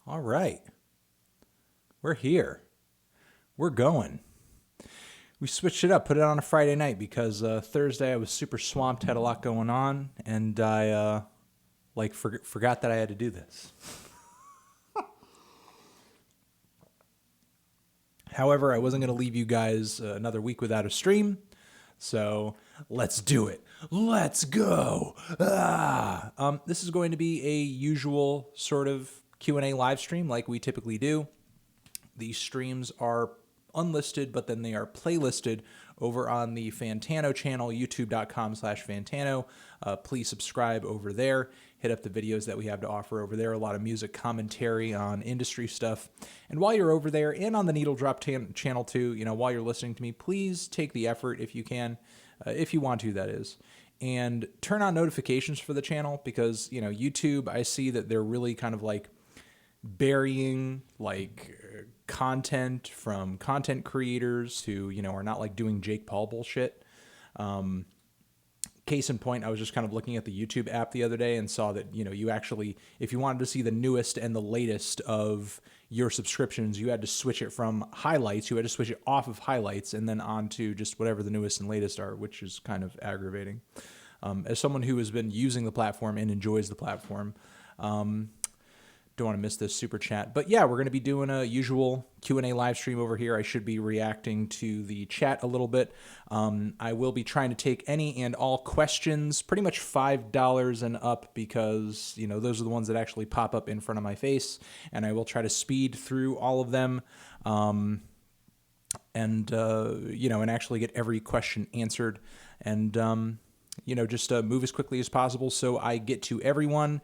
All right. We're here. We're going. We switched it up, put it on a Friday night because Thursday I was super swamped, had a lot going on, and I forgot that I had to do this. However, I wasn't going to leave you guys another week without a stream, so let's do it. Let's go. This is going to be a usual sort of Q&A live stream like we typically do. These streams are unlisted, but then they are playlisted over on the Fantano channel, youtube.com/Fantano. Please subscribe over there. Hit up the videos that we have to offer over there. A lot of music commentary on industry stuff. And while you're over there and on the Needle Drop channel too, while you're listening to me, please take the effort if you can, if you want to, that is. And turn on notifications for the channel because, YouTube, I see that they're really kind of like burying content from content creators who, are not like doing Jake Paul bullshit. Case in point, I was just kind of looking at the YouTube app the other day and saw that, you actually, if you wanted to see the newest and the latest of your subscriptions, you had to switch it from highlights. You had to switch it off of highlights and then on to just whatever the newest and latest are, which is kind of aggravating. As someone who has been using the platform and enjoys the platform, don't want to miss this super chat. But yeah, we're going to be doing a usual Q&A live stream over here. I should be reacting to the chat a little bit. I will be trying to take any and all questions, pretty much $5 and up because, those are the ones that actually pop up in front of my face. And I will try to speed through all of them and actually get every question answered. And, just move as quickly as possible so I get to everyone.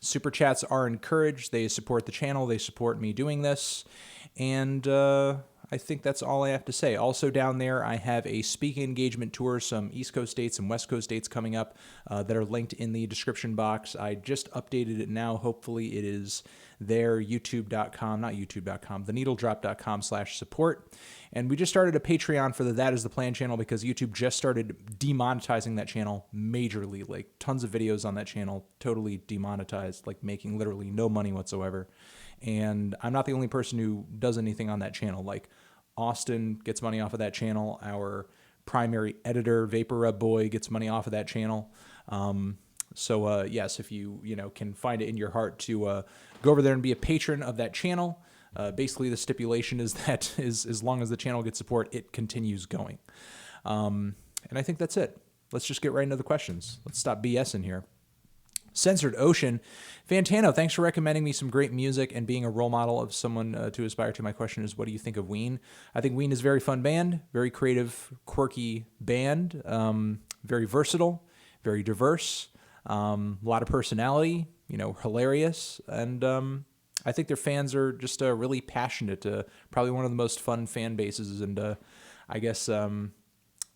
Super chats are encouraged. They support the channel. They support me doing this. And I think that's all I have to say. Also down there, I have a speaking engagement tour, some East Coast dates and West Coast dates coming up that are linked in the description box. I just updated it now. Hopefully it is there, youtube.com, not youtube.com, theneedledrop.com/support. And we just started a Patreon for the That Is the Plan channel because YouTube just started demonetizing that channel majorly. Like tons of videos on that channel totally demonetized, like making literally no money whatsoever. And I'm not the only person who does anything on that channel. Like Austin gets money off of that channel. Our primary editor, Vapor Rub Boy, gets money off of that channel. So yes, if you can find it in your heart to go over there and be a patron of that channel. Basically, the stipulation is that as long as the channel gets support, it continues going. And I think that's it. Let's just get right into the questions. Let's stop BSing here. Censored Ocean. Fantano, thanks for recommending me some great music and being a role model of someone to aspire to. My question is, what do you think of Ween? I think Ween is a very fun band, very creative, quirky band, very versatile, very diverse, a lot of personality, hilarious. And I think their fans are just really passionate, probably one of the most fun fan bases and I guess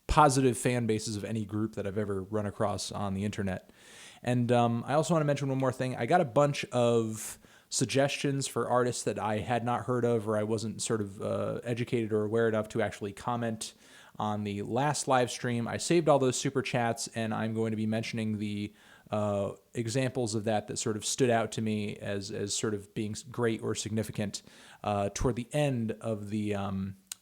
positive fan bases of any group that I've ever run across on the internet. And I also want to mention one more thing. I got a bunch of suggestions for artists that I had not heard of or I wasn't sort of educated or aware enough to actually comment on the last live stream. I saved all those super chats, and I'm going to be mentioning the examples of that sort of stood out to me as sort of being great or significant toward the end of the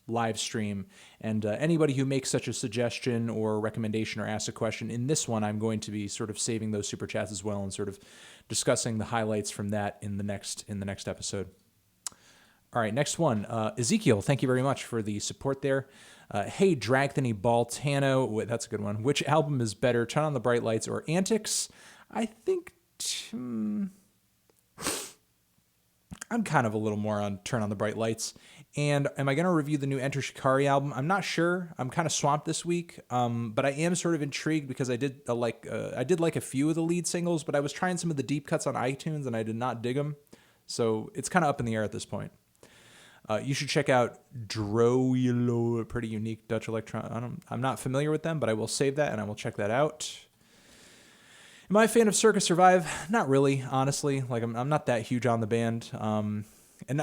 live stream. And anybody who makes such a suggestion or recommendation or asks a question in this one, I'm going to be sort of saving those super chats as well and sort of discussing the highlights from that in the next episode. All right, next one. Ezekiel, thank you very much for the support there. Hey, Dragthany Baltano. Wait, that's a good one. Which album is better, Turn on the Bright Lights or Antics? I think I'm kind of a little more on Turn on the Bright Lights. And am I going to review the new Enter Shikari album? I'm not sure. I'm kind of swamped this week, but I am sort of intrigued because I did like a few of the lead singles, but I was trying some of the deep cuts on iTunes and I did not dig them. So it's kind of up in the air at this point. You should check out Droilo, a pretty unique Dutch electron. I'm not familiar with them, but I will save that and I will check that out. Am I a fan of Circus Survive? Not really, honestly. Like I'm not that huge on the band. And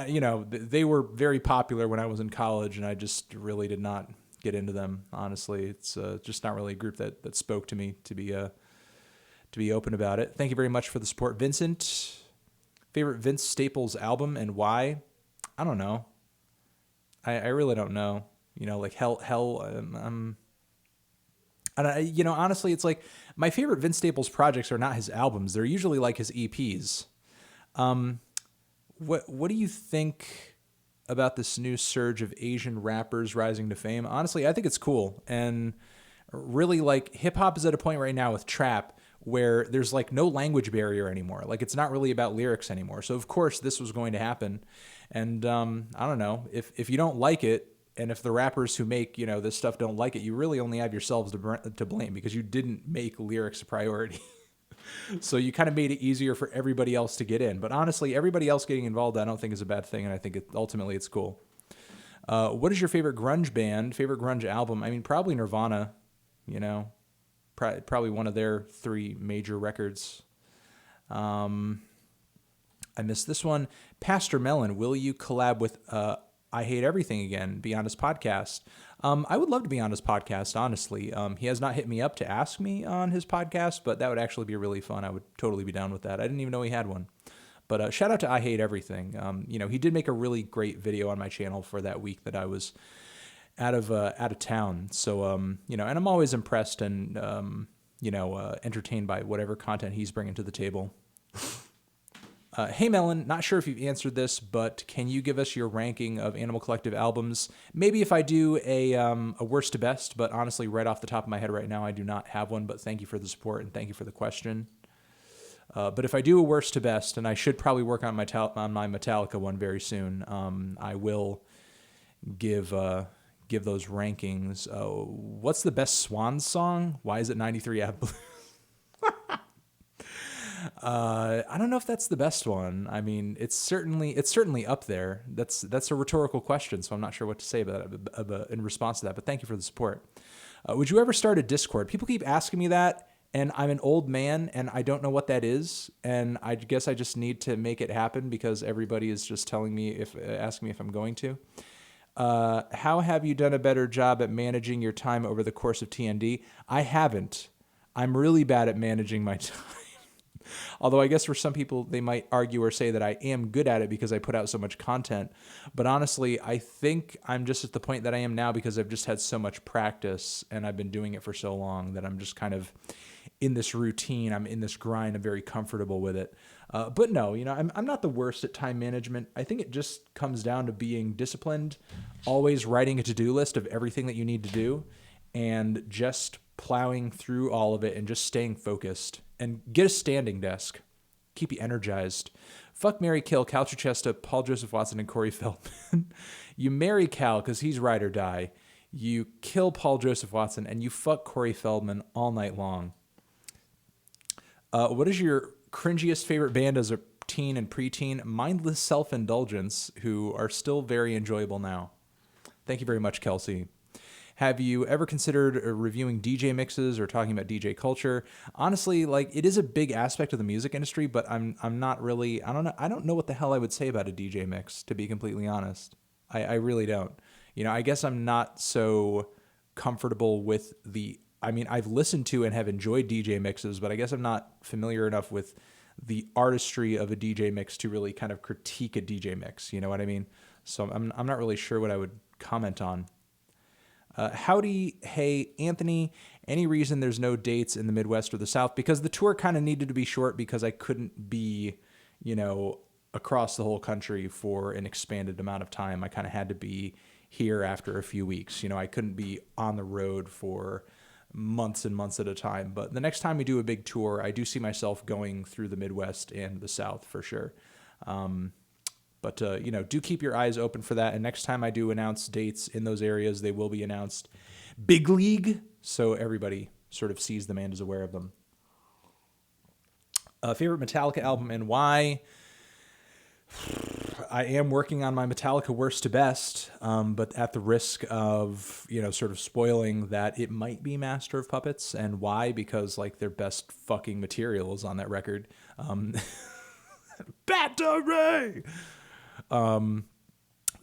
they were very popular when I was in college, and I just really did not get into them. Honestly, it's just not really a group that spoke to me to be open about it. Thank you very much for the support, Vincent. Favorite Vince Staples album and why? I don't know. I really don't know. You know, like and honestly, it's like my favorite Vince Staples projects are not his albums. They're usually like his EPs. What do you think about this new surge of Asian rappers rising to fame? Honestly, I think it's cool. And really, like, hip hop is at a point right now with trap where there's like no language barrier anymore. Like, it's not really about lyrics anymore. So of course this was going to happen. And I don't know, if you don't like it, and if the rappers who make, this stuff don't like it, you really only have yourselves to blame, because you didn't make lyrics a priority. So you kind of made it easier for everybody else to get in. But honestly, everybody else getting involved, I don't think is a bad thing. And I think ultimately it's cool. What is your favorite grunge band, favorite grunge album? I mean, probably Nirvana, probably one of their 3 major records. I missed this one. Pastor Mellon, will you collab with I Hate Everything again, be on his podcast? I would love to be on his podcast, honestly. He has not hit me up to ask me on his podcast, but that would actually be really fun. I would totally be down with that. I didn't even know he had one. But shout out to I Hate Everything. He did make a really great video on my channel for that week that I was out of town. So, and I'm always impressed and, entertained by whatever content he's bringing to the table. Hey, Melon, not sure if you've answered this, but can you give us your ranking of Animal Collective albums? Maybe if I do a worst to best, but honestly, right off the top of my head right now, I do not have one, but thank you for the support and thank you for the question. But if I do a worst to best, and I should probably work on my Metallica one very soon, I will give those rankings. What's the best Swan song? Why is it 93 Ave Blues? I don't know if that's the best one. I mean, it's certainly up there. That's a rhetorical question, so I'm not sure what to say about it in response to that. But thank you for the support. Would you ever start a Discord? People keep asking me that, and I'm an old man, and I don't know what that is. And I guess I just need to make it happen because everybody is just asking me if I'm going to. How have you done a better job at managing your time over the course of TND? I haven't. I'm really bad at managing my time. Although I guess for some people, they might argue or say that I am good at it because I put out so much content. But honestly, I think I'm just at the point that I am now because I've just had so much practice and I've been doing it for so long that I'm just kind of in this routine. I'm in this grind. I'm very comfortable with it. But no, I'm not the worst at time management. I think it just comes down to being disciplined, always writing a to-do list of everything that you need to do, and just plowing through all of it and just staying focused. And get a standing desk. Keep you energized. Fuck, marry, kill Cal Chichesta, Paul Joseph Watson, and Corey Feldman. You marry Cal because he's ride or die. You kill Paul Joseph Watson, and you fuck Corey Feldman all night long. What is your cringiest favorite band as a teen and preteen? Mindless Self-Indulgence, who are still very enjoyable now. Thank you very much, Kelsey. Have you ever considered reviewing DJ mixes or talking about DJ culture? Honestly, like, it is a big aspect of the music industry, but I'm not really, I don't know what the hell I would say about a DJ mix, to be completely honest. I really don't. I guess I'm not so comfortable with I've listened to and have enjoyed DJ mixes, but I guess I'm not familiar enough with the artistry of a DJ mix to really kind of critique a DJ mix. You know what I mean? So I'm not really sure what I would comment on. Howdy, hey, Anthony, any reason there's no dates in the Midwest or the South? Because the tour kind of needed to be short because I couldn't be, across the whole country for an expanded amount of time. I kind of had to be here after a few weeks. I couldn't be on the road for months and months at a time. But the next time we do a big tour, I do see myself going through the Midwest and the South for sure. But, do keep your eyes open for that. And next time I do announce dates in those areas, they will be announced big league. So everybody sort of sees them and is aware of them. Favorite Metallica album and why? I am working on my Metallica worst to best, but at the risk of, sort of spoiling that, it might be Master of Puppets. And why? Because, their best fucking material is on that record. Battery!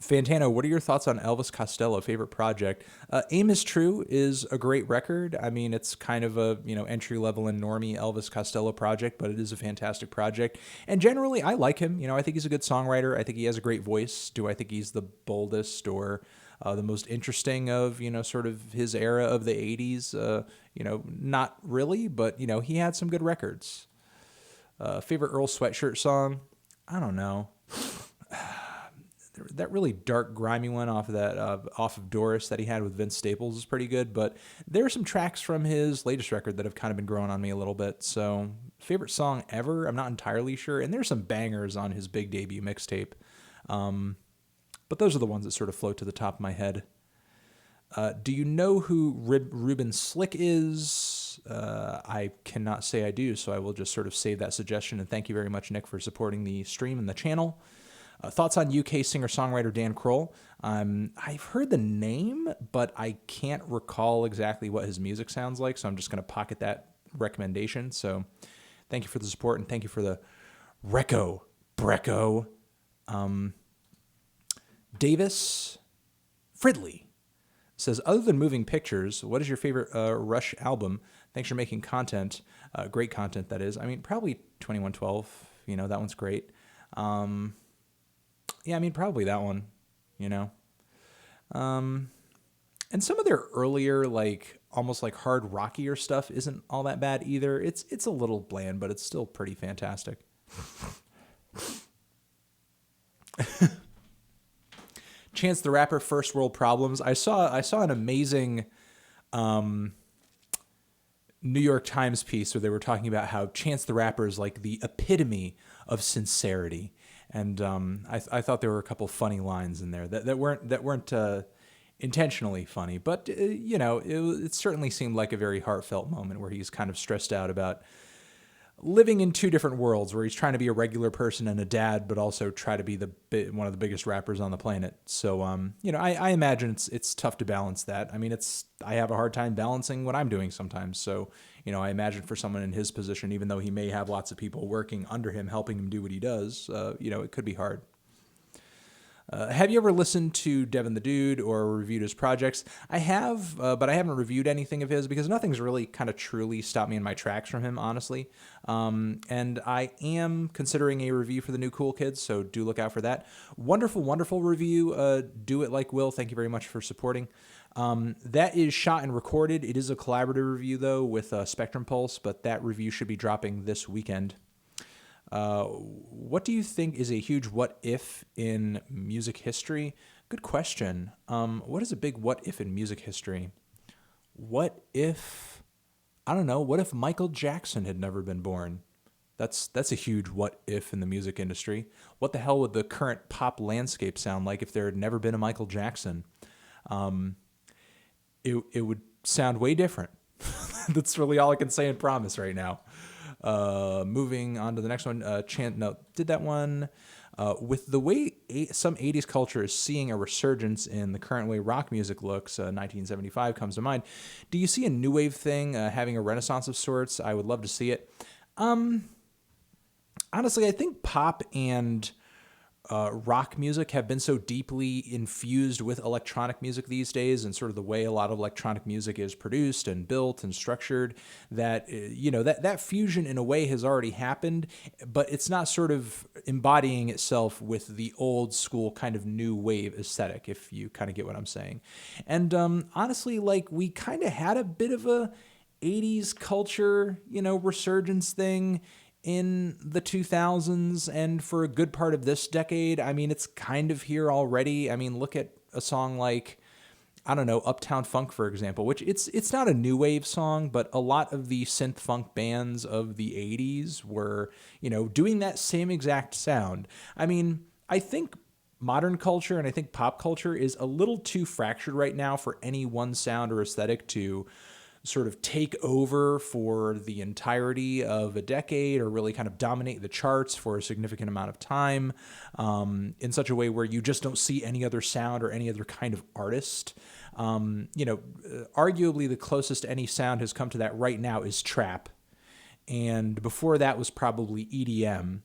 Fantano, what are your thoughts on Elvis Costello? Favorite project? Aim is True is a great record. I mean, it's kind of a entry level and normie Elvis Costello project, but it is a fantastic project. And generally, I like him. I think he's a good songwriter. I think he has a great voice. Do I think he's the boldest or the most interesting of sort of his era of the '80s? Not really, but he had some good records. Favorite Earl Sweatshirt song? I don't know. That really dark, grimy one off of Doris that he had with Vince Staples is pretty good. But there are some tracks from his latest record that have kind of been growing on me a little bit. So, favorite song ever? I'm not entirely sure. And there's some bangers on his big debut mixtape. But those are the ones that sort of float to the top of my head. Do you know who Ruben Slick is? I cannot say I do, so I will just sort of save that suggestion. And thank you very much, Nick, for supporting the stream and the channel. Thoughts on UK singer-songwriter Dan Kroll? I've heard the name, but I can't recall exactly what his music sounds like, so I'm just going to pocket that recommendation. So thank you for the support, and thank you for the Brecco. Davis Fridley says, other than moving pictures, what is your favorite Rush album? Thanks for making content. Great content, that is. I mean, probably 2112. That one's great. Yeah, I mean, probably that one, And some of their earlier, almost hard rockier stuff isn't all that bad either. It's a little bland, but it's still pretty fantastic. Chance the Rapper, First World Problems. I saw an amazing New York Times piece where they were talking about how Chance the Rapper is like the epitome of sincerity. And I thought there were a couple funny lines in there that weren't intentionally funny, but it certainly seemed like a very heartfelt moment where he's kind of stressed out about living in two different worlds, where he's trying to be a regular person and a dad, but also try to be one of the biggest rappers on the planet. So I imagine it's tough to balance that. I mean, I have a hard time balancing what I'm doing sometimes. So I imagine for someone in his position, even though he may have lots of people working under him, helping him do what he does, it could be hard. Have you ever listened to Devin the Dude or reviewed his projects? I have, but I haven't reviewed anything of his because nothing's really kind of truly stopped me in my tracks from him, honestly. And I am considering a review for the new Cool Kids, so do look out for that. Wonderful, wonderful review. Do it like Will. Thank you very much for supporting. That is shot and recorded. It is a collaborative review, though, with Spectrum Pulse, but that review should be dropping this weekend. What do you think is a huge what if in music history? Good question. What is a big what if in music history? What if, I don't know, what if Michael Jackson had never been born? That's a huge what if in the music industry. What the hell would the current pop landscape sound like if there had never been a Michael Jackson? It would sound way different. That's really all I can say and promise right now. Moving on to the next one, did that one. With the way some 80s culture is seeing a resurgence in the current way rock music looks, 1975 comes to mind. Do you see a new wave thing having a renaissance of sorts? I would love to see it. Honestly, I think pop and rock music have been so deeply infused with electronic music these days, and sort of the way a lot of electronic music is produced and built and structured, that that fusion in a way has already happened, but it's not sort of embodying itself with the old school kind of new wave aesthetic, if you kind of get what I'm saying. And honestly, we kind of had a bit of a 80s culture, resurgence thing in the 2000s, and for a good part of this decade. I mean, it's kind of here already. I mean, look at a song like, I don't know, Uptown Funk, for example, which it's not a new wave song, but a lot of the synth funk bands of the 80s were, doing that same exact sound. I mean, I think modern culture and I think pop culture is a little too fractured right now for any one sound or aesthetic to sort of take over for the entirety of a decade or really kind of dominate the charts for a significant amount of time, in such a way where you just don't see any other sound or any other kind of artist. Arguably the closest any sound has come to that right now is trap. And before that was probably EDM.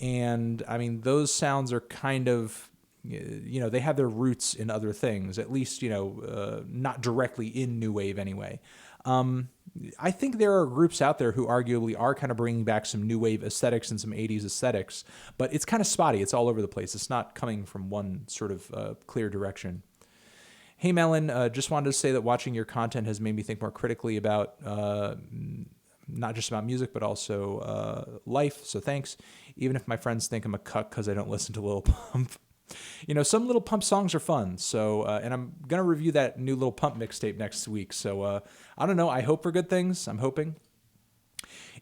And I mean, those sounds are kind of, they have their roots in other things, at least, not directly in new wave anyway. I think there are groups out there who arguably are kind of bringing back some new wave aesthetics and some 80s aesthetics, but it's kind of spotty. It's all over the place. It's not coming from one sort of clear direction. Hey, Melon, just wanted to say that watching your content has made me think more critically about not just about music, but also life. So thanks. Even if my friends think I'm a cuck because I don't listen to Lil Pump. Some Lil Pump songs are fun. So, and I'm going to review that new Lil Pump mixtape next week. So I don't know. I hope for good things. I'm hoping.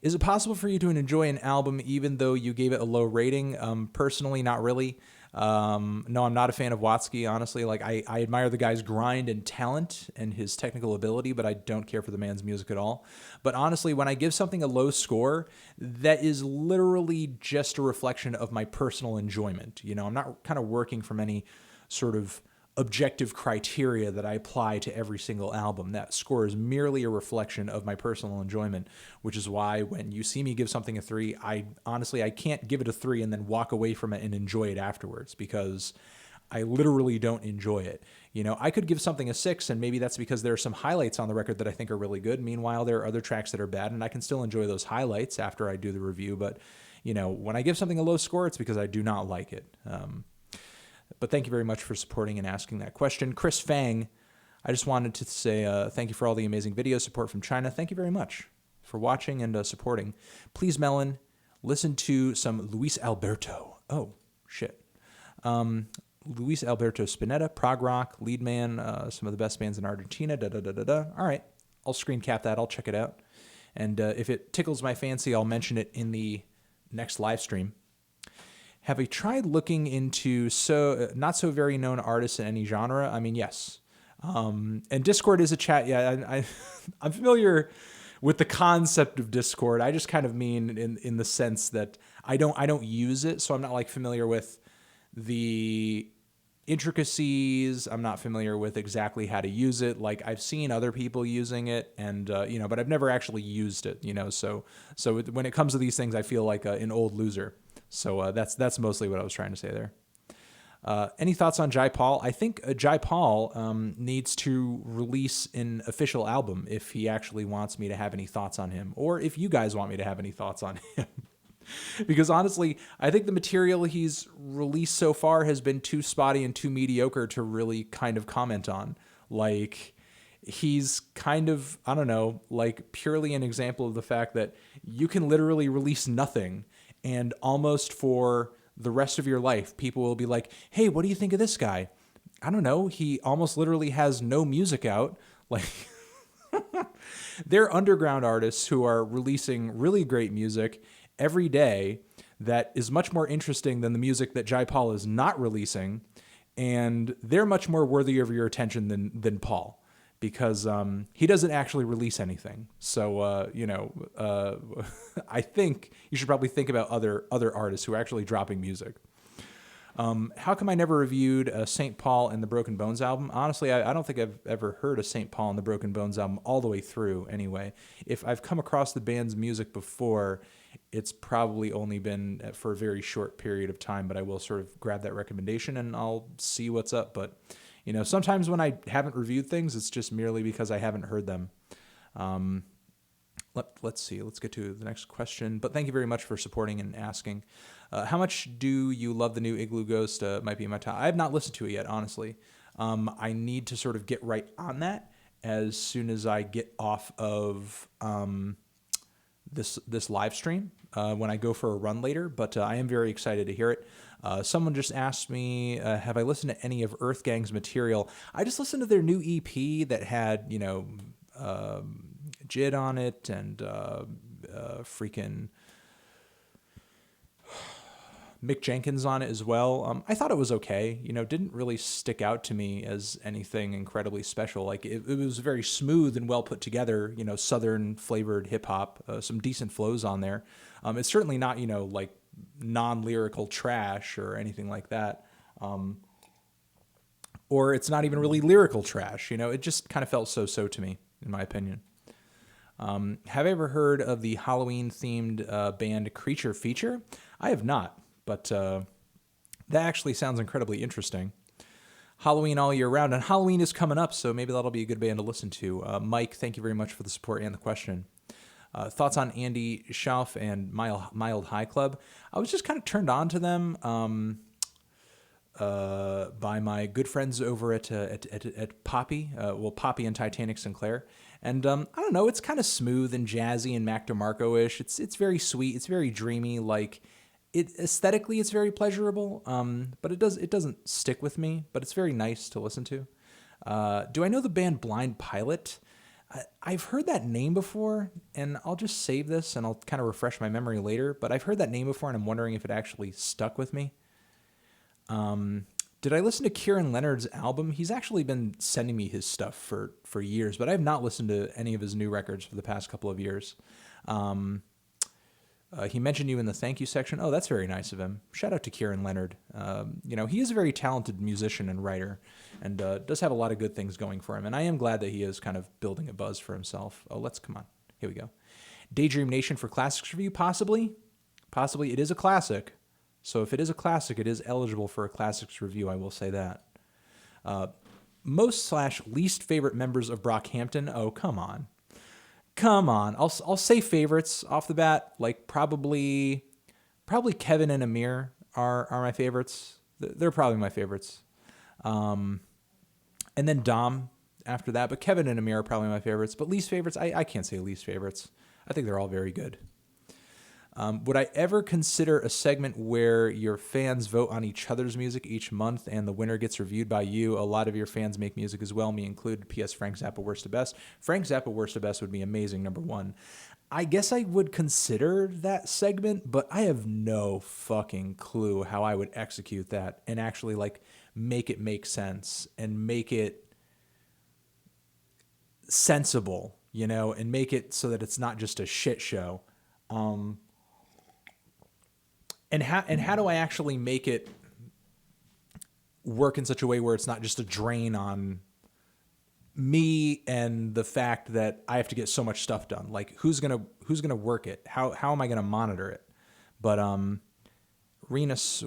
Is it possible for you to enjoy an album even though you gave it a low rating? Personally, not really. No, I'm not a fan of Watsky, honestly. Like, I admire the guy's grind and talent and his technical ability, but I don't care for the man's music at all. But honestly, when I give something a low score, that is literally just a reflection of my personal enjoyment. I'm not kind of working from any sort of objective criteria that I apply to every single album. That score is merely a reflection of my personal enjoyment, which is why when you see me give something a 3, I can't give it a 3 and then walk away from it and enjoy it afterwards, because I literally don't enjoy it. I could give something a 6, and maybe that's because there are some highlights on the record that I think are really good. Meanwhile, there are other tracks that are bad, and I can still enjoy those highlights after I do the review. But, when I give something a low score, it's because I do not like it. But thank you very much for supporting and asking that question. Chris Fang, I just wanted to say thank you for all the amazing video support from China. Thank you very much for watching and supporting. Please, Melon, listen to some Luis Alberto. Oh, shit. Luis Alberto Spinetta, prog rock, lead man, some of the best bands in Argentina, da-da-da-da-da. All right, I'll screen cap that. I'll check it out. And if it tickles my fancy, I'll mention it in the next live stream. Have you tried looking into not so very known artists in any genre? I mean, yes. And Discord is a chat. Yeah, I'm familiar with the concept of Discord. I just kind of mean in the sense that I don't use it, so I'm not like familiar with the intricacies. I'm not familiar with exactly how to use it. Like, I've seen other people using it, and but I've never actually used it. So when it comes to these things, I feel like an old loser. So that's mostly what I was trying to say there. Any thoughts on Jai Paul? I think Jai Paul needs to release an official album if he actually wants me to have any thoughts on him, or if you guys want me to have any thoughts on him. Because honestly, I think the material he's released so far has been too spotty and too mediocre to really kind of comment on. Like, he's kind of, I don't know, like purely an example of the fact that you can literally release nothing, and almost for the rest of your life, people will be like, hey, what do you think of this guy? I don't know. He almost literally has no music out. Like, they're underground artists who are releasing really great music every day that is much more interesting than the music that Jai Paul is not releasing. And they're much more worthy of your attention than Paul, because he doesn't actually release anything. So, I think you should probably think about other artists who are actually dropping music. How come I never reviewed St. Paul and the Broken Bones album? Honestly, I don't think I've ever heard of St. Paul and the Broken Bones album all the way through anyway. If I've come across the band's music before, it's probably only been for a very short period of time, but I will sort of grab that recommendation and I'll see what's up. But sometimes when I haven't reviewed things, it's just merely because I haven't heard them. Let's see. Let's get to the next question. But thank you very much for supporting and asking. How much do you love the new Igloo Ghost? Might be in my top. I have not listened to it yet, honestly. I need to sort of get right on that as soon as I get off of this live stream when I go for a run later. But I am very excited to hear it. Someone just asked me, have I listened to any of Earth Gang's material? I just listened to their new EP that had, Jid on it and freaking Mick Jenkins on it as well. I thought it was okay. Didn't really stick out to me as anything incredibly special. Like, it was very smooth and well put together, Southern flavored hip hop, some decent flows on there. It's certainly not, like non-lyrical trash or anything like that. Or it's not even really lyrical trash. It just kind of felt so to me, in my opinion. Have I ever heard of the Halloween themed band Creature Feature? I have not, but That actually sounds incredibly interesting. Halloween all year round, and Halloween is coming up, so maybe that'll be a good band to listen to. Mike, thank you very much for the support and the question. Thoughts on Andy Schauf and Mild High Club? I was just kind of turned on to them by my good friends over at Poppy, Poppy and Titanic Sinclair. And I don't know, it's kind of smooth and jazzy and Mac DeMarco-ish. It's very sweet. It's very dreamy. Like, aesthetically, it's very pleasurable. But it doesn't stick with me. But it's very nice to listen to. Do I know the band Blind Pilot? I've heard that name before, and I'll just save this and I'll kind of refresh my memory later. But I've heard that name before, and I'm wondering if it actually stuck with me. Did I listen to Kieran Leonard's album? He's actually been sending me his stuff for years, but I have not listened to any of his new records for the past couple of years. He mentioned you in the thank you section. Oh, that's very nice of him. Shout out to Kieran Leonard. He is a very talented musician and writer, and does have a lot of good things going for him. And I am glad that he is kind of building a buzz for himself. Oh, come on. Here we go. Daydream Nation for Classics Review, possibly. Possibly. It is a classic. So if it is a classic, it is eligible for a classics review, I will say that. Most/least favorite members of Brockhampton. Oh, come on. Come on. I'll say favorites off the bat. Like probably Kevin and Amir are my favorites. They're probably my favorites. And then Dom after that. But Kevin and Amir are probably my favorites. But least favorites, I can't say least favorites. I think they're all very good. Would I ever consider a segment where your fans vote on each other's music each month and the winner gets reviewed by you? A lot of your fans make music as well, me included. P.S. Frank Zappa Worst to Best. Frank Zappa Worst to Best would be amazing, number one. I guess I would consider that segment, but I have no fucking clue how I would execute that and actually like make it make sense and make it sensible, and make it so that it's not just a shit show. And how do I actually make it work in such a way where it's not just a drain on me and the fact that I have to get so much stuff done? Like who's gonna work it? How am I gonna monitor it? But Renus,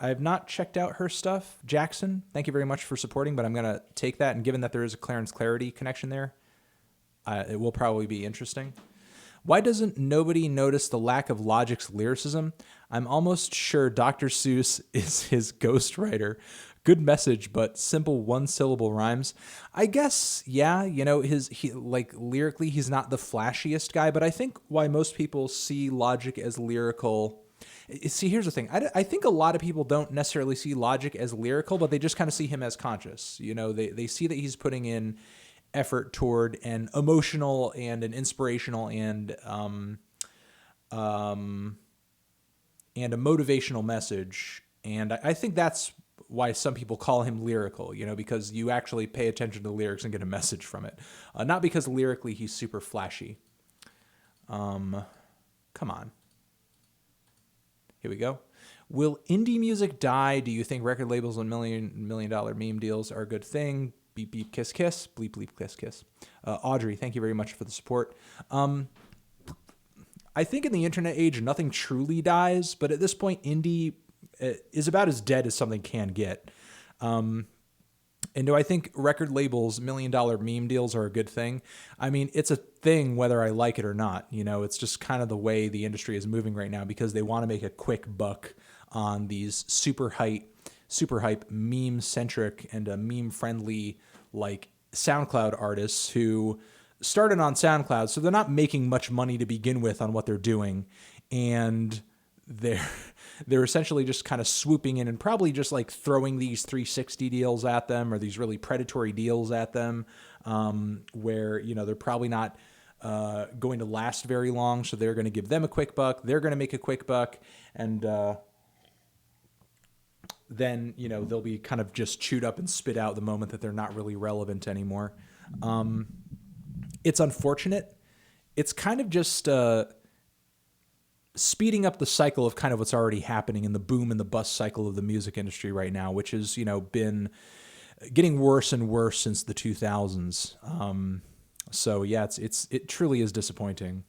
I have not checked out her stuff. Jackson, thank you very much for supporting, but I'm gonna take that, and given that there is a Clarence Clarity connection there, it will probably be interesting. Why doesn't nobody notice the lack of Logic's lyricism? I'm almost sure Dr. Seuss is his ghostwriter. Good message, but simple one-syllable rhymes. I guess, yeah, lyrically, he's not the flashiest guy, but I think why most people see Logic as lyrical. See, here's the thing. I think a lot of people don't necessarily see Logic as lyrical, but they just kind of see him as conscious. They see that he's putting in effort toward an emotional and an inspirational and a motivational message. And I think that's why some people call him lyrical, because you actually pay attention to the lyrics and get a message from it. Not because lyrically he's super flashy. Come on. Here we go. Will indie music die? Do you think record labels and million dollar meme deals are a good thing? Beep, beep, kiss, kiss. Bleep, bleep, kiss, kiss. Audrey, thank you very much for the support. I think in the internet age, nothing truly dies, but at this point, indie is about as dead as something can get. And do I think record labels, million dollar meme deals are a good thing? I mean, it's a thing whether I like it or not. It's just kind of the way the industry is moving right now because they want to make a quick buck on these super hype, meme-centric and meme-friendly like SoundCloud artists who started on SoundCloud, so they're not making much money to begin with on what they're doing, and they're essentially just kind of swooping in and probably just like throwing these 360 deals at them or these really predatory deals at them, where they're probably not going to last very long, so they're going to give them a quick buck, they're going to make a quick buck, and then, they'll be kind of just chewed up and spit out the moment that they're not really relevant anymore. It's unfortunate. It's kind of just speeding up the cycle of kind of what's already happening in the boom and the bust cycle of the music industry right now, which has, been getting worse and worse since the 2000s. So yeah, it truly is disappointing.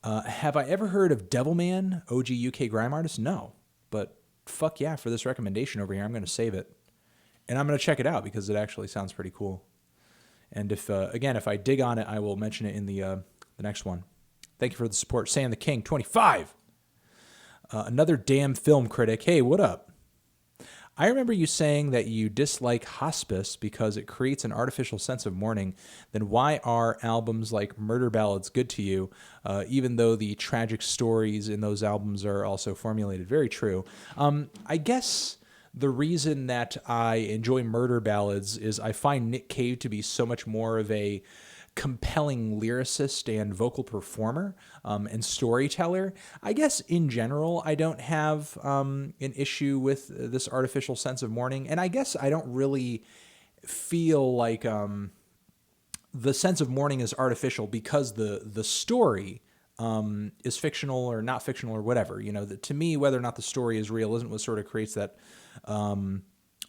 Have I ever heard of Devilman, OG UK grime artist? No, but fuck yeah for this recommendation over here. I'm going to save it. And I'm going to check it out because it actually sounds pretty cool. And if I dig on it, I will mention it in the next one. Thank you for the support. Sam the King, 25. Another damn film critic. Hey, what up? I remember you saying that you dislike hospice because it creates an artificial sense of mourning. Then why are albums like Murder Ballads good to you, even though the tragic stories in those albums are also formulated? Very true. I guess the reason that I enjoy Murder Ballads is I find Nick Cave to be so much more of a compelling lyricist and vocal performer and storyteller. I guess in general, I don't have an issue with this artificial sense of mourning. And I guess I don't really feel like the sense of mourning is artificial because the story is fictional or not fictional or whatever. You know, to me, whether or not the story is real isn't what sort of creates that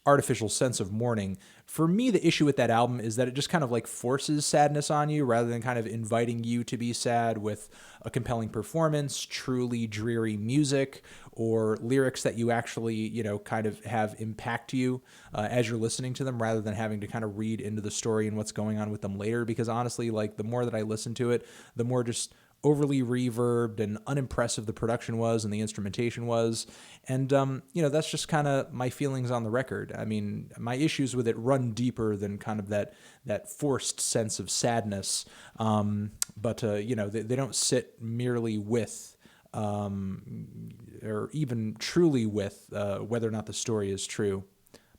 artificial sense of mourning. For me, the issue with that album is that it just kind of like forces sadness on you rather than kind of inviting you to be sad with a compelling performance, truly dreary music, or lyrics that you actually, you know, kind of have impact you as you're listening to them rather than having to kind of read into the story and what's going on with them later. Because honestly, like the more that I listen to it, the more just overly reverbed and unimpressive the production was and the instrumentation was. And, you know, that's just kind of my feelings on the record. I mean, my issues with it run deeper than kind of that forced sense of sadness. But you know, they don't sit merely with, or even truly with whether or not the story is true.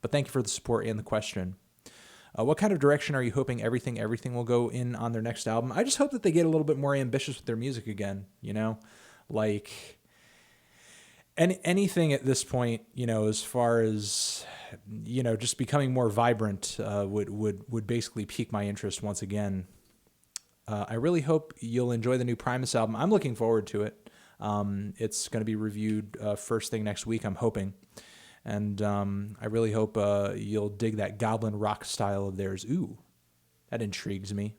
But thank you for the support and the question. What kind of direction are you hoping Everything will go in on their next album? I just hope that they get a little bit more ambitious with their music again, you know? Like, anything at this point, you know, as far as, you know, just becoming more vibrant would basically pique my interest once again. I really hope you'll enjoy the new Primus album. I'm looking forward to it. It's going to be reviewed first thing next week, I'm hoping. And I really hope you'll dig that goblin rock style of theirs. Ooh, that intrigues me.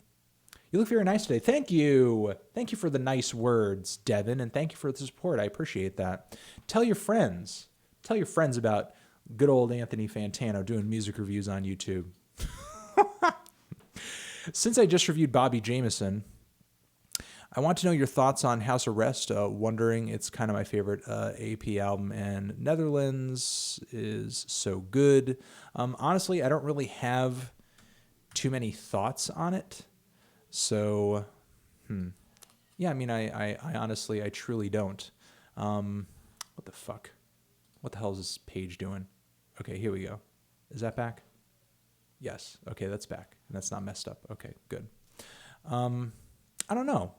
You look very nice today. Thank you. Thank you for the nice words, Devin, and thank you for the support. I appreciate that. Tell your friends. Tell your friends about good old Anthony Fantano doing music reviews on YouTube. Since I just reviewed Bobby Jameson, I want to know your thoughts on House Arrest. Wondering, it's kind of my favorite AP album, and Netherlands is so good. Honestly, I don't really have too many thoughts on it. So, yeah, I mean, I honestly, I truly don't. What the fuck? What the hell is this page doing? Okay, here we go. Is that back? Yes. Okay, that's back. And that's not messed up. Okay, good. I don't know.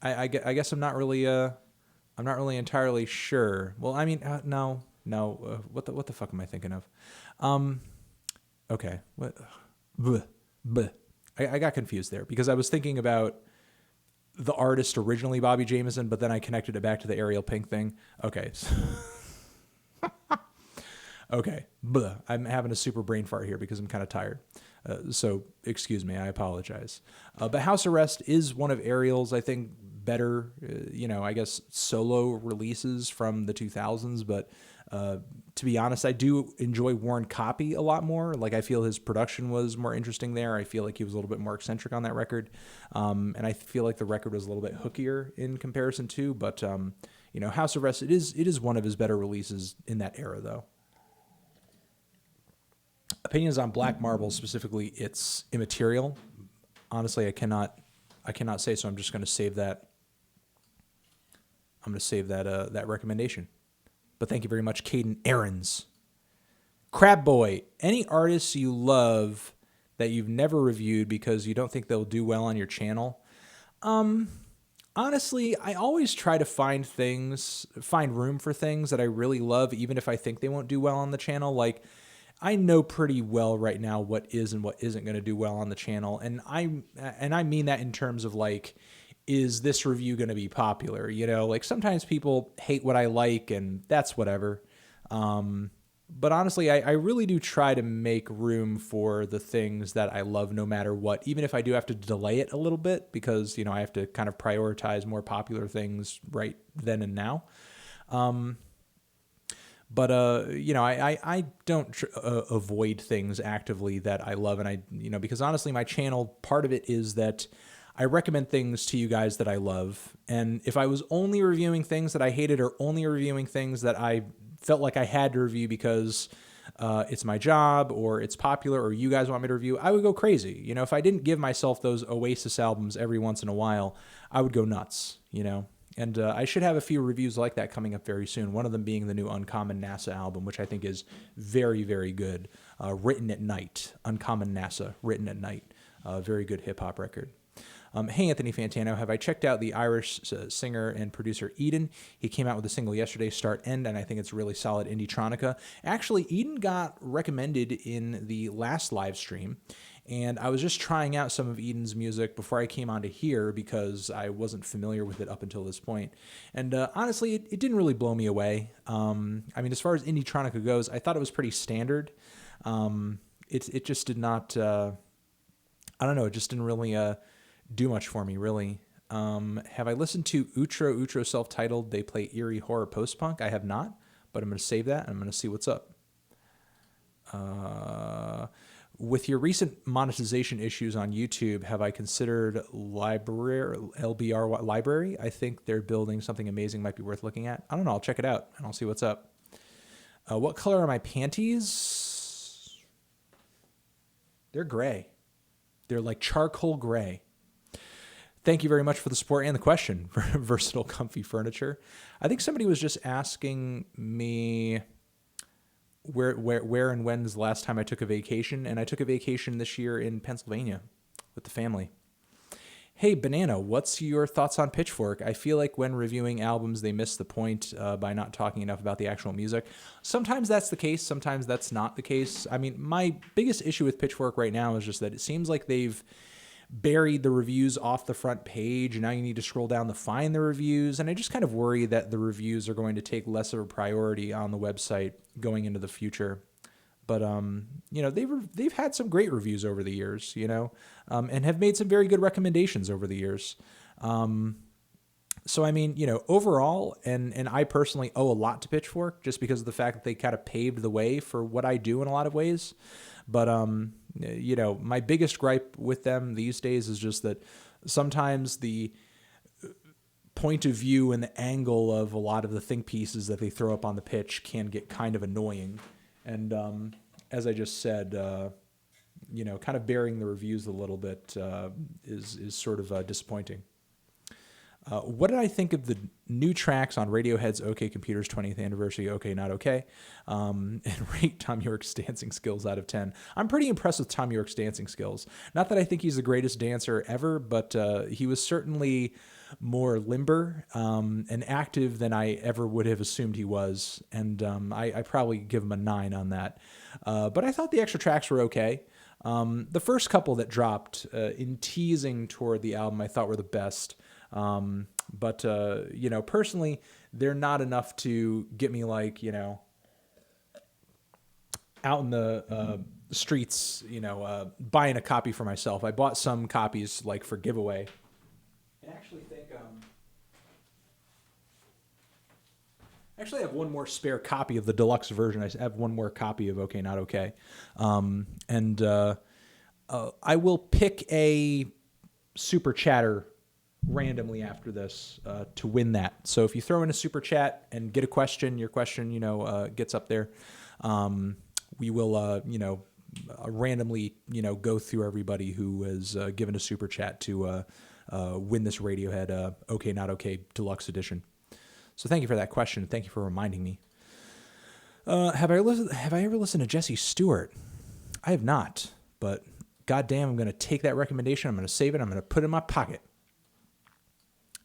I guess I'm not really entirely sure. Well, I mean, no. What the fuck am I thinking of? Okay. What? Bleh. I got confused there because I was thinking about the artist originally, Bobby Jameson, but then I connected it back to the Ariel Pink thing. Okay. Okay. Bleh. I'm having a super brain fart here because I'm kind of tired. So excuse me, I apologize. But House Arrest is one of Ariel's, I think, better, I guess, solo releases from the 2000s. But to be honest, I do enjoy Warren Copy a lot more. Like, I feel his production was more interesting there. I feel like he was a little bit more eccentric on that record. And I feel like the record was a little bit hookier in comparison to. But, House Arrest, it is one of his better releases in that era, though. Opinions on Black Marble, specifically its Immaterial. Honestly, I cannot say, so I'm just going to save that. I'm going to save that recommendation. But thank you very much, Caden Aarons. Crab Boy, any artists you love that you've never reviewed because you don't think they'll do well on your channel? Honestly, I always try to find room for things that I really love, even if I think they won't do well on the channel. Like, I know pretty well right now what is and what isn't going to do well on the channel. And I mean that in terms of, like, is this review going to be popular? Like, sometimes people hate what I like, and that's whatever. But honestly, I really do try to make room for the things that I love no matter what, even if I do have to delay it a little bit because, I have to kind of prioritize more popular things right then and now. But I don't avoid things actively that I love, and because honestly, my channel, part of it is that I recommend things to you guys that I love, and if I was only reviewing things that I hated or only reviewing things that I felt like I had to review because it's my job or it's popular or you guys want me to review, I would go crazy. If I didn't give myself those Oasis albums every once in a while, I would go nuts. And I should have a few reviews like that coming up very soon. One of them being the new Uncommon NASA album, which I think is very, very good. Written at Night. Uncommon NASA, Written at Night. Very good hip-hop record. Hey, Anthony Fantano, have I checked out the Irish singer and producer Eden? He came out with a single yesterday, Start End, and I think it's really solid indie-tronica. Actually, Eden got recommended in the last live stream, and I was just trying out some of Eden's music before I came onto here because I wasn't familiar with it up until this point. And honestly, it didn't really blow me away. As far as indie-tronica goes, I thought it was pretty standard. It just did not, I don't know, it just didn't really do much for me, really. Have I listened to Outro self-titled? They play eerie horror post-punk. I have not, but I'm going to save that, and I'm going to see what's up. With your recent monetization issues on YouTube, have I considered LBR Library? I think they're building something amazing, might be worth looking at. I don't know. I'll check it out, and I'll see what's up. What color are my panties? They're gray. They're like charcoal gray. Thank you very much for the support and the question. Versatile, comfy furniture. I think somebody was just asking me where and when's the last time I took a vacation, and I took a vacation this year in Pennsylvania with the family. Hey, Banana, what's your thoughts on Pitchfork? I feel like when reviewing albums, they miss the point by not talking enough about the actual music. Sometimes that's the case. Sometimes that's not the case. My biggest issue with Pitchfork right now is just that it seems like they've buried the reviews off the front page, and now you need to scroll down to find the reviews, and I just kind of worry that the reviews are going to take less of a priority on the website going into the future. But they've had some great reviews over the years, and have made some very good recommendations over the years. So overall, and I personally owe a lot to Pitchfork just because of the fact that they kind of paved the way for what I do in a lot of ways. But my biggest gripe with them these days is just that sometimes the point of view and the angle of a lot of the think pieces that they throw up on the pitch can get kind of annoying. And as I just said, kind of burying the reviews a little bit is sort of disappointing. What did I think of the new tracks on Radiohead's OK Computer's 20th anniversary, OK Not OK, and rate Tom York's dancing skills out of 10? I'm pretty impressed with Tom York's dancing skills. Not that I think he's the greatest dancer ever, but he was certainly more limber and active than I ever would have assumed he was, and I probably give him a 9 on that. But I thought the extra tracks were okay. The first couple that dropped in teasing toward the album I thought were the best. But personally, they're not enough to get me out in the streets, buying a copy for myself. I bought some copies for giveaway. I actually have one more spare copy of the deluxe version. I have one more copy of OK Not OK. I will pick a super chatter randomly after this to win that. So if you throw in a super chat and get a question, your question, gets up there. We will, randomly, go through everybody who has given a super chat to win this Radiohead OK Not OK Deluxe Edition. So thank you for that question. Thank you for reminding me. Have I ever listened to Jesse Stewart? I have not, but goddamn, I'm going to take that recommendation. I'm going to save it. I'm going to put it in my pocket.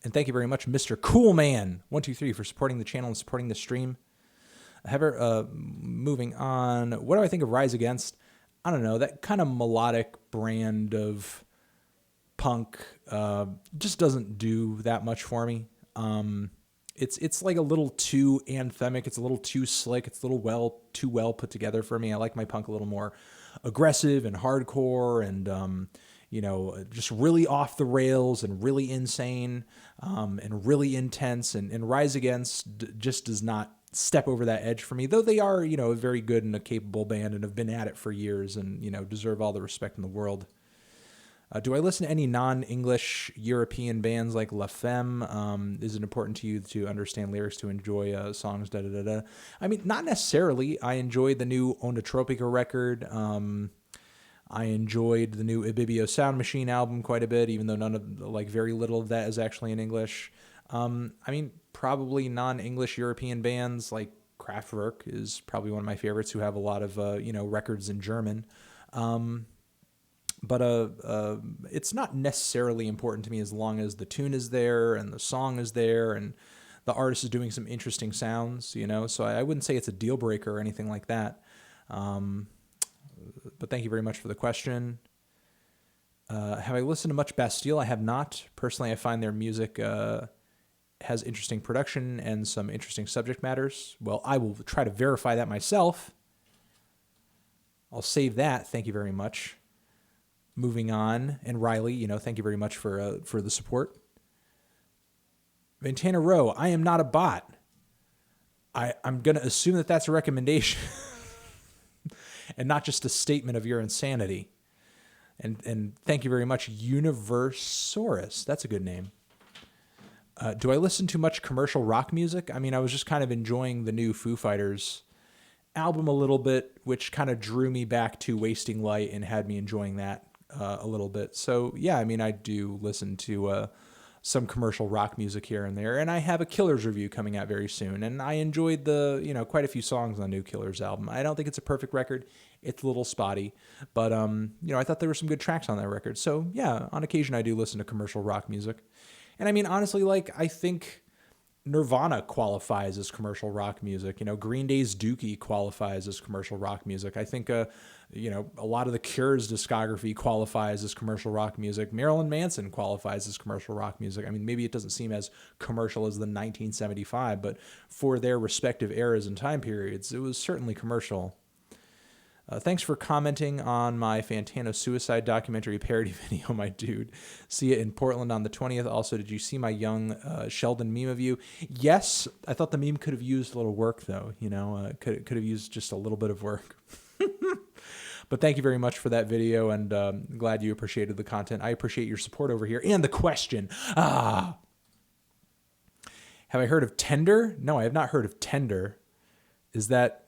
And thank you very much, Mr. Coolman123, for supporting the channel and supporting the stream. Moving on, what do I think of Rise Against? I don't know, that kind of melodic brand of punk just doesn't do that much for me. It's like a little too anthemic. It's a little too slick. It's a little too well put together for me. I like my punk a little more aggressive and hardcore and just really off the rails and really insane, and really intense, and Rise Against just does not step over that edge for me, though they are, a very good and a capable band and have been at it for years and, deserve all the respect in the world. Do I listen to any non-English European bands like La Femme? Is it important to you to understand lyrics to enjoy songs? Da da da da. I mean, not necessarily. I enjoyed the new Onda Tropica record. I enjoyed the new Ibibio Sound Machine album quite a bit, even though very little of that is actually in English. Probably non-English European bands like Kraftwerk is probably one of my favorites, who have a lot of records in German. But it's not necessarily important to me as long as the tune is there and the song is there and the artist is doing some interesting sounds, So I wouldn't say it's a deal breaker or anything like that. But thank you very much for the question. Have I listened to much Bastille? I have not. Personally, I find their music has interesting production and some interesting subject matters. Well, I will try to verify that myself. I'll save that. Thank you very much. Moving on, and Riley, thank you very much for the support. Ventana Row, I am not a bot. I'm going to assume that that's a recommendation and not just a statement of your insanity. And thank you very much, Universaurus. That's a good name. Do I listen to much commercial rock music? I mean, I was just kind of enjoying the new Foo Fighters album a little bit, which kind of drew me back to Wasting Light and had me enjoying that a little bit. So yeah, I mean, I do listen to some commercial rock music here and there, and I have a Killers review coming out very soon, and I enjoyed quite a few songs on the new Killers album. I don't think it's a perfect record. It's a little spotty, but I thought there were some good tracks on that record. So yeah, on occasion I do listen to commercial rock music. And I mean, honestly, I think Nirvana qualifies as commercial rock music. Green Day's Dookie qualifies as commercial rock music. I think, a lot of the Cure's discography qualifies as commercial rock music. Marilyn Manson qualifies as commercial rock music. I mean, maybe it doesn't seem as commercial as the 1975, but for their respective eras and time periods, it was certainly commercial. Thanks for commenting on my Fantano suicide documentary parody video, my dude. See it in Portland on the 20th. Also, did you see my young Sheldon meme of you? Yes, I thought the meme could have used a little work, though. Could have used just a little bit of work. But thank you very much for that video, and glad you appreciated the content. I appreciate your support over here. And the question. Have I heard of Tender? No, I have not heard of Tender. Is that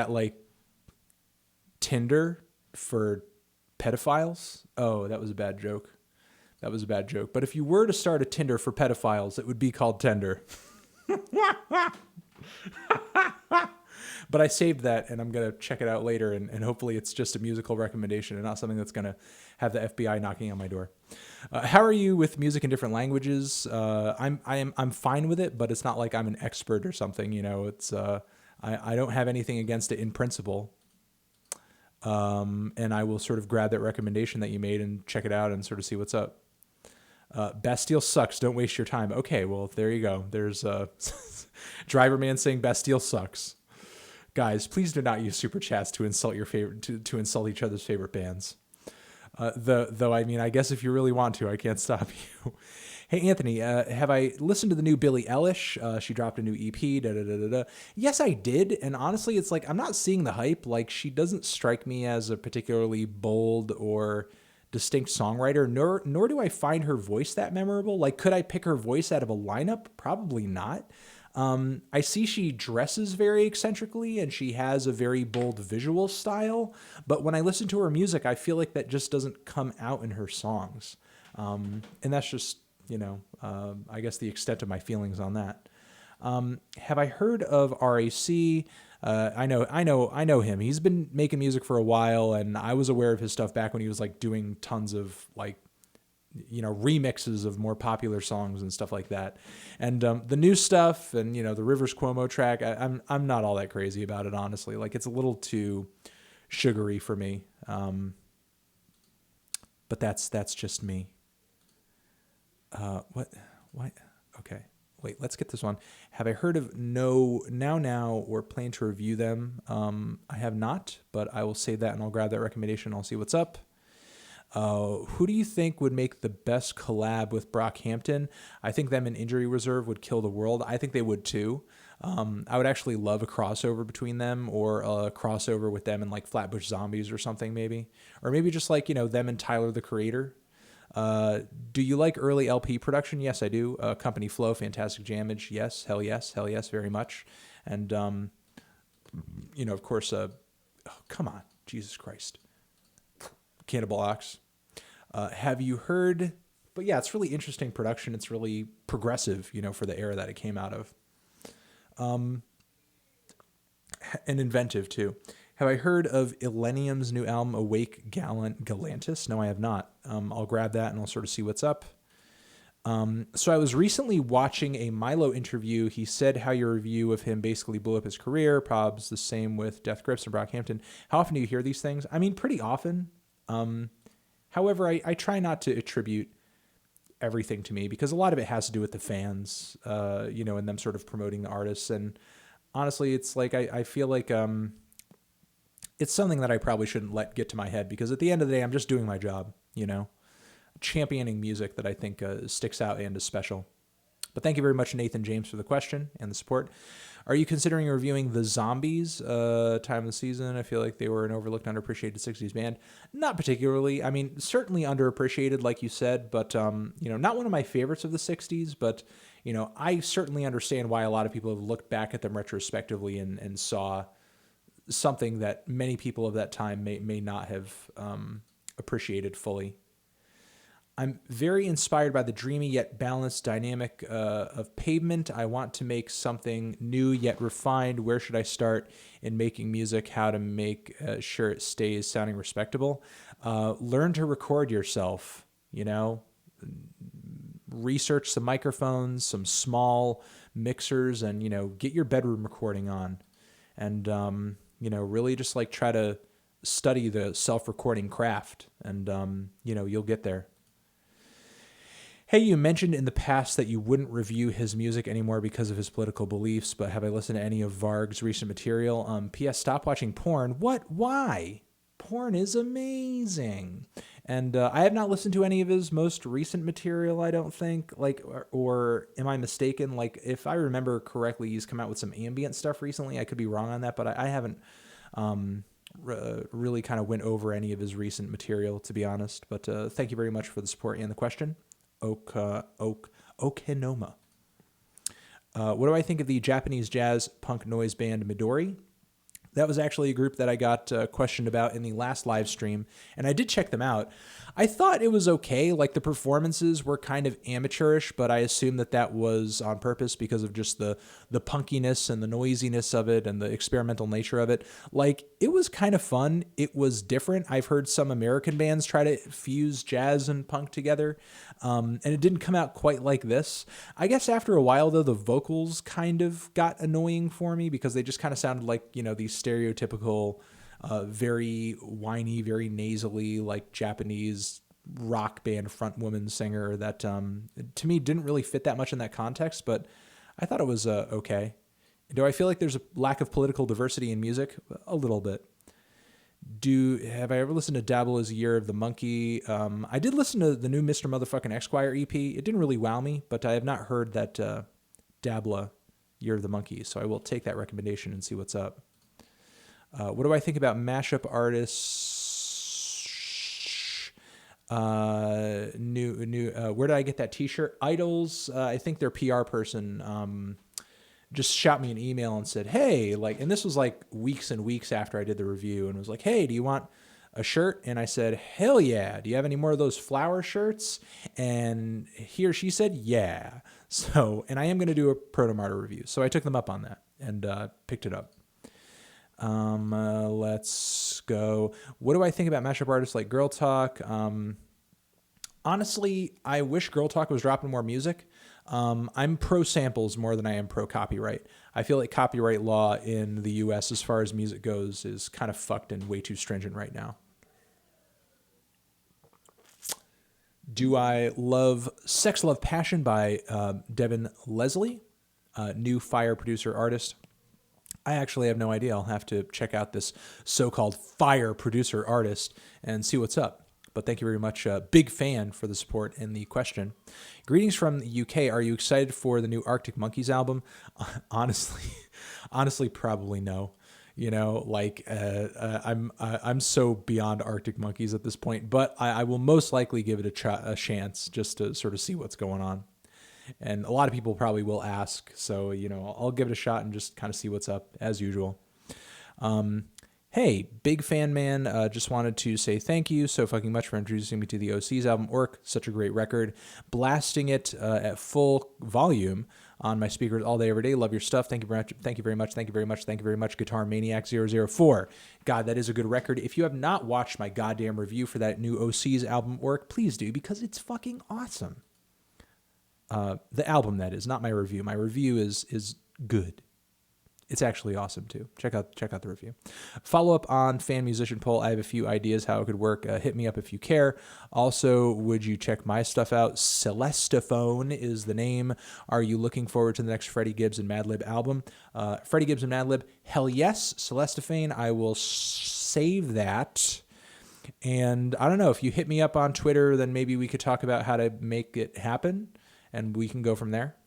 like Tinder for pedophiles? Oh, that was a bad joke. But if you were to start a Tinder for pedophiles, it would be called Tender. But I saved that, and I'm going to check it out later, and hopefully it's just a musical recommendation and not something that's going to have the FBI knocking on my door. How are you with music in different languages? I'm fine with it, but it's not like I'm an expert or something. It's I don't have anything against it in principle. And I will sort of grab that recommendation that you made and check it out and sort of see what's up. Bastille sucks. Don't waste your time. Okay, well, there you go. There's Driver Man saying Bastille sucks. Guys, please do not use super chats to insult your favorite to insult each other's favorite bands. Though I mean, I guess if you really want to, I can't stop you. Hey, Anthony, have I listened to the new Billie Eilish? She dropped a new EP. Da, da, da, da, da. Yes, I did. And honestly, it's like I'm not seeing the hype. Like, she doesn't strike me as a particularly bold or distinct songwriter, nor do I find her voice that memorable. Like, could I pick her voice out of a lineup? Probably not. I see she dresses very eccentrically and she has a very bold visual style, but when I listen to her music, I feel like that just doesn't come out in her songs. And that's just, I guess the extent of my feelings on that. Have I heard of RAC? I know him. He's been making music for a while, and I was aware of his stuff back when he was like doing tons of remixes of more popular songs and stuff like that. And the new stuff and, the Rivers Cuomo track, I'm not all that crazy about it, honestly. Like, it's a little too sugary for me. But that's just me. What? Okay. Wait, let's get this one. Have I heard of Now, or plan to review them? I have not, but I will save that and I'll grab that recommendation. I'll see what's up. Who do you think would make the best collab with Brockhampton? I think them in Injury Reserve would kill the world. I think they would too. I would actually love a crossover between them, or a crossover with them and like Flatbush Zombies or something, maybe. Or maybe just like, them and Tyler the Creator. Do you like early LP production? Yes, I do. Company Flow, Fantastic Jamage. Yes, hell yes, very much. And, of course, oh, come on, Jesus Christ. Cannibal Ox. Have you heard? But yeah, it's really interesting production. It's really progressive, for the era that it came out of. And inventive too. Have I heard of Illenium's new album, Awake Galantis? No, I have not. I'll grab that and I'll sort of see what's up. So I was recently watching a Milo interview. He said how your review of him basically blew up his career. Probs the same with Death Grips and Brockhampton. How often do you hear these things? I mean, pretty often. However, I try not to attribute everything to me, because a lot of it has to do with the fans, and them sort of promoting the artists. And honestly, it's like, I feel like it's something that I probably shouldn't let get to my head, because at the end of the day, I'm just doing my job, championing music that I think sticks out and is special. But thank you very much, Nathan James, for the question and the support. Are you considering reviewing The Zombies, time of the season? I feel like they were an overlooked, underappreciated 60s band. Not particularly. I mean, certainly underappreciated, like you said, but, not one of my favorites of the 60s, but, I certainly understand why a lot of people have looked back at them retrospectively and saw something that many people of that time may not have appreciated fully. I'm very inspired by the dreamy yet balanced dynamic of Pavement. I want to make something new yet refined. Where should I start in making music? How to make sure it stays sounding respectable? Learn to record yourself, research some microphones, some small mixers, and, get your bedroom recording on. And, really just like try to study the self-recording craft, and, you'll get there. Hey, you mentioned in the past that you wouldn't review his music anymore because of his political beliefs, but have I listened to any of Varg's recent material? P.S. Stop watching porn. What? Why? Porn is amazing. And I have not listened to any of his most recent material, I don't think. Or am I mistaken? Like, if I remember correctly, he's come out with some ambient stuff recently. I could be wrong on that, but I haven't really kind of went over any of his recent material, to be honest. But thank you very much for the support and the question. Okinoma. What do I think of the Japanese jazz punk noise band Midori? That was actually a group that I got questioned about in the last live stream, and I did check them out. I thought it was okay. Like, the performances were kind of amateurish, but I assume that was on purpose because of just the punkiness and the noisiness of it and the experimental nature of it. Like, it was kind of fun. It was different. I've heard some American bands try to fuse jazz and punk together, and it didn't come out quite like this. I guess after a while, though, the vocals kind of got annoying for me because they just kind of sounded like, these stereotypical, very whiny, very nasally, like Japanese rock band front woman singer that to me didn't really fit that much in that context, but I thought it was okay. Do I feel like there's a lack of political diversity in music? A little bit. Have I ever listened to Dabble's Year of the Monkey? I did listen to the new Mr. Motherfucking Esquire EP. It didn't really wow me, but I have not heard that Dabla Year of the Monkey, so I will take that recommendation and see what's up. What do I think about mashup artists? Where did I get that t-shirt? Idols. I think their PR person just shot me an email and said, hey, and this was like weeks and weeks after I did the review, and was like, hey, do you want a shirt? And I said, hell yeah. Do you have any more of those flower shirts? And he or she said, yeah. So, and I am going to do a Proto Martyr review. So I took them up on that and picked it up. Let's go. What do I think about mashup artists like Girl Talk? Honestly, I wish Girl Talk was dropping more music. I'm pro samples more than I am pro copyright. I feel like copyright law in the US as far as music goes is kind of fucked and way too stringent right now. Do I love Sex, Love, Passion by Devin Leslie, new Fire producer artist? I actually have no idea. I'll have to check out this so-called Fire producer artist and see what's up. But thank you very much. Big fan for the support and the question. Greetings from the UK. Are you excited for the new Arctic Monkeys album? Honestly, probably no. I'm so beyond Arctic Monkeys at this point, but I will most likely give it a chance just to sort of see what's going on. And a lot of people probably will ask, so I'll give it a shot and just kind of see what's up as usual. Hey, big fan man, just wanted to say thank you so fucking much for introducing me to the OC's album Orc. Such a great record. Blasting it at full volume on my speakers all day, every day. Love your stuff. Thank you very much. Thank you very much. Thank you very much. Thank you very much. Guitar Maniac 004. God, that is a good record. If you have not watched my goddamn review for that new OC's album Orc, please do, because it's fucking awesome. The album, that is, not my review. My review is good. It's actually awesome too. Check out the review. Follow up on fan musician poll. I have a few ideas how it could work. Hit me up if you care. Also, would you check my stuff out? Celestephone is the name. Are you looking forward to the next Freddie Gibbs and Madlib album? Freddie Gibbs and Madlib, hell yes. Celestephone, I will save that. And I don't know, if you hit me up on Twitter, then maybe we could talk about how to make it happen, and we can go from there.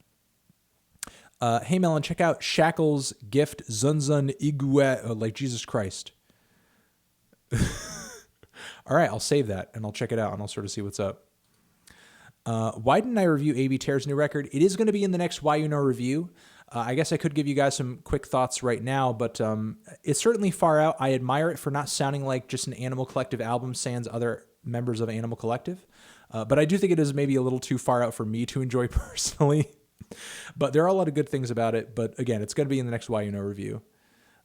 Hey Melon, check out Shackles Gift Zunzun Igwe, like Jesus Christ. All right, I'll save that and I'll check it out and I'll sort of see what's up. Why didn't I review A.B. Tear's new record? It is going to be in the next Why You Know review. I guess I could give you guys some quick thoughts right now, but it's certainly far out. I admire it for not sounding like just an Animal Collective album sans other members of Animal Collective. But I do think it is maybe a little too far out for me to enjoy personally. But there are a lot of good things about it. But again, it's going to be in the next Why You Know review.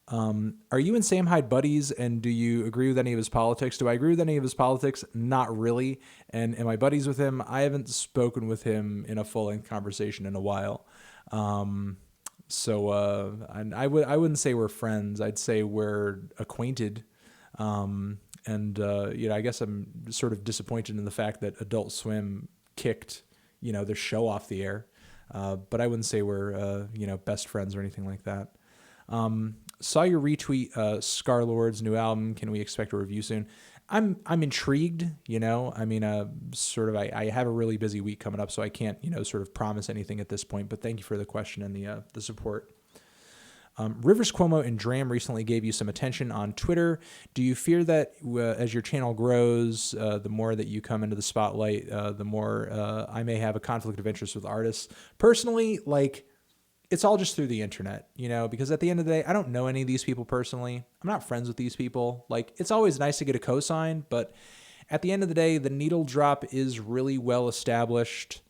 Are you and Sam Hyde buddies, and do you agree with any of his politics? Do I agree with any of his politics? Not really. And am I buddies with him? I haven't spoken with him in a full-length conversation in a while. And I wouldn't say we're friends. I'd say we're acquainted. I guess I'm sort of disappointed in the fact that Adult Swim kicked, their show off the air. But I wouldn't say we're, best friends or anything like that. Saw your retweet, Scarlord's new album. Can we expect a review soon? I'm intrigued, I have a really busy week coming up, so I can't, sort of promise anything at this point, but thank you for the question and the support. Rivers Cuomo and Dram recently gave you some attention on Twitter. Do you fear that as your channel grows, the more that you come into the spotlight, the more I may have a conflict of interest with artists? Personally, it's all just through the internet, because at the end of the day, I don't know any of these people personally. I'm not friends with these people. It's always nice to get a cosign, but at the end of the day, the needle drop is really well established.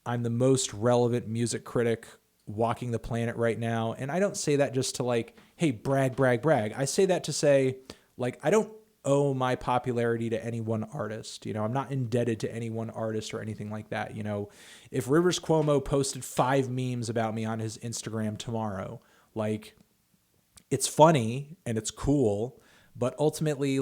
I'm the most relevant music critic walking the planet right now. And I don't say that just to hey, brag, brag, brag. I say that to say, I don't owe my popularity to any one artist. I'm not indebted to any one artist or anything like that. If Rivers Cuomo posted 5 memes about me on his Instagram tomorrow, it's funny and it's cool, but ultimately,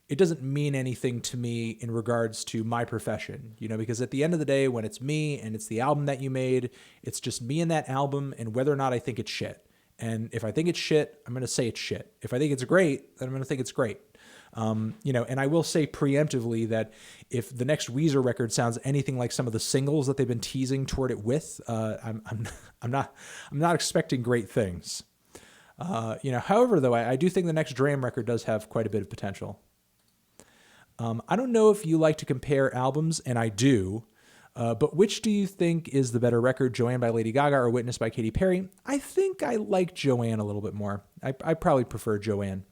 it doesn't mean anything to me in regards to my profession, because at the end of the day, when it's me and it's the album that you made, it's just me and that album and whether or not I think it's shit. And if I think it's shit, I'm going to say it's shit. If I think it's great, then I'm going to think it's great. And I will say preemptively that if the next Weezer record sounds anything like some of the singles that they've been teasing toward it with, I'm not expecting great things. However, though, I do think the next Dram record does have quite a bit of potential. I don't know if you like to compare albums, and I do, but which do you think is the better record, Joanne by Lady Gaga or Witness by Katy Perry? I think I like Joanne a little bit more. I probably prefer Joanne.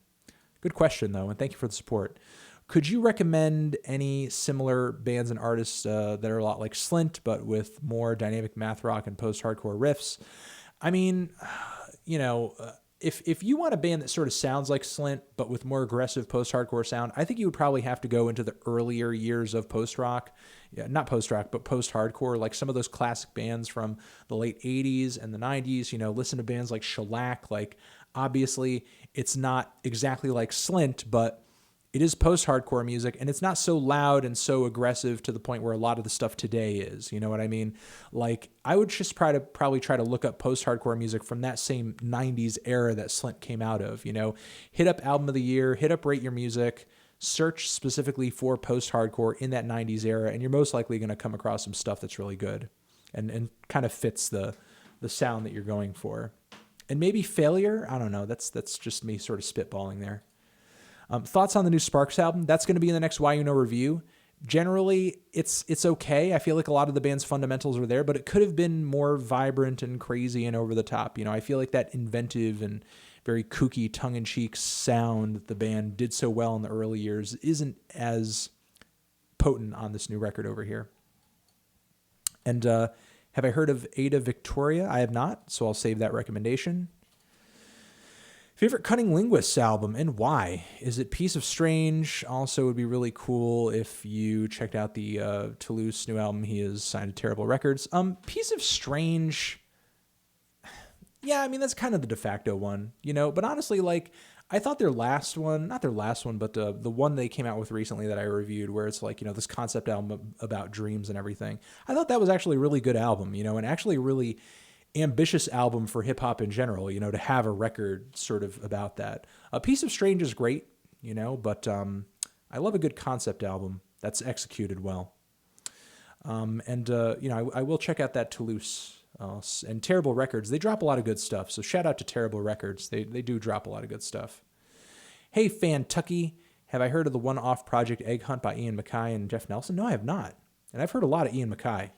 Good question, though, and thank you for the support. Could you recommend any similar bands and artists that are a lot like Slint, but with more dynamic math rock and post-hardcore riffs? I mean, if you want a band that sort of sounds like Slint, but with more aggressive post-hardcore sound, I think you would probably have to go into the earlier years of post-rock. Yeah, not post-rock, but post-hardcore, like some of those classic bands from the late 80s and the 90s. Listen to bands like Shellac. Obviously, it's not exactly like Slint, but it is post-hardcore music, and it's not so loud and so aggressive to the point where a lot of the stuff today is. You know what I mean? I would just probably try to look up post-hardcore music from that same 90s era that Slint came out of. Hit up Album of the Year, hit up Rate Your Music, search specifically for post-hardcore in that 90s era, and you're most likely going to come across some stuff that's really good and kind of fits the sound that you're going for. And maybe Failure, I don't know. That's just me sort of spitballing there. Thoughts on the new Sparks album? That's going to be in the next Why You Know review. Generally, it's okay. I feel like a lot of the band's fundamentals are there, but it could have been more vibrant and crazy and over the top. You know, I feel like that inventive and very kooky, tongue-in-cheek sound that the band did so well in the early years isn't as potent on this new record over here. And have I heard of Ada Victoria? I have not, so I'll save that recommendation. Favorite Cunning Linguists album and why? Is it Piece of Strange? Also, it would be really cool if you checked out the Toulouse new album. He is signed to Terrible Records. Piece of Strange, yeah, I mean, that's kind of the de facto one, you know? But honestly, like, I thought their last one, not their last one, but the one they came out with recently that I reviewed, where it's like, you know, this concept album about dreams and everything. I thought that was actually a really good album, you know, and actually really ambitious album for hip hop in general, you know, to have a record sort of about that. A Piece of Strange is great, you know, but I love a good concept album that's executed well. And you know, I will check out that Toulouse and Terrible Records. They drop a lot of good stuff. So shout out to Terrible Records. They do drop a lot of good stuff. Hey, Fantucky, have I heard of the one-off project Egg Hunt by Ian MacKaye and Jeff Nelson? No, I have not. And I've heard a lot of Ian MacKaye.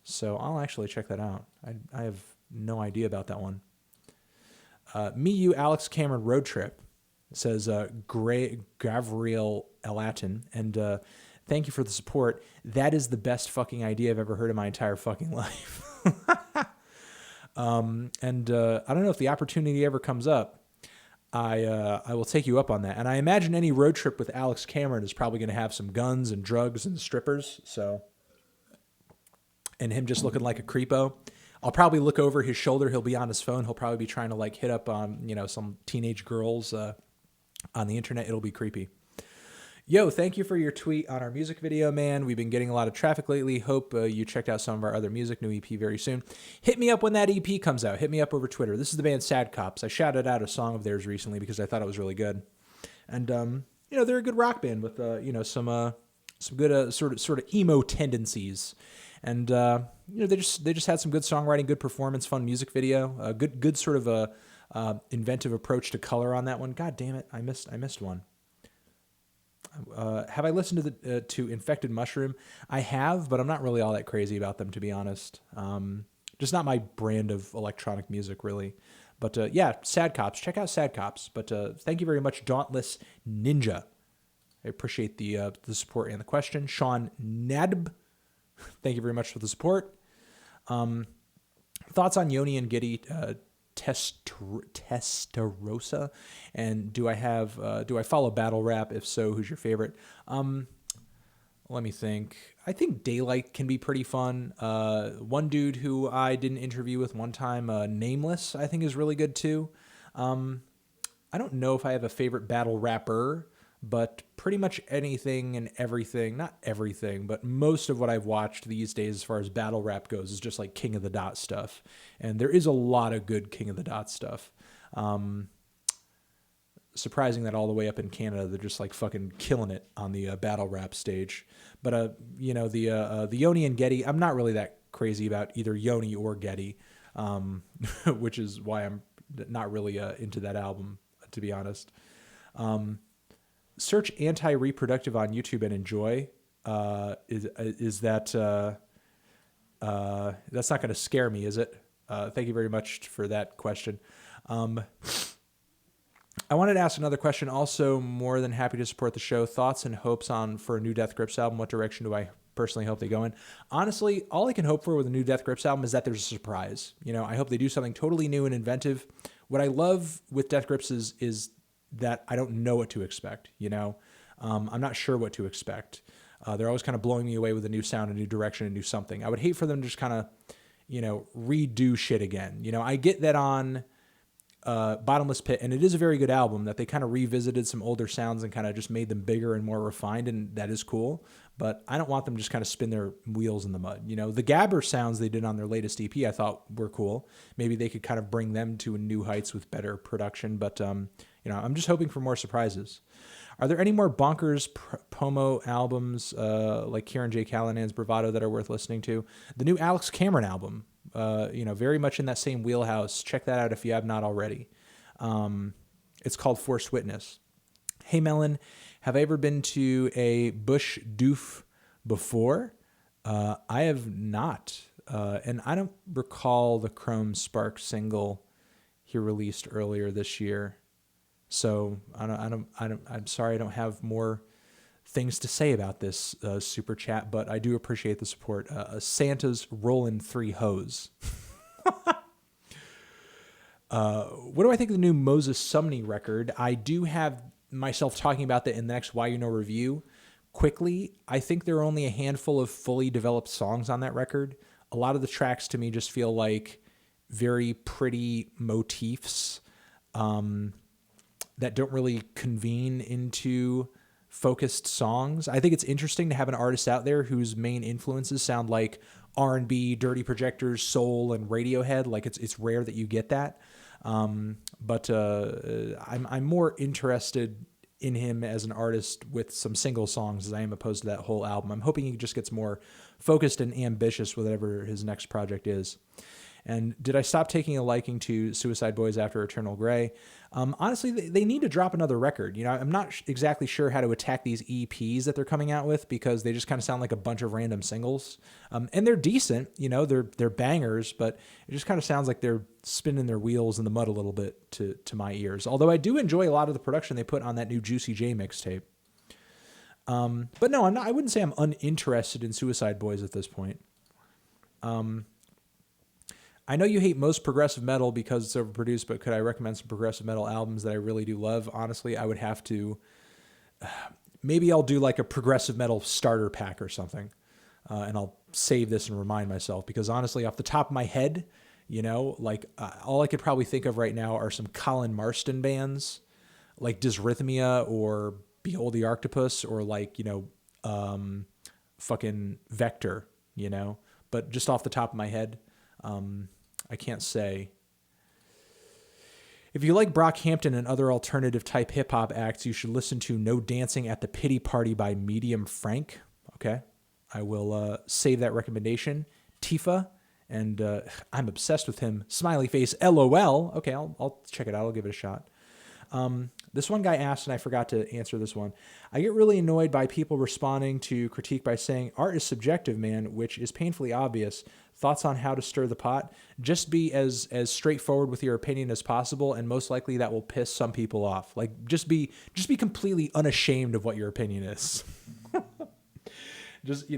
So I'll actually check that out. I have no idea about that one. Me, You, Alex Cameron Road Trip. It says Gavriel Elatin. And thank you for the support. That is the best fucking idea I've ever heard in my entire fucking life. I don't know if the opportunity ever comes up. I will take you up on that. And I imagine any road trip with Alex Cameron is probably going to have some guns and drugs and strippers. So... and him just looking like a creepo. I'll probably look over his shoulder. He'll be on his phone. He'll probably be trying to like hit up on, you know, some teenage girls on the internet. It'll be creepy. Yo, thank you for your tweet on our music video, man. We've been getting a lot of traffic lately. Hope you checked out some of our other music, new EP very soon. Hit me up when that EP comes out. Hit me up over Twitter. This is the band Sad Cops. I shouted out a song of theirs recently because I thought it was really good. And, you know, they're a good rock band with, you know, some good sort of emo tendencies. And, you know, they just had some good songwriting, good performance, fun music video, a good sort of a inventive approach to color on that one. God damn it. I missed one. Have I listened to Infected Mushroom? I have, but I'm not really all that crazy about them, to be honest. Just not my brand of electronic music, really. But, yeah, Sad Cops. Check out Sad Cops. But thank you very much, Dauntless Ninja. I appreciate the support and the question. Sean Nadb. Thank you very much for the support. Thoughts on Yoni and Giddy Testarossa, and do I follow battle rap? If so, who's your favorite? Let me think. I think Daylight can be pretty fun. One dude who I did an interview with one time, Nameless, I think is really good too. I don't know if I have a favorite battle rapper, but pretty much anything and everything, not everything, but most of what I've watched these days as far as battle rap goes is just like King of the Dot stuff. And there is a lot of good King of the Dot stuff. Surprising that all the way up in Canada, they're just like fucking killing it on the battle rap stage. But, you know, the Yoni and Getty, I'm not really that crazy about either Yoni or Getty, which is why I'm not really into that album, to be honest. Search anti-reproductive on YouTube and enjoy. Is that that's not going to scare me, is it? Thank you very much for that question. I wanted to ask another question. Also, more than happy to support the show. Thoughts and hopes for a new Death Grips album. What direction do I personally hope they go in? Honestly, all I can hope for with a new Death Grips album is that there's a surprise. You know, I hope they do something totally new and inventive. What I love with Death Grips is that I don't know what to expect, you know? I'm not sure what to expect. They're always kind of blowing me away with a new sound, a new direction, a new something. I would hate for them to just kind of, you know, redo shit again. You know, I get that on Bottomless Pit, and it is a very good album, that they kind of revisited some older sounds and kind of just made them bigger and more refined, and that is cool. But I don't want them to just kind of spin their wheels in the mud. You know, the Gabber sounds they did on their latest EP I thought were cool. Maybe they could kind of bring them to new heights with better production. But, I'm just hoping for more surprises. Are there any more bonkers Pomo albums like Kieran J. Callanan's Bravado that are worth listening to? The new Alex Cameron album, very much in that same wheelhouse. Check that out if you have not already. It's called Forced Witness. Hey, Melon, have I ever been to a Bush Doof before? I have not. And I don't recall the Chrome Spark single he released earlier this year. So I'm sorry I don't have more things to say about this super chat, but I do appreciate the support. Santa's Rollin' 3 Hose. What do I think of the new Moses Sumney record? I do have myself talking about that in the next Why You Know review. Quickly, I think there are only a handful of fully developed songs on that record. A lot of the tracks to me just feel like very pretty motifs that don't really convene into focused songs. I think it's interesting to have an artist out there whose main influences sound like R&B, Dirty Projectors, soul, and Radiohead. Like it's rare that you get that. But I'm more interested in him as an artist with some single songs as I am opposed to that whole album. I'm hoping he just gets more focused and ambitious with whatever his next project is. And did I stop taking a liking to Suicide Boys after Eternal Grey? Honestly, they need to drop another record. I'm not exactly sure how to attack these EPs that they're coming out with because they just kind of sound like a bunch of random singles. And they're decent, they're bangers, but it just kind of sounds like they're spinning their wheels in the mud a little bit to my ears. Although I do enjoy a lot of the production they put on that new Juicy J mixtape. But no, I wouldn't say I'm uninterested in Suicide Boys at this point. I know you hate most progressive metal because it's overproduced, but could I recommend some progressive metal albums that I really do love? Honestly, I would have to. Maybe I'll do like a progressive metal starter pack or something, and I'll save this and remind myself because honestly, off the top of my head, all I could probably think of right now are some Colin Marston bands, like Dysrhythmia or Behold the Octopus or fucking Vector, But just off the top of my head. I can't say. If you like Brockhampton and other alternative type hip hop acts, you should listen to No Dancing at the Pity Party by Medium Frank. Okay. I will save that recommendation. Tifa, and I'm obsessed with him. Smiley face, LOL. Okay, I'll check it out. I'll give it a shot. This one guy asked, and I forgot to answer this one. I get really annoyed by people responding to critique by saying art is subjective, man, which is painfully obvious. Thoughts on how to stir the pot? Just be as straightforward with your opinion as possible, and most likely that will piss some people off. Like just be completely unashamed of what your opinion is. Just,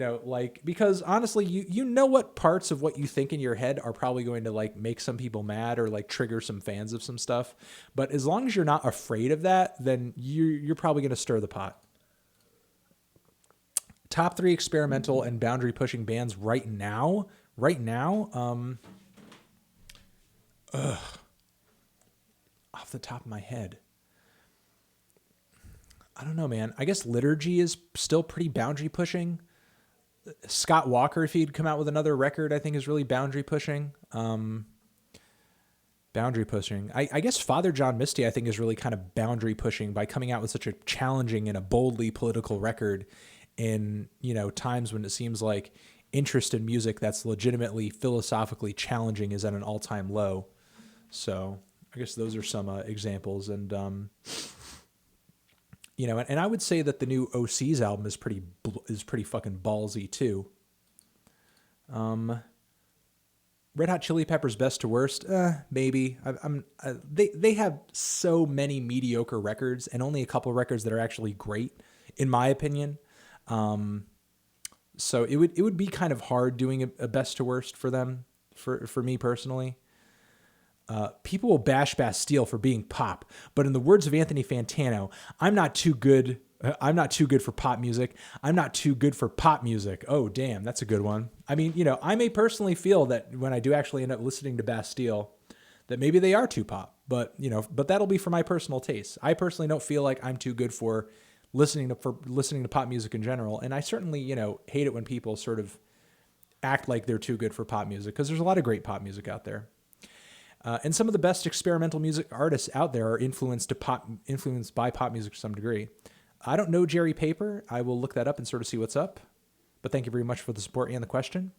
because honestly, you know what parts of what you think in your head are probably going to make some people mad or trigger some fans of some stuff. But as long as you're not afraid of that, then you're probably going to stir the pot. Top 3 experimental and boundary pushing bands right now. Off the top of my head. I don't know, man. I guess Liturgy is still pretty boundary pushing. Scott Walker, if he'd come out with another record, I think is really boundary pushing. I guess Father John Misty, I think, is really kind of boundary pushing by coming out with such a challenging and a boldly political record in, times when it seems like interest in music that's legitimately philosophically challenging is at an all-time low. So I guess those are some examples. And, and I would say that the new OC's album is pretty fucking ballsy too. Red Hot Chili Peppers' Best to Worst, maybe. They have so many mediocre records and only a couple records that are actually great, in my opinion. So it would be kind of hard doing a Best to Worst for them, for me personally. People will bash Bastille for being pop, but in the words of Anthony Fantano, I'm not too good for pop music. I'm not too good for pop music. Oh, damn, that's a good one. I mean, I may personally feel that when I do actually end up listening to Bastille, that maybe they are too pop, but that'll be for my personal taste. I personally don't feel like I'm too good for listening to pop music in general, and I certainly, hate it when people sort of act like they're too good for pop music because there's a lot of great pop music out there. And some of the best experimental music artists out there are influenced by pop music to some degree. I don't know Jerry Paper. I will look that up and sort of see what's up. But thank you very much for the support and the question.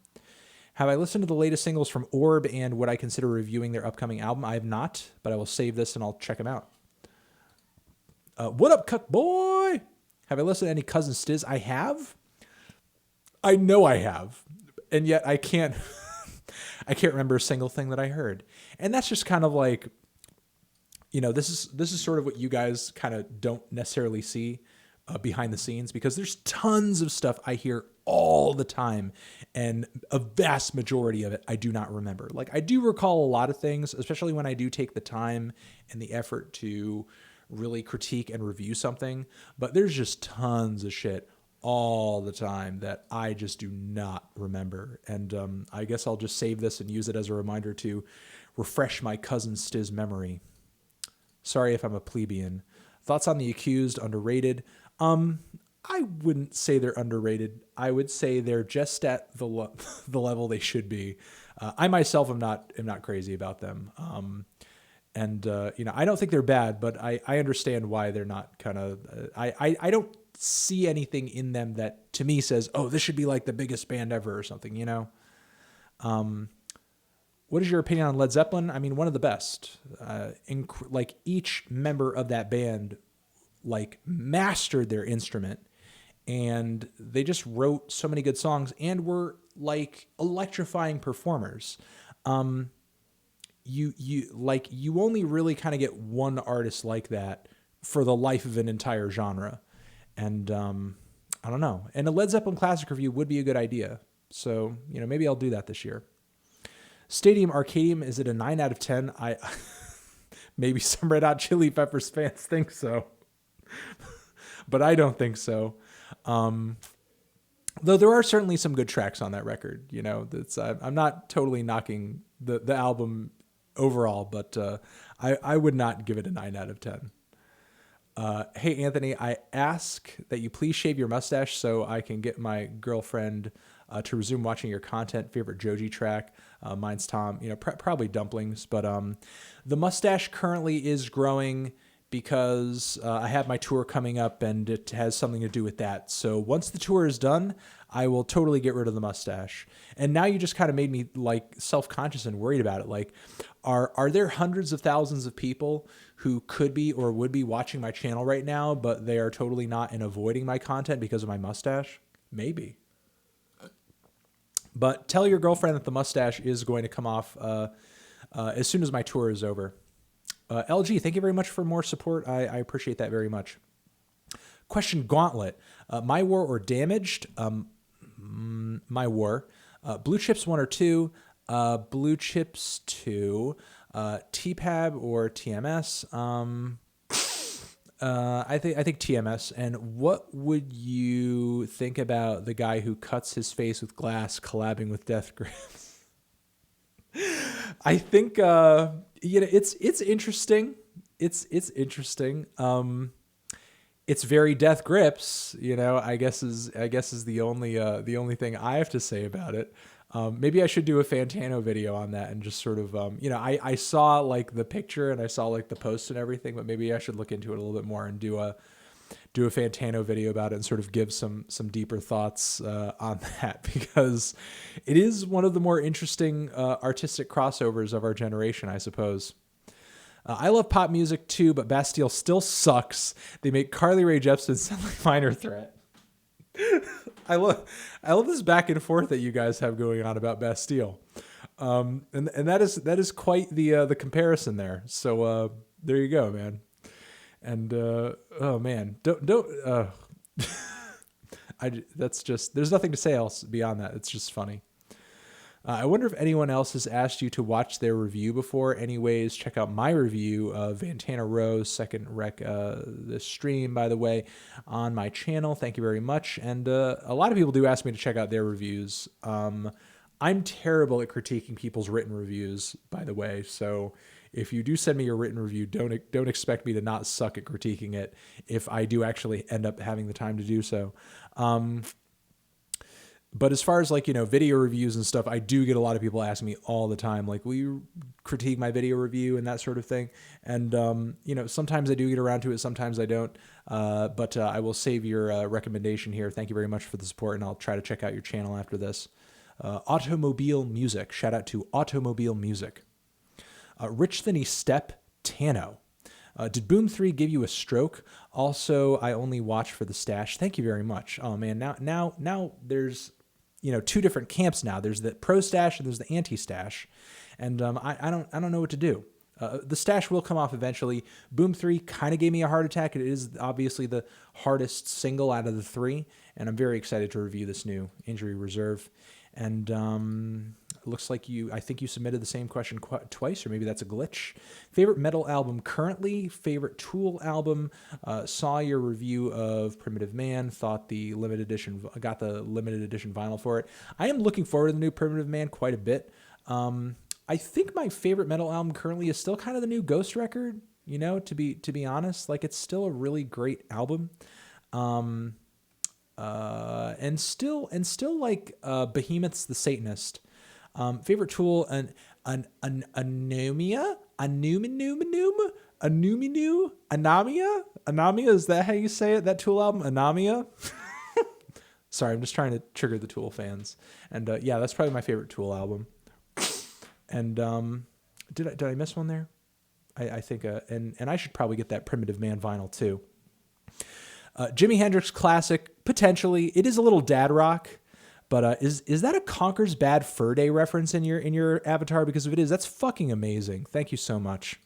Have I listened to the latest singles from Orb and would I consider reviewing their upcoming album? I have not, but I will save this and I'll check them out. What up, Cuck Boy? Have I listened to any Cousin Stiz? I have. I know I have. And yet I can't I can't remember a single thing that I heard. And that's just kind of like, you know, this is sort of what you guys kind of don't necessarily see behind the scenes, because there's tons of stuff I hear all the time, and a vast majority of it I do not remember. Like, I do recall a lot of things, especially when I do take the time and the effort to really critique and review something, but there's just tons of shit all the time that I just do not remember. And I guess I'll just save this and use it as a reminder to refresh my Cousin Stiz memory. Sorry if I'm a plebeian. Thoughts on The Accused? Underrated? I wouldn't say they're underrated. I would say they're just at the level they should be. I myself am not crazy about them. You know, I don't think they're bad, but I understand why they're not kind of, I don't see anything in them that to me says, oh, this should be like the biggest band ever or something, you know? What is your opinion on Led Zeppelin? I mean, one of the best. Like, each member of that band like mastered their instrument, and they just wrote so many good songs and were like electrifying performers. You only really kind of get one artist like that for the life of an entire genre. And I don't know. And a Led Zeppelin classic review would be a good idea. So, you know, maybe I'll do that this year. Stadium Arcadium, is it a 9 out of 10? Maybe some Red Hot Chili Peppers fans think so. But I don't think so. Though there are certainly some good tracks on that record. You know, that's I'm not totally knocking the album overall, but I would not give it a 9 out of 10. Hey, Anthony, I ask that you please shave your mustache so I can get my girlfriend to resume watching your content. Favorite Joji track? Mine's Tom. You know, probably Dumplings. But the mustache currently is growing because I have my tour coming up, and it has something to do with that. So once the tour is done, I will totally get rid of the mustache. And now you just kind of made me like self-conscious and worried about it. Like, are there hundreds of thousands of people who could be or would be watching my channel right now, but they are totally not, and avoiding my content because of my mustache? Maybe. But tell your girlfriend that the mustache is going to come off as soon as my tour is over. LG, thank you very much for more support. I appreciate that very much. Question Gauntlet. My War or Damaged? My War. Blue Chips 1 or 2. Blue Chips 2. TPAB or TMS? I think TMS. And what would you think about the guy who cuts his face with glass collabing with Death Grips? I think you know, it's interesting. It's interesting. It's very Death Grips, you know. I guess is the only thing I have to say about it. Maybe I should do a Fantano video on that and just sort of, you know, I saw like the picture and I saw like the post and everything, but maybe I should look into it a little bit more and do a Fantano video about it and sort of give some deeper thoughts on that, because it is one of the more interesting artistic crossovers of our generation, I suppose. I love pop music too, but Bastille still sucks. They make Carly Rae Jepsen sound like Minor Threat. I love this back and forth that you guys have going on about Bastille, and that is quite the comparison there. So there you go, man. And oh man, don't that's just, there's nothing to say else beyond that. It's just funny. I wonder if anyone else has asked you to watch their review before. Anyways, check out my review of Vantana Row's second rec, this stream, by the way, on my channel. Thank you very much. And a lot of people do ask me to check out their reviews. I'm terrible at critiquing people's written reviews, by the way. So if you do send me your written review, don't expect me to not suck at critiquing it if I do actually end up having the time to do so. But as far as like, video reviews and stuff, I do get a lot of people asking me all the time, like, will you critique my video review and that sort of thing? And, sometimes I do get around to it. Sometimes I don't. But I will save your recommendation here. Thank you very much for the support. And I'll try to check out your channel after this. Automobile Music. Shout out to Automobile Music. Rich Thinny Step Tano. Did Boom 3 give you a stroke? Also, I only watch for the stash. Thank you very much. Oh man, now there's two different camps now. There's the pro stash and there's the anti stash, and I don't know what to do. The stash will come off eventually. Boom 3 kind of gave me a heart attack. It is obviously the hardest single out of the three, and I'm very excited to review this new Injury Reserve. And it looks like I think you submitted the same question twice, or maybe that's a glitch. Favorite metal album currently, favorite Tool album. Saw your review of Primitive Man, got the limited edition vinyl for it. I am looking forward to the new Primitive Man quite a bit. I think my favorite metal album currently is still kind of the new Ghost record, to be honest. Like, it's still a really great album. And still like Behemoth's The Satanist. Favorite Tool, Anomia? Anomia? Is that how you say it? That Tool album? Anomia? Sorry, I'm just trying to trigger the Tool fans. And yeah, that's probably my favorite Tool album. And did I miss one there? I think and I should probably get that Primitive Man vinyl too. Jimi Hendrix classic, potentially. It is a little dad rock, but is that a Conker's Bad Fur Day reference in your avatar? Because if it is, that's fucking amazing. Thank you so much.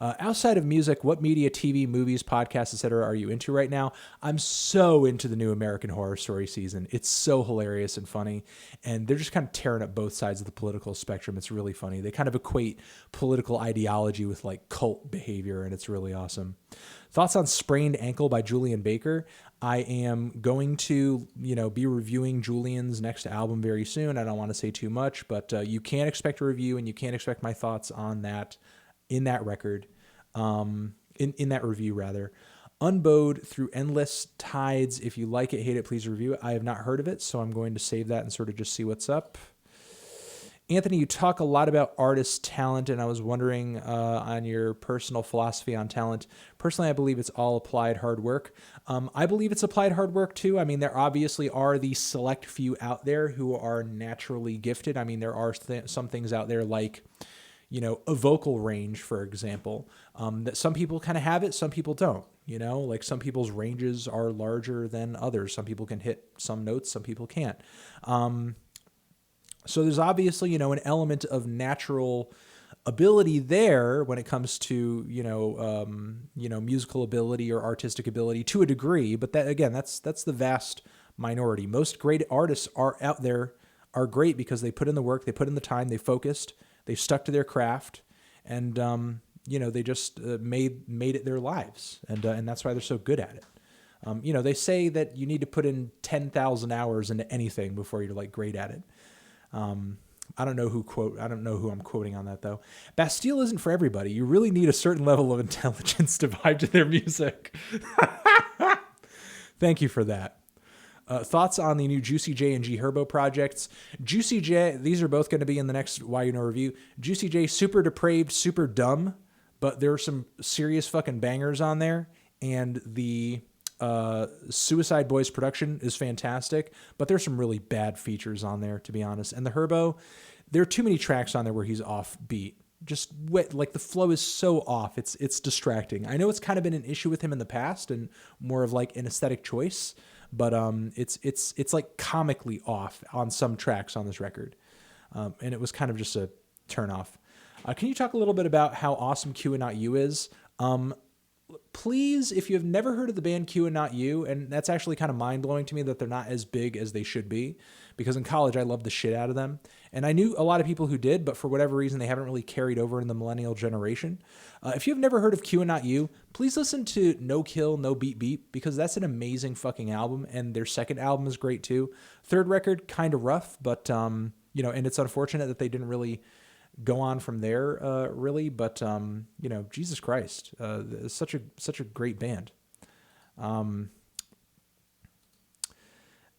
Outside of music, what media, TV, movies, podcasts, etc. are you into right now? I'm so into the new American Horror Story season. It's so hilarious and funny, and they're just kind of tearing up both sides of the political spectrum. It's really funny. They kind of equate political ideology with like cult behavior, and it's really awesome. Thoughts on Sprained Ankle by Julian Baker. I am going to, be reviewing Julian's next album very soon. I don't want to say too much, but you can expect a review, and you can expect my thoughts on that in that record, in that review rather. Unbowed Through Endless Tides. If you like it, hate it, please review it. I have not heard of it, so I'm going to save that and sort of just see what's up. Anthony, you talk a lot about artist talent, and I was wondering on your personal philosophy on talent. Personally, I believe it's all applied hard work. I believe it's applied hard work too. I mean, there obviously are the select few out there who are naturally gifted. I mean, there are some things out there like, a vocal range, for example, that some people kind of have it, some people don't. Like some people's ranges are larger than others. Some people can hit some notes, some people can't. So there's obviously, an element of natural ability there when it comes to, musical ability or artistic ability to a degree. But that, again, that's the vast minority. Most great artists are out there are great because they put in the work, they put in the time, they focused, they stuck to their craft, and, they just made it their lives. And that's why they're so good at it. They say that you need to put in 10,000 hours into anything before you're like great at it. I don't know who I'm quoting on that though. Bastille isn't for everybody. You really need a certain level of intelligence to vibe to their music. Thank you for that. Thoughts on the new Juicy J and G Herbo projects. Juicy J, these are both going to be in the next Why You Know review. Juicy J, super depraved, super dumb, but there are some serious fucking bangers on there. And the Suicide Boys production is fantastic, but there's some really bad features on there, to be honest. And the Herbo, there are too many tracks on there where he's off beat. Just like the flow is so off. It's distracting. I know it's kind of been an issue with him in the past and more of like an aesthetic choice, but it's like comically off on some tracks on this record. And it was kind of just a turn off. Can you talk a little bit about how awesome Q and Not You is? Please, if you have never heard of the band Q and Not You, and that's actually kind of mind-blowing to me that they're not as big as they should be, because in college I loved the shit out of them. And I knew a lot of people who did, but for whatever reason they haven't really carried over in the millennial generation. If you've never heard of Q and Not You, please listen to No Kill, No Beat Beat, because that's an amazing fucking album, and their second album is great too. Third record, kind of rough, but, and it's unfortunate that they didn't really go on from there, really, but Jesus Christ, it's such a great band.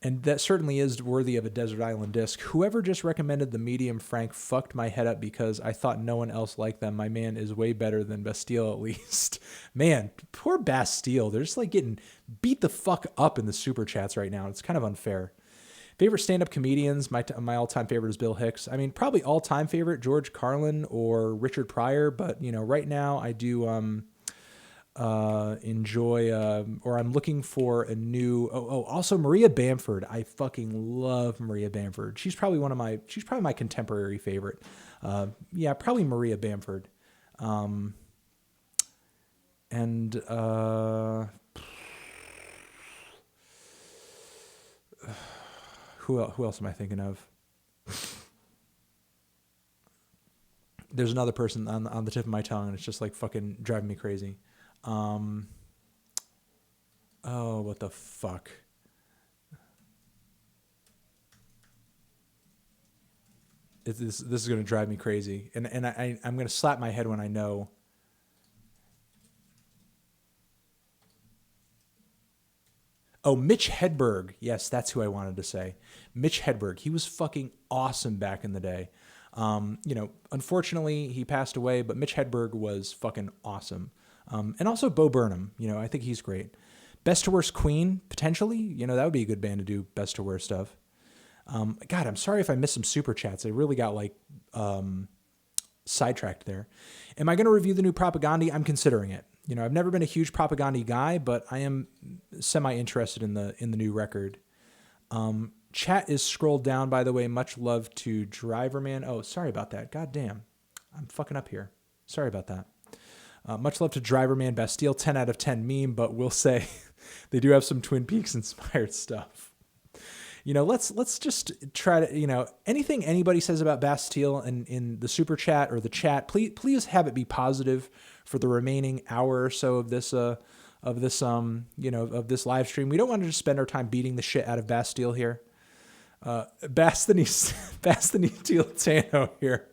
And that certainly is worthy of a Desert Island disc. Whoever just recommended the medium Frank fucked my head up because I thought no one else liked them. My man is way better than Bastille, at least. Man, poor Bastille. They're just like getting beat the fuck up in the super chats right now. It's kind of unfair. Favorite stand-up comedians? My all-time favorite is Bill Hicks. I mean, probably all-time favorite, George Carlin or Richard Pryor. But, you know, right now I do enjoy, or I'm looking for a new, also Maria Bamford. I fucking love Maria Bamford. She's probably my contemporary favorite. Yeah, probably Maria Bamford. And who else am I thinking of? There's another person on the tip of my tongue, and it's just like fucking driving me crazy. Oh, what the fuck? This is going to drive me crazy. And I'm going to slap my head when I know. Oh, Mitch Hedberg. Yes, that's who I wanted to say. Mitch Hedberg. He was fucking awesome back in the day. You know, unfortunately, he passed away, but Mitch Hedberg was fucking awesome. And also Bo Burnham. You know, I think he's great. Best to Worst Queen, potentially. You know, that would be a good band to do best to worst stuff. God, I'm sorry if I missed some super chats. I really got like sidetracked there. Am I going to review the new Propaganda? I'm considering it. You know, I've never been a huge Propaganda guy, but I am semi-interested in the new record. Chat is scrolled down, by the way. Much love to Driverman. Oh, sorry about that. God damn. I'm fucking up here. Sorry about that. Much love to Driverman Bastille, 10 out of 10 meme, but we'll say they do have some Twin Peaks inspired stuff. You know, let's just try to, you know, anything anybody says about Bastille in the super chat or the chat, please have it be positive for the remaining hour or so of this live stream. We don't want to just spend our time beating the shit out of Bastille here. Bastille Tano here.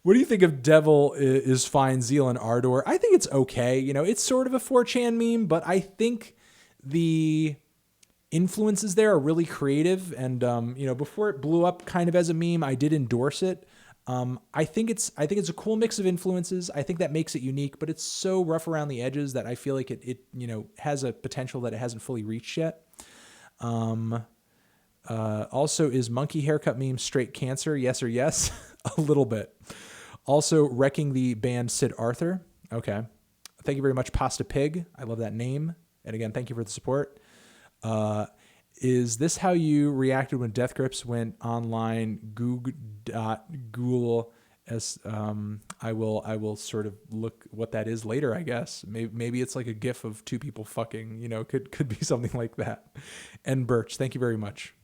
What do you think of Devil is Fine, Zeal, and Ardor? I think it's okay. You know, it's sort of a 4chan meme, but I think the influences there are really creative. And, you know, before it blew up kind of as a meme, I did endorse it. I think it's a cool mix of influences. I think that makes it unique, but it's so rough around the edges that I feel like it you know, has a potential that it hasn't fully reached yet. Also, is monkey haircut meme straight cancer? Yes or yes? A little bit. Also, wrecking the band Sid Arthur. Okay. Thank you very much, Pasta Pig. I love that name. And again, thank you for the support. Is this how you reacted when Death Grips went online? Google as I will sort of look what that is later, I guess. Maybe it's like a gif of two people fucking, you know, could be something like that. And Birch, thank you very much.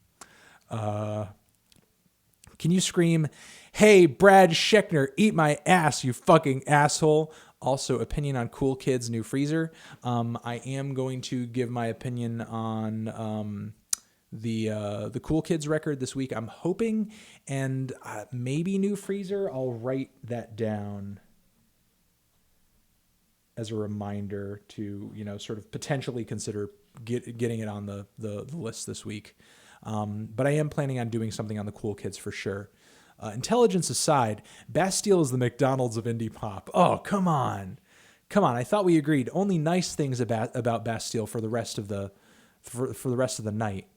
Can you scream, "Hey, Brad Scheckner, eat my ass, you fucking asshole"? Also, opinion on Cool Kid's new freezer. I am going to give my opinion on the Cool Kids record this week, I'm hoping, and maybe new freezer. I'll write that down as a reminder to, you know, sort of potentially consider getting it on the list this week. But I am planning on doing something on the Cool Kids for sure. Intelligence aside, Bastille is the McDonald's of indie pop. Oh, come on. I thought we agreed. Only nice things about Bastille for the rest of the night.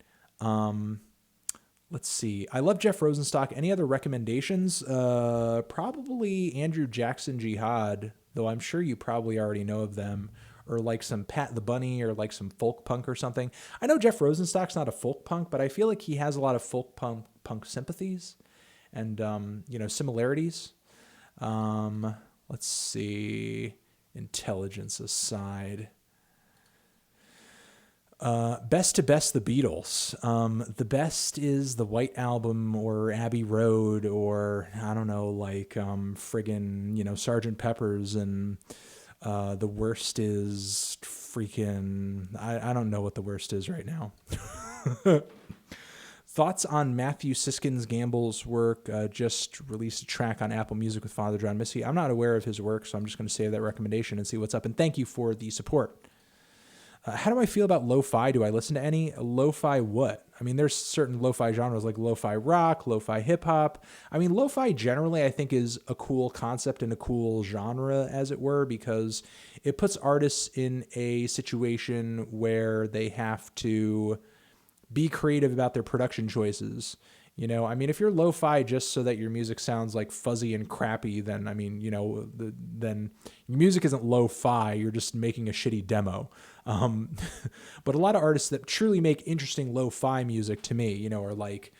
Let's see. I love Jeff Rosenstock. Any other recommendations? Probably Andrew Jackson Jihad, though I'm sure you probably already know of them. Or like some Pat the Bunny, or like some folk punk or something. I know Jeff Rosenstock's not a folk punk, but I feel like he has a lot of folk punk sympathies and, you know, similarities. Let's see. Intelligence aside. Best to best the Beatles. The best is the White Album or Abbey Road or, I don't know, like friggin', you know, Sgt. Pepper's, and the worst is freaking, I don't know what the worst is right now. Thoughts on Matthew Siskins Gamble's work? Just released a track on Apple Music with Father John Misty. I'm not aware of his work, so I'm just going to save that recommendation and see what's up. And thank you for the support. How do I feel about lo-fi? Do I listen to any? Lo-fi what? I mean, there's certain lo-fi genres like lo-fi rock, lo-fi hip-hop. I mean, lo-fi generally I think is a cool concept and a cool genre, as it were, because it puts artists in a situation where they have to be creative about their production choices. I mean, if you're lo-fi just so that your music sounds like fuzzy and crappy, then I mean, then your music isn't lo-fi. You're just making a shitty demo. Um, but a lot of artists that truly make interesting lo-fi music to me, are like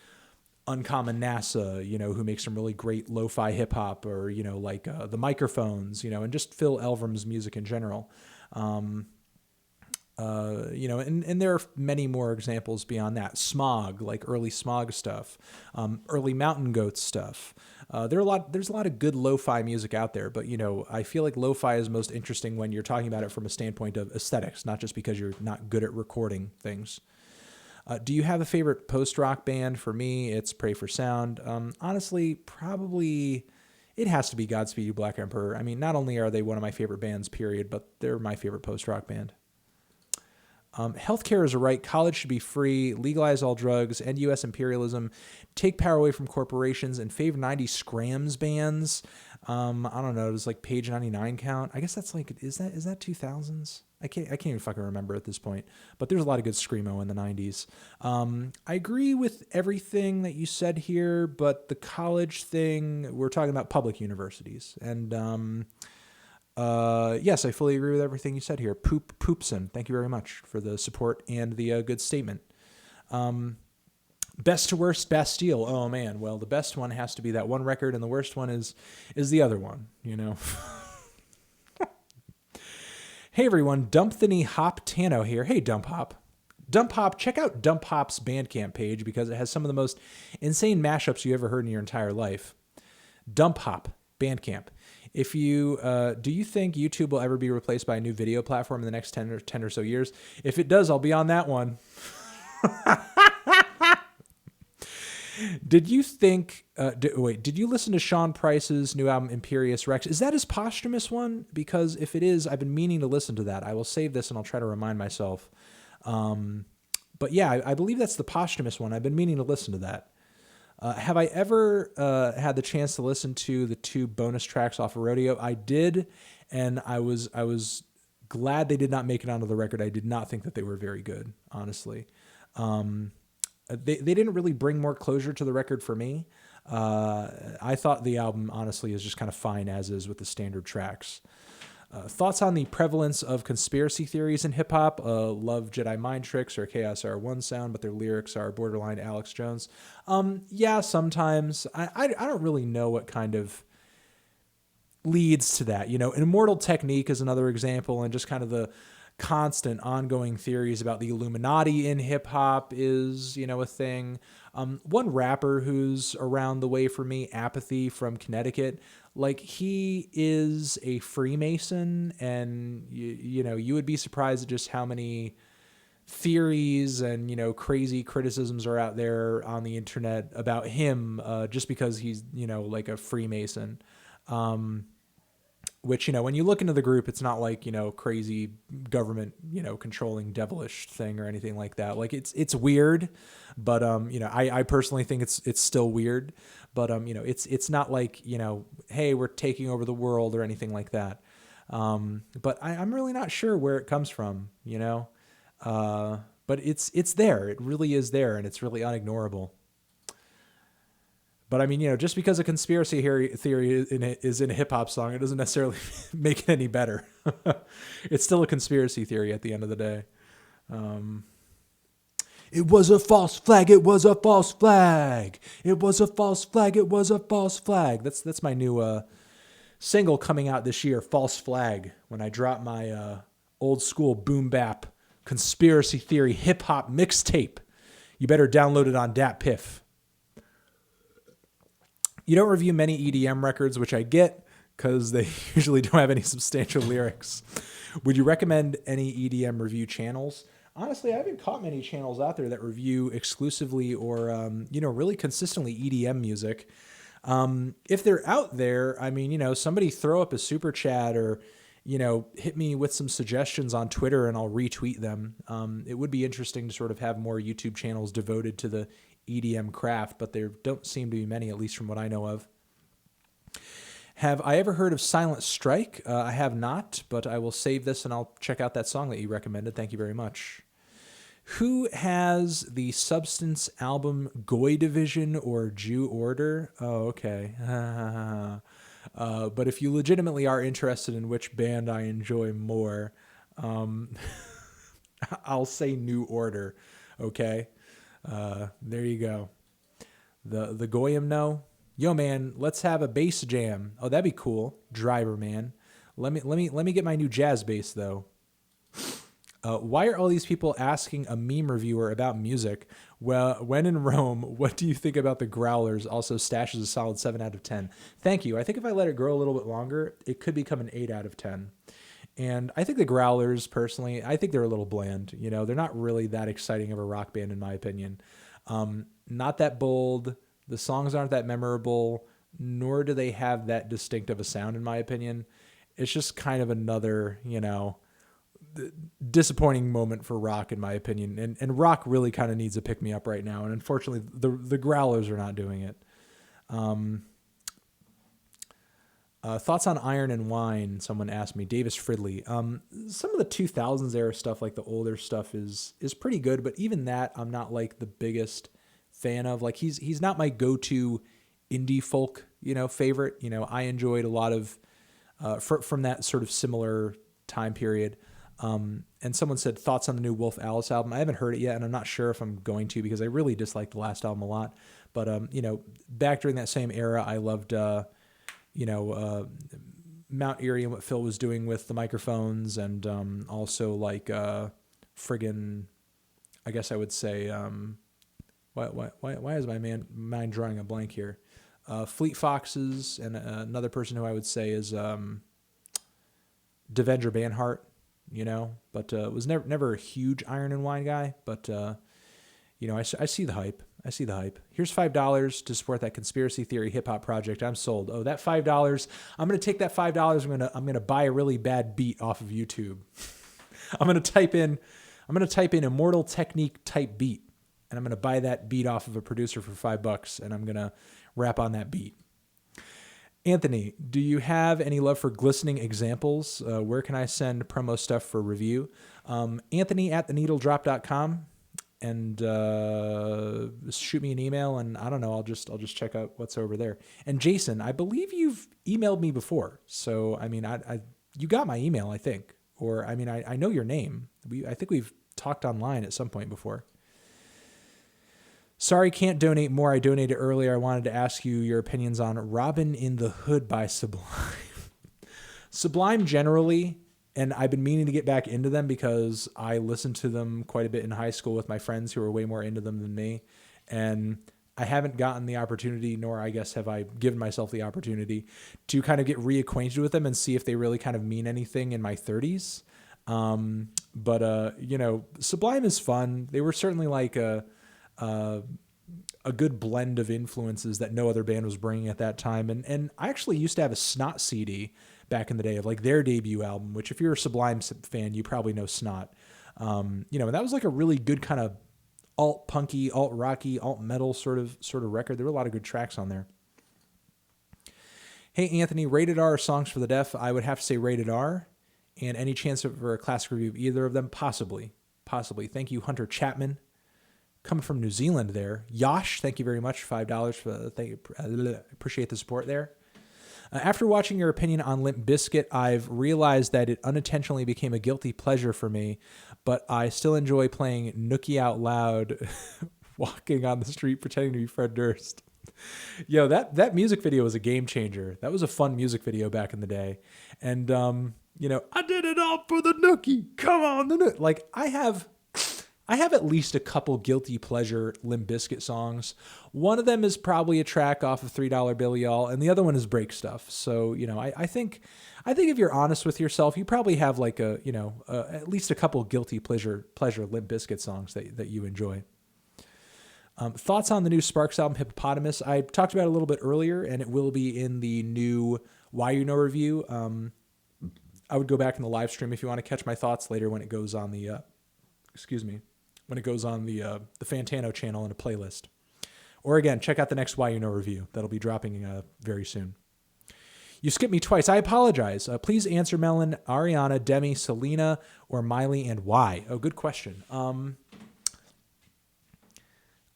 Uncommon NASA, who makes some really great lo-fi hip hop, or like the Microphones, and just Phil Elverum's music in general. And there are many more examples beyond that. Smog, like early Smog stuff, early Mountain Goats stuff. There's a lot of good lo-fi music out there, but I feel like lo-fi is most interesting when you're talking about it from a standpoint of aesthetics, not just because you're not good at recording things. Do you have a favorite post-rock band? For me, it's Pray for Sound. Honestly, probably it has to be Godspeed You Black Emperor. I mean, not only are they one of my favorite bands, period, but they're my favorite post-rock band. Healthcare is a right. College should be free. Legalize all drugs. End U.S. imperialism. Take power away from corporations. And favor 90s scrams bands. I don't know. Does like Page 99 count? I guess that's like, is that 2000s? I can't even fucking remember at this point. But there's a lot of good screamo in the 90s. I agree with everything that you said here, but the college thing, we're talking about public universities. And yes, I fully agree with everything you said here. Poopson, thank you very much for the support and the good statement. Best to worst Bastille. Oh man, well the best one has to be that one record, and the worst one is the other one. Hey everyone, Dumpthany Hop Tano here. Hey Dump Hop. Dump Hop, check out Dump Hop's Bandcamp page because it has some of the most insane mashups you ever heard in your entire life. Dump Hop Bandcamp. If you do you think YouTube will ever be replaced by a new video platform in the next 10 or so years? If it does, I'll be on that one. Did you think did you listen to Sean Price's new album Imperious Rex? Is that his posthumous one? Because if it is, I've been meaning to listen to that. I will save this and I'll try to remind myself. But yeah, I believe that's the posthumous one. I've been meaning to listen to that. Have I ever had the chance to listen to the 2 bonus tracks off of Rodeo? I did, and I was glad they did not make it onto the record. I did not think that they were very good, honestly. They didn't really bring more closure to the record for me. I thought the album, honestly, is just kind of fine as is with the standard tracks. Thoughts on the prevalence of conspiracy theories in hip-hop? Love Jedi Mind Tricks or Chaos R1 sound, but their lyrics are borderline Alex Jones. Yeah, sometimes. I don't really know what kind of leads to that. Immortal Technique is another example, and just kind of the constant ongoing theories about the Illuminati in hip-hop is, a thing. One rapper who's around the way for me, Apathy from Connecticut, like he is a Freemason, and you would be surprised at just how many theories and crazy criticisms are out there on the internet about him just because he's like a Freemason. Which, when you look into the group, it's not like, crazy government, controlling devilish thing or anything like that. Like it's weird, but, I personally think it's still weird, but, it's not like, hey, we're taking over the world or anything like that. But I'm really not sure where it comes from, but it's there. It really is there, and it's really unignorable. But I mean, just because a conspiracy theory is in a hip hop song, it doesn't necessarily make it any better. It's still a conspiracy theory at the end of the day. It was a false flag. It was a false flag. It was a false flag. It was a false flag. That's my new single coming out this year, False Flag. When I drop my old school boom bap conspiracy theory hip hop mixtape, you better download it on DatPiff. You don't review many EDM records, which I get because they usually don't have any substantial lyrics. Would you recommend any EDM review channels? Honestly, I haven't caught many channels out there that review exclusively or, really consistently EDM music. If they're out there, I mean, somebody throw up a super chat or, hit me with some suggestions on Twitter and I'll retweet them. It would be interesting to sort of have more YouTube channels devoted to the EDM craft, but there don't seem to be many, at least from what I know of. Have I ever heard of Silent Strike? I have not, but I will save this and I'll check out that song that you recommended. Thank you very much. Who has the Substance album Goy Division or Jew Order? Oh, okay. But if you legitimately are interested in which band I enjoy more, I'll say New Order. Okay. There you go. The Goyim no. Yo man, let's have a bass jam. Oh, that'd be cool. Driver man. Let me get my new jazz bass though. Why are all these people asking a meme reviewer about music? Well, when in Rome, what do you think about the Growlers? Also, Stash is a solid 7 out of 10. Thank you. I think if I let it grow a little bit longer, it could become an 8 out of 10. And I think the Growlers, personally, I think they're a little bland. They're not really that exciting of a rock band, in my opinion. Not that bold. The songs aren't that memorable, nor do they have that distinctive a sound, in my opinion. It's just kind of another, disappointing moment for rock, in my opinion. And rock really kind of needs a pick-me-up right now. And unfortunately, the Growlers are not doing it. Thoughts on Iron and Wine, someone asked me. Davis Fridley. Some of the 2000s era stuff, like the older stuff, is pretty good. But even that, I'm not like the biggest fan of. Like he's not my go-to indie folk, favorite. I enjoyed a lot of from that sort of similar time period. And someone said thoughts on the new Wolf Alice album. I haven't heard it yet, and I'm not sure if I'm going to because I really disliked the last album a lot. But back during that same era, I loved Mount Erie and what Phil was doing with the microphones, and also like friggin', I guess I would say, why is my mind drawing a blank here? Fleet Foxes, and another person who I would say is Devendra Banhart. But was never a huge Iron and Wine guy, but I see the hype. I see the hype. Here's $5 to support that conspiracy theory hip hop project. I'm sold. Oh, that $5. I'm gonna take that $5. I'm gonna buy a really bad beat off of YouTube. I'm gonna type in Immortal Technique type beat, and I'm gonna buy that beat off of a producer for $5, and I'm gonna rap on that beat. Anthony, do you have any love for glistening examples? Where can I send promo stuff for review? Anthony at theneedledrop.com, and shoot me an email, and I don't know, I'll just check out what's over there. And Jason, I believe you've emailed me before, so I mean, you got my email, I think, or I mean, I know your name. I think we've talked online at some point before. Sorry, can't donate more. I donated earlier. I wanted to ask you your opinions on Robin in the Hood by Sublime. Sublime generally, and I've been meaning to get back into them because I listened to them quite a bit in high school with my friends who were way more into them than me. And I haven't gotten the opportunity, nor I guess have I given myself the opportunity to kind of get reacquainted with them and see if they really kind of mean anything in my 30s. But Sublime is fun. They were certainly like a good blend of influences that no other band was bringing at that time. And I actually used to have a Snot CD back in the day of like their debut album, which if you're a Sublime fan, you probably know Snot. And that was like a really good kind of alt punky, alt rocky, alt metal sort of record. There were a lot of good tracks on there. Hey, Anthony, Rated R or Songs for the Deaf? I would have to say Rated R. And any chance for a classic review of either of them? Possibly. Thank you, Hunter Chapman. Coming from New Zealand there. Yosh, thank you very much. $5. Appreciate the support there. After watching your opinion on Limp Bizkit, I've realized that it unintentionally became a guilty pleasure for me, but I still enjoy playing Nookie Out Loud, walking on the street pretending to be Fred Durst. Yo, that music video was a game changer. That was a fun music video back in the day. And, I did it all for the Nookie. Come on, the Nookie. Like, I have at least a couple guilty pleasure Limp Bizkit songs. One of them is probably a track off of $3 Bill Y'all, and the other one is Break Stuff. So, I think if you're honest with yourself, you probably have like at least a couple guilty pleasure Limp Bizkit songs that you enjoy. Thoughts on the new Sparks album, Hippopotamus? I talked about it a little bit earlier, and it will be in the new Why You Know review. I would go back in the live stream if you want to catch my thoughts later when it goes on the, when it goes on the Fantano channel in a playlist. Or again, check out the next Why You Know review. That'll be dropping very soon. You skipped me twice. I apologize. Please answer Melon, Ariana, Demi, Selena, or Miley, and why? Oh, good question.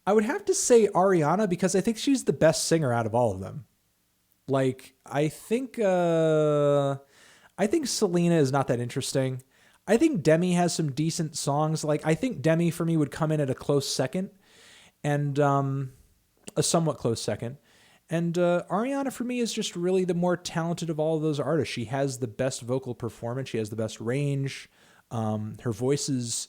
I would have to say Ariana because I think she's the best singer out of all of them. Like, I think Selena is not that interesting. I think Demi has some decent songs. Like, I think Demi for me would come in at a close second, and a somewhat close second. And Ariana for me is just really the more talented of all of those artists. She has the best vocal performance. She has the best range. Her voice is,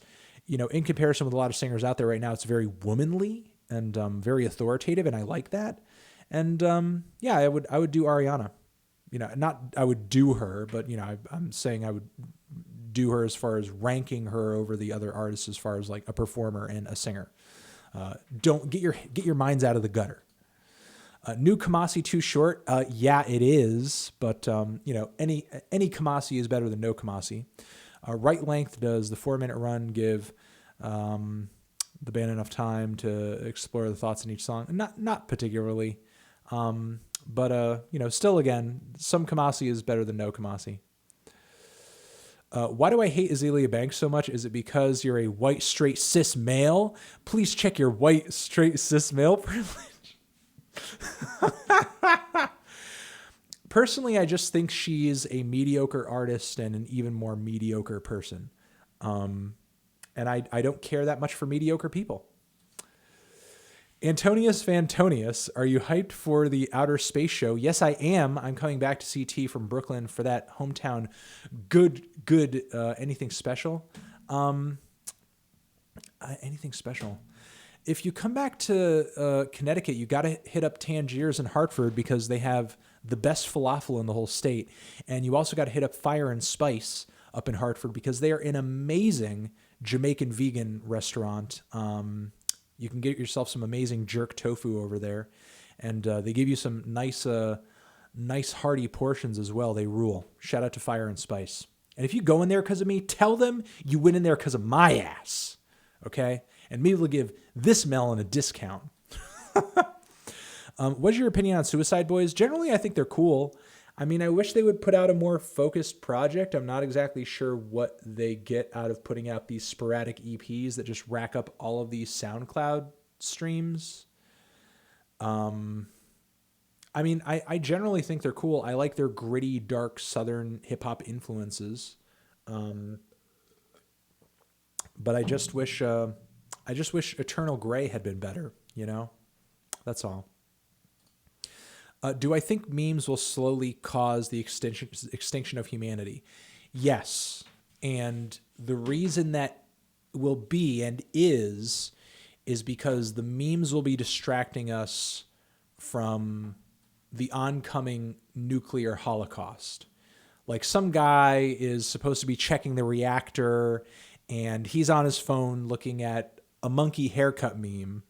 in comparison with a lot of singers out there right now, it's very womanly and very authoritative, and I like that. And yeah, I would do Ariana. Not I would do her, but I'm saying I would do her as far as ranking her over the other artists as far as like a performer and a singer. Don't get your minds out of the gutter. New Kamasi too short? Yeah, it is, but any Kamasi is better than no Kamasi. Right length, does the 4-minute run give the band enough time to explore the thoughts in each song? Not particularly, but still again, some Kamasi is better than no Kamasi. Why do I hate Azealia Banks so much? Is it because you're a white, straight, cis male? Please check your white, straight, cis male privilege. Personally, I just think she's a mediocre artist and an even more mediocre person. And I don't care that much for mediocre people. Antonius Fantonius, are you hyped for the outer space show? Yes, I am. I'm coming back to CT from Brooklyn for that hometown good anything special. Anything special. If you come back to Connecticut, you got to hit up Tangier's in Hartford because they have the best falafel in the whole state. And you also got to hit up Fire and Spice up in Hartford because they are an amazing Jamaican vegan restaurant. You can get yourself some amazing jerk tofu over there. And they give you some nice hearty portions as well. They rule. Shout out to Fire and Spice. And if you go in there because of me, tell them you went in there because of my ass. Okay? And maybe we'll give this melon a discount. What's your opinion on Suicide Boys? Generally, I think they're cool. I mean, I wish they would put out a more focused project. I'm not exactly sure what they get out of putting out these sporadic EPs that just rack up all of these SoundCloud streams. I mean, I generally think they're cool. I like their gritty, dark, southern hip-hop influences. But I just wish Eternal Grey had been better, That's all. Do I think memes will slowly cause the extinction of humanity? Yes. And the reason that will be and is because the memes will be distracting us from the oncoming nuclear holocaust. Like some guy is supposed to be checking the reactor and he's on his phone looking at a monkey haircut meme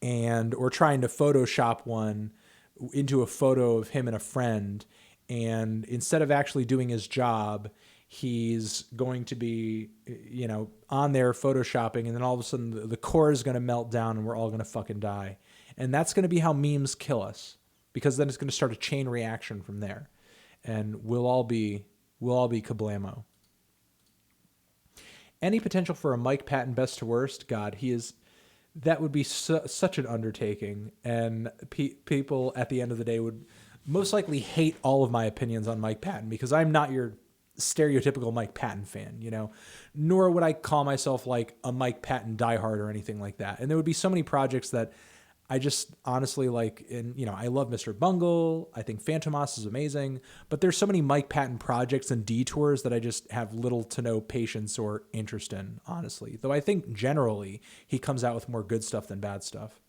or trying to Photoshop one into a photo of him and a friend. And instead of actually doing his job, he's going to be, on there Photoshopping. And then all of a sudden the core is going to melt down and we're all going to fucking die. And that's going to be how memes kill us, because then it's going to start a chain reaction from there. And we'll all be kablamo. Any potential for a Mike Patton best to worst? God, that would be such an undertaking. And people at the end of the day would most likely hate all of my opinions on Mike Patton because I'm not your stereotypical Mike Patton fan, nor would I call myself like a Mike Patton diehard or anything like that. And there would be so many projects that I just honestly like, and I love Mr. Bungle. I think Fantomas is amazing, but there's so many Mike Patton projects and detours that I just have little to no patience or interest in, honestly. Though I think generally he comes out with more good stuff than bad stuff.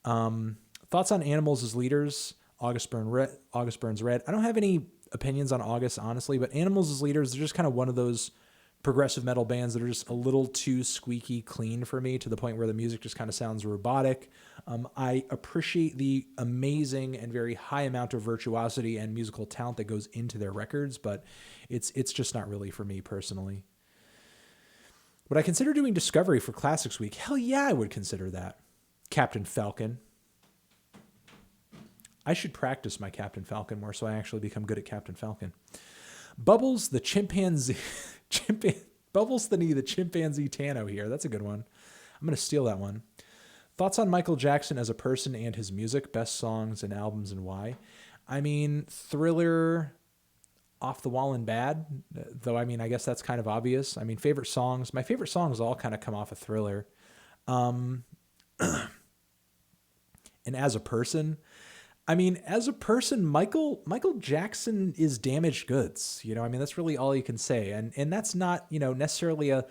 Thoughts on Animals as leaders? August Burns Red. I don't have any opinions on August, honestly, but Animals as leaders, they're just kind of one of those progressive metal bands that are just a little too squeaky clean for me, to the point where the music just kind of sounds robotic. I appreciate the amazing and very high amount of virtuosity and musical talent that goes into their records, but it's just not really for me personally. Would I consider doing Discovery for Classics Week? Hell yeah, I would consider that. Captain Falcon. I should practice my Captain Falcon more so I actually become good at Captain Falcon. Bubbles the chimpanzee. Bubbles the chimpanzee Tano here. That's a good one. I'm going to steal that one. Thoughts on Michael Jackson as a person and his music, best songs and albums, and why? I mean, Thriller, Off the Wall and Bad, though, I mean, I guess that's kind of obvious. I mean, favorite songs. My favorite songs all kind of come off of Thriller. And as a person, Michael Jackson is damaged goods. You know, I mean, that's really all you can say. And that's not, necessarily a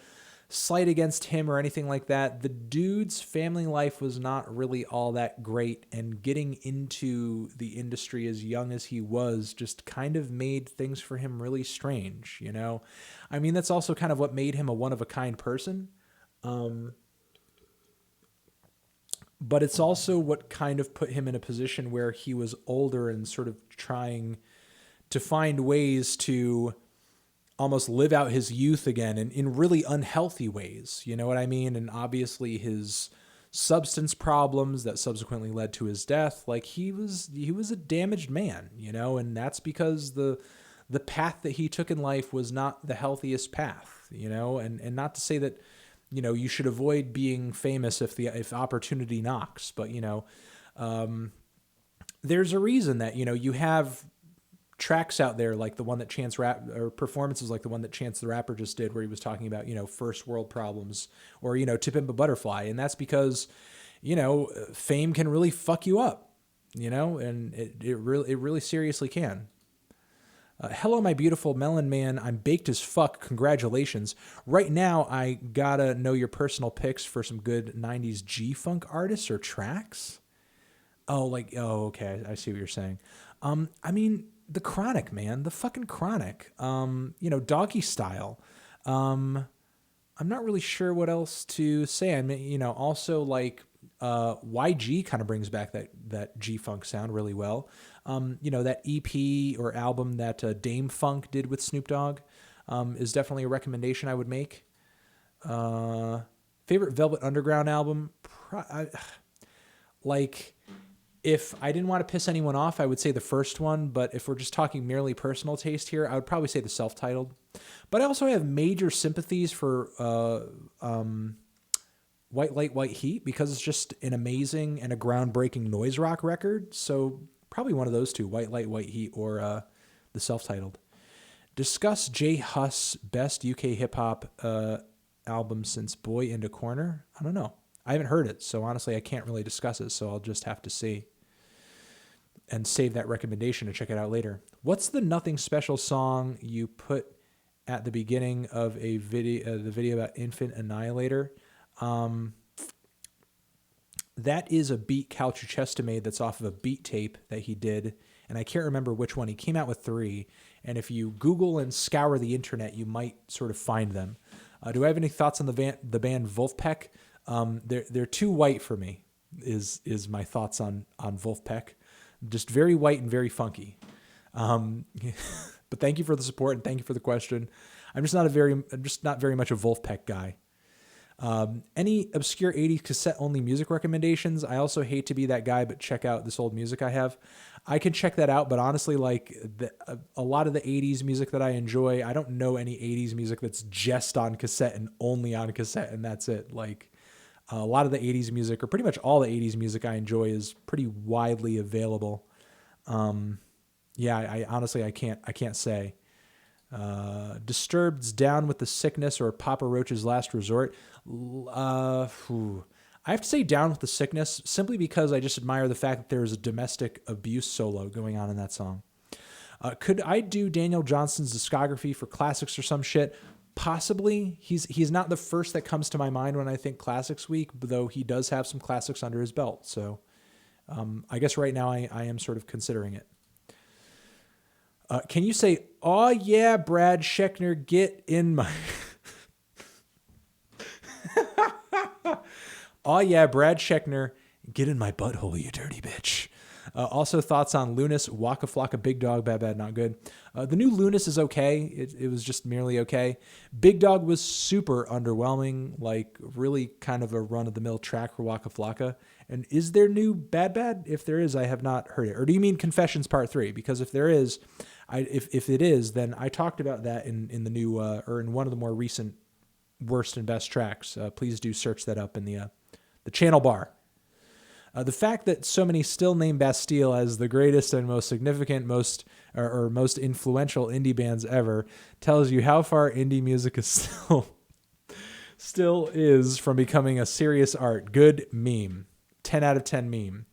slight against him or anything like that. The dude's family life was not really all that great, and getting into the industry as young as he was just kind of made things for him really strange, I mean, that's also kind of what made him a one-of-a-kind person. But it's also what kind of put him in a position where he was older and sort of trying to find ways to almost live out his youth again in really unhealthy ways. You know what I mean? And obviously his substance problems that subsequently led to his death, like he was a damaged man, and that's because the path that he took in life was not the healthiest path, and not to say that, you should avoid being famous if opportunity knocks, but there's a reason that, you have tracks out there like the one that Chance or performances like the one that Chance the Rapper just did, where he was talking about, first world problems, or, To Pimp a Butterfly. And that's because, fame can really fuck you up, and it really seriously can. Hello, my beautiful melon man. I'm baked as fuck. Congratulations. Right now, I gotta know your personal picks for some good 90s G-Funk artists or tracks. Oh, okay. I see what you're saying. I mean, the Chronic, man. The fucking Chronic. Doggy Style. I'm not really sure what else to say. I mean, also YG kind of brings back that G-Funk sound really well. That EP or album that Dame Funk did with Snoop Dogg is definitely a recommendation I would make. Favorite Velvet Underground album? If I didn't want to piss anyone off, I would say the first one. But if we're just talking merely personal taste here, I would probably say the self-titled. But I also have major sympathies for White Light, White Heat, because it's just an amazing and a groundbreaking noise rock record. So probably one of those two, White Light, White Heat, or the self-titled. Discuss J Hus' best UK hip-hop album since Boy in the Corner. I don't know. I haven't heard it, so honestly, I can't really discuss it, so I'll just have to see and save that recommendation to check it out later. What's the Nothing Special song you put at the beginning of the video about Infant Annihilator? That is a beat Cal Chichester made that's off of a beat tape that he did, and I can't remember which one. He came out with 3, and if you Google and scour the internet, you might sort of find them. Do I have any thoughts on the band Wolfpack? They're too white for me, is my thoughts on Wolfpack. Just very white and very funky. But thank you for the support and thank you for the question. I'm just not very much a Wolfpack guy. Any obscure 80s cassette only music recommendations? I also hate to be that guy, but check out this old music I have. I can check that out, but honestly, a lot of the 80s music that I enjoy, I don't know any 80s music that's just on cassette and only on cassette, and that's it. A lot of the 80s music, or pretty much all the 80s music I enjoy, is pretty widely available. I honestly, I can't say. Disturbed's Down with the Sickness or Papa Roach's Last Resort. I have to say Down with the Sickness, simply because I just admire the fact that there's a domestic abuse solo going on in that song. Could I do Daniel Johnston's discography for classics or some shit? Possibly. He's not the first that comes to my mind when I think Classics Week, though he does have some classics under his belt. So I guess right now I am sort of considering it. Can you say, "Oh yeah, Brad Scheckner, get in my..." Oh yeah, Brad Scheckner, get in my butthole, you dirty bitch. Also, thoughts on Lunas, Waka Flocka, Big Dog, bad, not good. The new Lunas is okay. It was just merely okay. Big Dog was super underwhelming, like really kind of a run-of-the-mill track for Waka Flocka. And is there new Bad? If there is, I have not heard it. Or do you mean Confessions Part 3? Because if there is, if it is, then I talked about that in the new, or in one of the more recent worst and best tracks. Please do search that up in the channel bar. The fact that so many still name Bastille as the greatest and most significant, most influential indie bands ever tells you how far indie music is still is from becoming a serious art. Good meme. 10 out of 10 meme.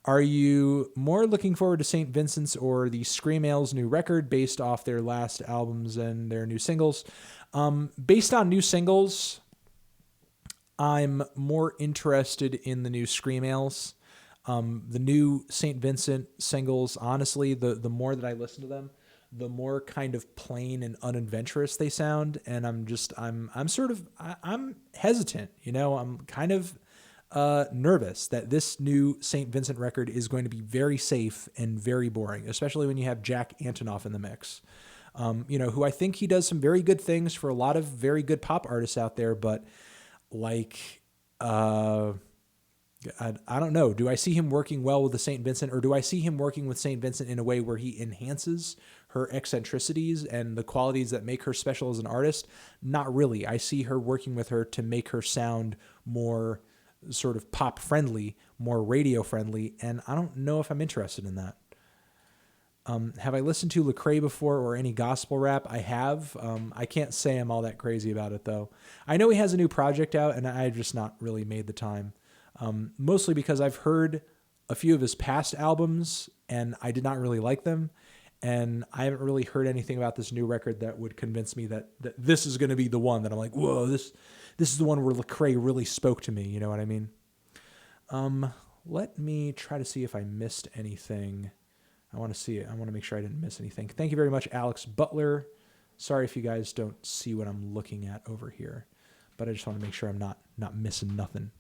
Are you more looking forward to St. Vincent's or the Screamale's new record based off their last albums and their new singles? Based on new singles, I'm more interested in the new Screamales. The new St. Vincent singles, honestly, the more that I listen to them, the more kind of plain and unadventurous they sound. And I'm hesitant, I'm kind of nervous that this new St. Vincent record is going to be very safe and very boring, especially when you have Jack Antonoff in the mix. Who I think he does some very good things for a lot of very good pop artists out there, but like, I don't know. Do I see him working well with the St. Vincent, or do I see him working with St. Vincent in a way where he enhances her eccentricities and the qualities that make her special as an artist? Not really. I see her working with her to make her sound more sort of pop friendly, more radio friendly, and I don't know if I'm interested in that. Have I listened to Lecrae before or any gospel rap? I have. I can't say I'm all that crazy about it, though. I know he has a new project out, and I've just not really made the time. Mostly because I've heard a few of his past albums, and I did not really like them. And I haven't really heard anything about this new record that would convince me that this is going to be the one that I'm like, whoa, this is the one where Lecrae really spoke to me. You know what I mean? Let me try to see if I missed anything. I want to see it. I want to make sure I didn't miss anything. Thank you very much, Alex Butler. Sorry if you guys don't see what I'm looking at over here, but I just want to make sure I'm not missing nothing.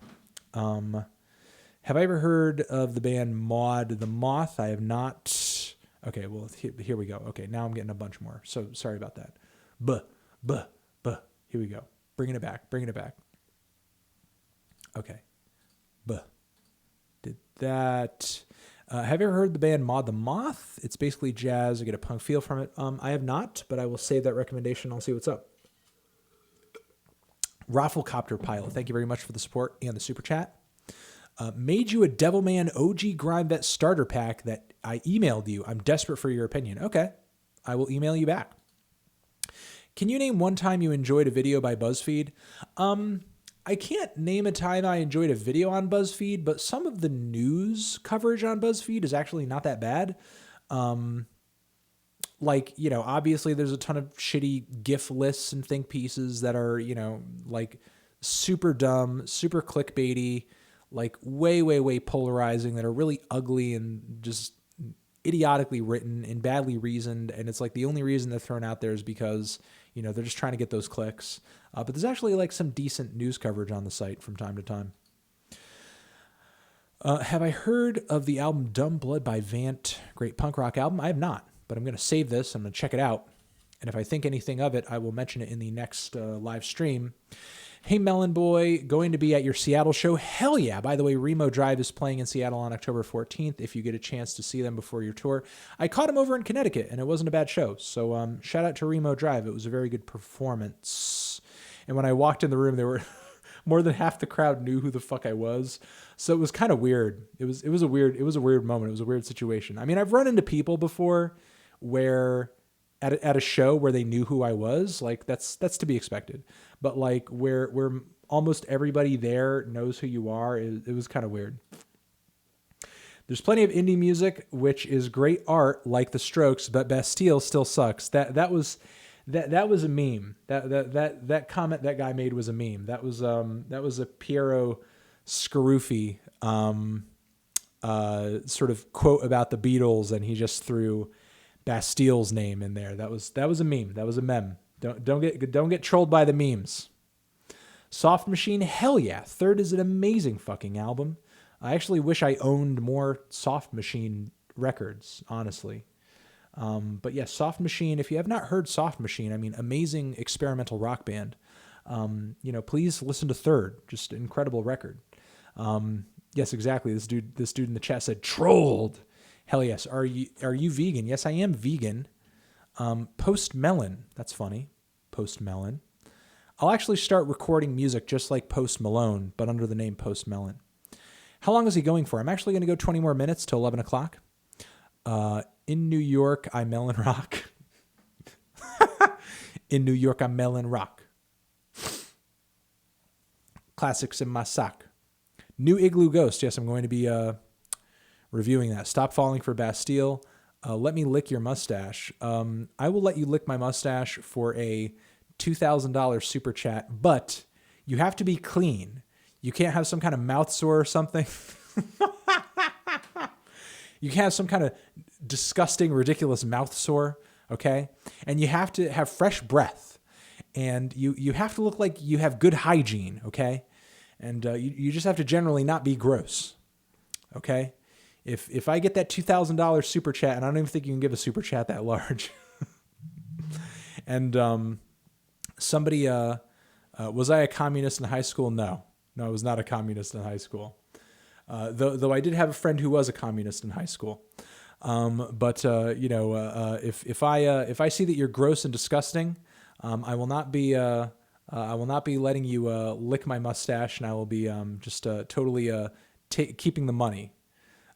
Have I ever heard of the band Maud the Moth? I have not. Okay, well, here we go. Okay, now I'm getting a bunch more. So sorry about that. Here we go. Bringing it back. Okay. Did that. Have you ever heard the band Maud the Moth? It's basically jazz. I get a punk feel from it. I have not, but I will save that recommendation. I'll see what's up. Rafflecopter Pilot, thank you very much for the support and the super chat. Made you a Devilman OG Grime Vet starter pack that I emailed you. I'm desperate for your opinion. Okay, I will email you back. Can you name one time you enjoyed a video by BuzzFeed? I can't name a time I enjoyed a video on BuzzFeed, but some of the news coverage on BuzzFeed is actually not that bad. Obviously there's a ton of shitty GIF lists and think pieces that are, like super dumb, super clickbaity, like way polarizing, that are really ugly and just idiotically written and badly reasoned. And it's like the only reason they're thrown out there is because, they're just trying to get those clicks. But there's actually like some decent news coverage on the site from time to time. Have I heard of the album Dumb Blood by Vant? Great punk rock album. I have not, but I'm going to save this. I'm going to check it out. And if I think anything of it, I will mention it in the next live stream. Hey, Melon Boy, going to be at your Seattle show? Hell yeah. By the way, Remo Drive is playing in Seattle on October 14th if you get a chance to see them before your tour. I caught them over in Connecticut, and it wasn't a bad show. So shout out to Remo Drive. It was a very good performance. And when I walked in the room, there were more than half the crowd knew who the fuck I was. So it was kind of weird. It was a weird moment. It was a weird situation. I mean, I've run into people before where at a show where they knew who I was, like that's to be expected. But like where almost everybody there knows who you are, it was kind of weird. There's plenty of indie music, which is great art, like The Strokes, but Bastille still sucks. That was a meme. That comment that guy made was a meme. That was a Piero Scaruffi sort of quote about the Beatles, and he just threw Bastille's name in there. That was a meme. That was a meme. Don't get trolled by the memes. Soft Machine, hell yeah. Third is an amazing fucking album. I actually wish I owned more Soft Machine records, honestly. But yeah, Soft Machine, if you have not heard Soft Machine, I mean, amazing experimental rock band. Please listen to Third. Just incredible record. Yes, exactly. This dude in the chat said trolled. Hell yes. Are you vegan? Yes, I am vegan. Post Melon. That's funny. Post Melon. I'll actually start recording music just like Post Malone, but under the name Post Melon. How long is he going for? I'm actually going to go 20 more minutes till 11 o'clock. In New York, I melon rock. In New York, I melon rock. Classics in my sock. New Igloo Ghost. Yes, I'm going to be reviewing that. Stop Falling for Bastille. Let me lick your mustache. I will let you lick my mustache for a $2,000 super chat, but you have to be clean. You can't have some kind of mouth sore or something. You can't have some kind of disgusting, ridiculous mouth sore, okay? And you have to have fresh breath. And you have to look like you have good hygiene, okay? And you just have to generally not be gross, okay? If I get that $2,000 super chat, and I don't even think you can give a super chat that large. And somebody, was I a communist in high school? No, I was not a communist in high school. Though I did have a friend who was a communist in high school. If I see that you're gross and disgusting, I will not be letting you lick my mustache, and I will be totally keeping the money.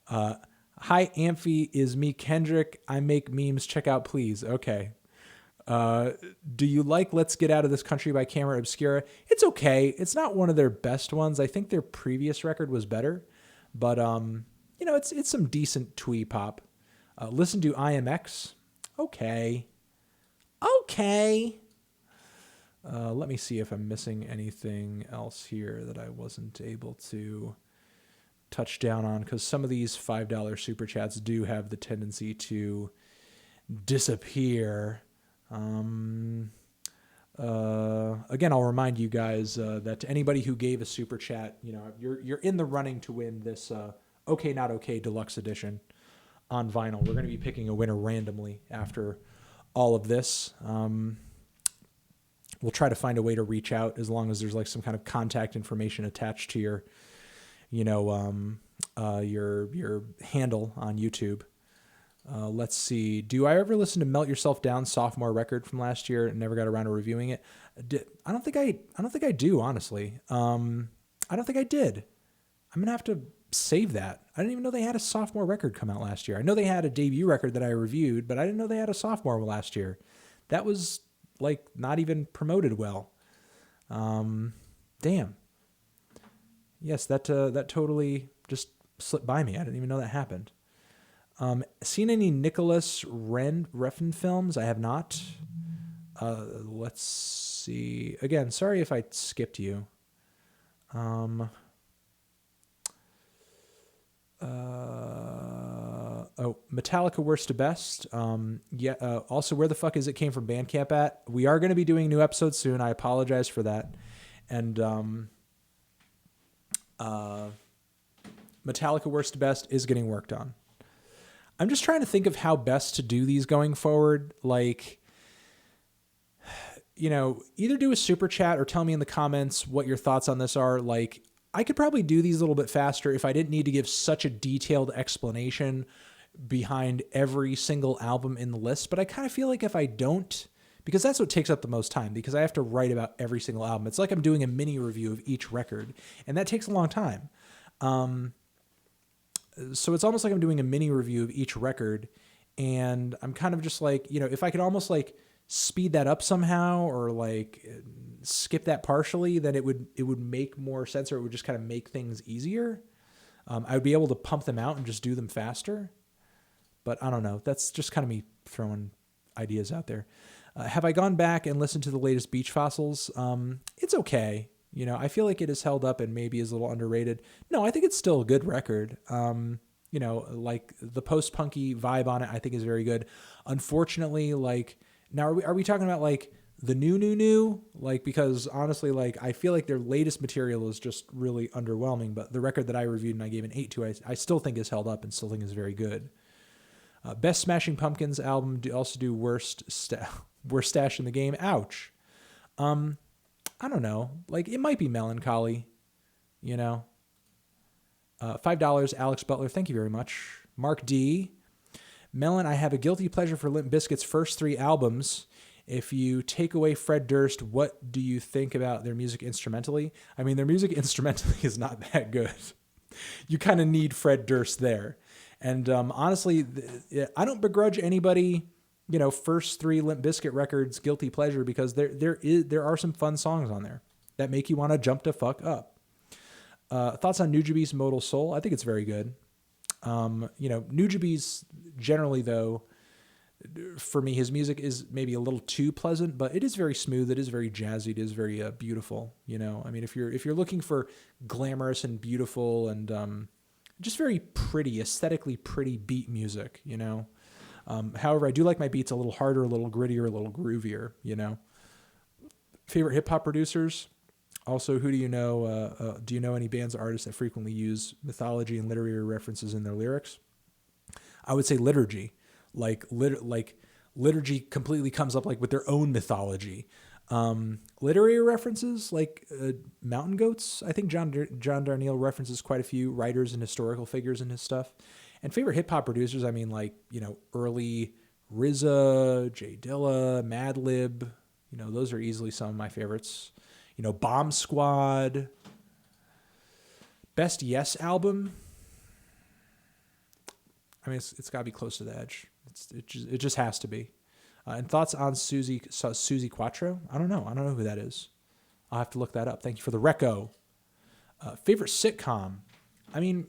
Hi, Amphi, is me Kendrick. I make memes. Check out, please. Okay. Do you like Let's Get Out of This Country by Camera Obscura? It's okay. It's not one of their best ones. I think their previous record was better, but it's some decent twee pop. Listen to IMX. Okay. Let me see if I'm missing anything else here that I wasn't able to touch down on, because some of these $5 super chats do have the tendency to disappear. Again, I'll remind you guys that anybody who gave a super chat, you're in the running to win this Okay Not Okay Deluxe Edition on vinyl. We're going to be picking a winner randomly after all of this. We'll try to find a way to reach out, as long as there's like some kind of contact information attached to your handle on YouTube. Let's see. Do I ever listen to Melt Yourself Down sophomore record from last year and never got around to reviewing it? I don't think I do, honestly. I don't think I did. I'm going to have to save that. I didn't even know they had a sophomore record come out last year. I know they had a debut record that I reviewed, but I didn't know they had a sophomore last year. That was like not even promoted well. Damn. Yes, that totally just slipped by me. I didn't even know that happened. Seen any Nicholas Refn films? I have not. Let's see. Again, sorry if I skipped you. Metallica Worst to Best. Also, Where the Fuck Is It Came from Bandcamp at? We are going to be doing new episodes soon. I apologize for that. And Metallica Worst to Best is getting worked on. I'm just trying to think of how best to do these going forward. Like, either do a super chat or tell me in the comments what your thoughts on this are. Like, I could probably do these a little bit faster if I didn't need to give such a detailed explanation behind every single album in the list. But I kind of feel like if I don't, because that's what takes up the most time, because I have to write about every single album. It's like I'm doing a mini review of each record, and that takes a long time. So it's almost like I'm doing a mini review of each record, and I'm kind of just like, if I could almost like speed that up somehow, or like skip that partially, then it would make more sense, or it would just kind of make things easier. I would be able to pump them out and just do them faster. But I don't know. That's just kind of me throwing ideas out there. Have I gone back and listened to the latest Beach Fossils? It's okay. I feel like it is held up and maybe is a little underrated. No, I think it's still a good record. Like the post-punky vibe on it, I think is very good. Unfortunately, like, now are we talking about like the new, like, because honestly, like, I feel like their latest material is just really underwhelming, but the record that I reviewed and I gave an 8 to, I still think is held up and still think is very good. Best Smashing Pumpkins album also do worst stash in the game. Ouch. I don't know. Like, it might be Melancholy, you know. $5, Alex Butler. Thank you very much. Mark D. Melon, I have a guilty pleasure for Limp Bizkit's first 3 albums. If you take away Fred Durst, what do you think about their music instrumentally? I mean, their music instrumentally is not that good. You kind of need Fred Durst there. And honestly, I don't begrudge anybody, you know, first 3 Limp Bizkit records guilty pleasure, because there are some fun songs on there that make you want to jump to fuck up. Thoughts on Nujabes Modal Soul? I think it's very good. You know, Nujabes generally, though, for me, his music is maybe a little too pleasant, but it is very smooth. It is very jazzy. It is very beautiful. You know, I mean, if you're looking for glamorous and beautiful and just very pretty, aesthetically pretty beat music, you know. However, I do like my beats a little harder, a little grittier, a little groovier, you know. Favorite hip hop producers? Also, who do you know? Do you know any bands or artists that frequently use mythology and literary references in their lyrics? I would say liturgy. Like liturgy completely comes up like with their own mythology. Literary references like Mountain Goats. I think John Darnielle references quite a few writers and historical figures in his stuff. And favorite hip hop producers, I mean, like, you know, early RZA, J Dilla, Madlib. You know, those are easily some of my favorites. You know, Bomb Squad. Best Yes album. I mean, it's got to be close to the edge. It just has to be. And thoughts on Susie Quattro? I don't know who that is. I'll have to look that up. Thank you for the reco. Favorite sitcom? I mean,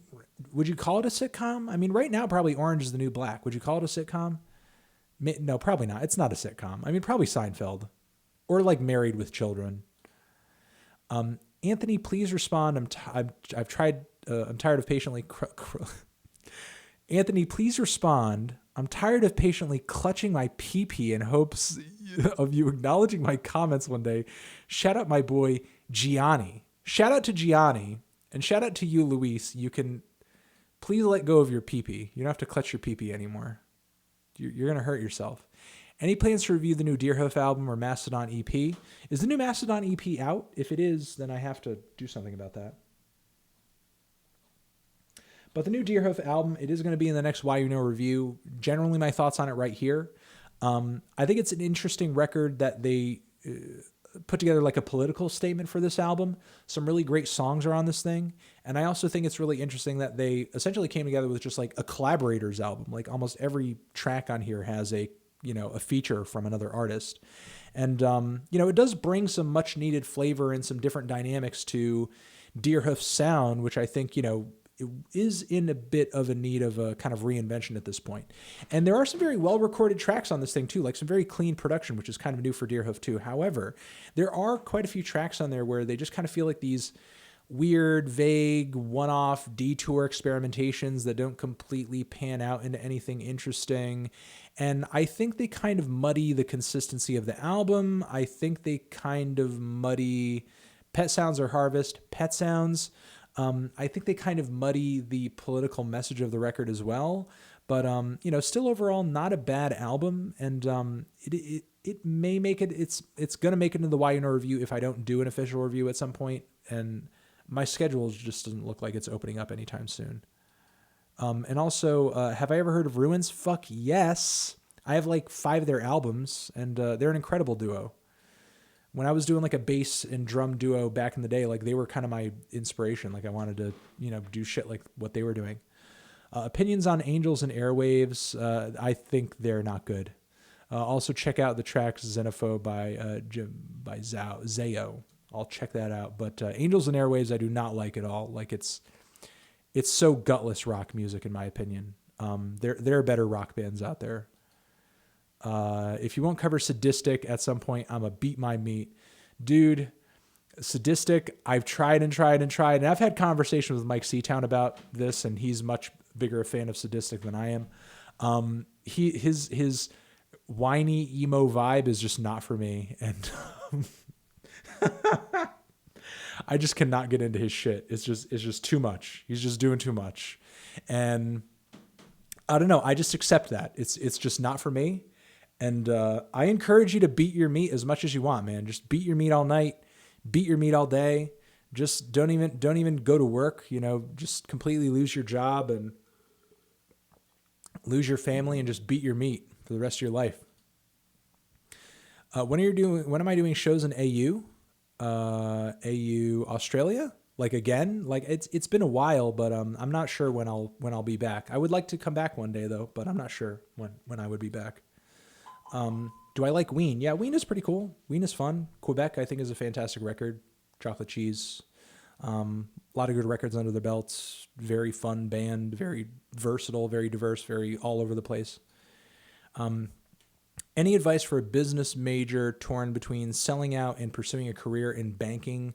would you call it a sitcom? I mean, right now, probably Orange is the New Black. Would you call it a sitcom? No, probably not. It's not a sitcom. I mean, probably Seinfeld. Or like Married with Children. Anthony, please respond. I've tried. I'm tired of patiently. Anthony, please respond. I'm tired of patiently clutching my pee-pee in hopes of you acknowledging my comments one day. Shout out my boy Gianni. Shout out to Gianni, and shout out to you, Luis. You can please let go of your pee-pee. You don't have to clutch your pee-pee anymore. You're gonna hurt yourself. Any plans to review the new Deerhoof album or Mastodon EP? Is the new Mastodon EP out? If it is, then I have to do something about that. But the new Deerhoof album, it is going to be in the next Why You Know review. Generally, my thoughts on it right here. I think it's an interesting record that they put together like a political statement for this album. Some really great songs are on this thing. And I also think it's really interesting that they essentially came together with just like a collaborators album. Like almost every track on here has a feature from another artist. And, it does bring some much needed flavor and some different dynamics to Deerhoof's sound, which I think, it is in a bit of a need of a kind of reinvention at this point. And there are some very well recorded tracks on this thing too, like some very clean production, which is kind of new for Deerhoof too. However, there are quite a few tracks on there where they just kind of feel like these weird, vague, one-off detour experimentations that don't completely pan out into anything interesting. And I think they kind of muddy the consistency of the album. I think they kind of muddy Pet Sounds or Harvest, Pet Sounds. I think they kind of muddy the political message of the record as well. But, still overall not a bad album. And it may make it, it's going to make it into the Why You Know review if I don't do an official review at some point. And my schedule just doesn't look like it's opening up anytime soon. And also, have I ever heard of Ruins? Fuck yes. I have like 5 of their albums, and they're an incredible duo. When I was doing like a bass and drum duo back in the day, like they were kind of my inspiration. Like I wanted to, do shit like what they were doing. Opinions on Angels and Airwaves. I think they're not good. Also check out the track Xenophobe by Zayo. I'll check that out. But Angels and Airwaves, I do not like at all. Like it's so gutless rock music, in my opinion. There are better rock bands out there. If you won't cover Sadistic at some point, I'm a beat my meat. Dude, Sadistic, I've tried, and I've had conversations with Mike Seatown about this, and he's much bigger a fan of Sadistic than I am. His whiny emo vibe is just not for me. And I just cannot get into his shit. It's just too much. He's just doing too much. And I don't know. I just accept that. It's just not for me. And I encourage you to beat your meat as much as you want, man. Just beat your meat all night, beat your meat all day. Just don't even go to work, just completely lose your job and lose your family and just beat your meat for the rest of your life. When am I doing shows in AU? AU Australia? Like again? Like it's been a while, but I'm not sure when I'll be back. I would like to come back one day though, but I'm not sure when I would be back. Do I like Ween? Yeah, Ween is pretty cool. Ween is fun. Quebec, I think, is a fantastic record. Chocolate Cheese. A lot of good records under their belts. Very fun band. Very versatile. Very diverse. Very all over the place. Any advice for a business major torn between selling out and pursuing a career in banking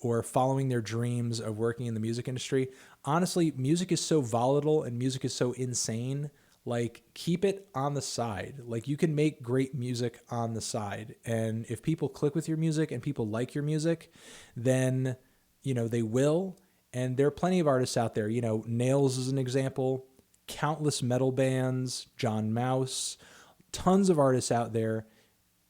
or following their dreams of working in the music industry? Honestly, music is so volatile and music is so insane. Like, keep it on the side. Like, you can make great music on the side. And if people click with your music and people like your music, then, they will. And there are plenty of artists out there. Nails is an example. Countless metal bands, John Mouse, tons of artists out there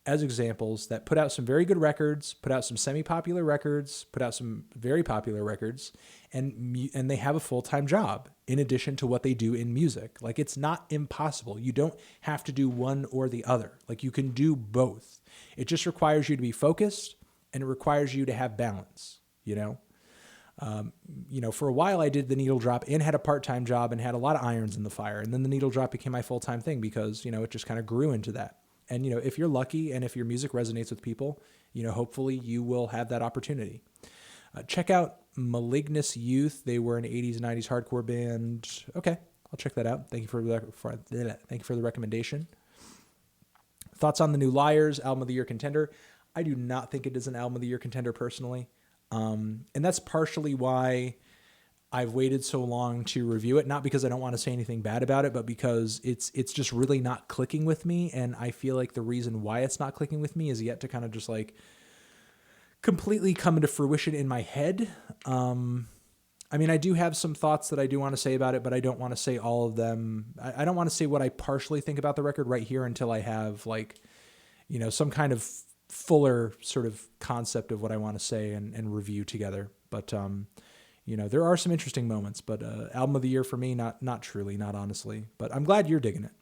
as examples that put out some very good records, put out some semi-popular records, put out some very popular records, and they have a full-time job in addition to what they do in music. Like, it's not impossible. You don't have to do one or the other. Like, you can do both. It just requires you to be focused, and it requires you to have balance, For a while I did the needle drop and had a part-time job and had a lot of irons in the fire. And then the needle drop became my full-time thing because, it just kind of grew into that. And, if you're lucky and if your music resonates with people, hopefully you will have that opportunity. Check out Malignus Youth. They were an 80s and 90s hardcore band. Okay, I'll check that out. Thank you for the recommendation. Thoughts on the new Liars, Album of the Year contender? I do not think it is an Album of the Year contender personally. And that's partially why I've waited so long to review it, not because I don't want to say anything bad about it, but because it's just really not clicking with me. And I feel like the reason why it's not clicking with me is yet to kind of just like completely come into fruition in my head. I do have some thoughts that I do want to say about it, but I don't want to say all of them. I don't want to say what I partially think about the record right here until I have some kind of fuller sort of concept of what I want to say and review together. But, there are some interesting moments, but Album of the Year for me, not truly, not honestly. But I'm glad you're digging it.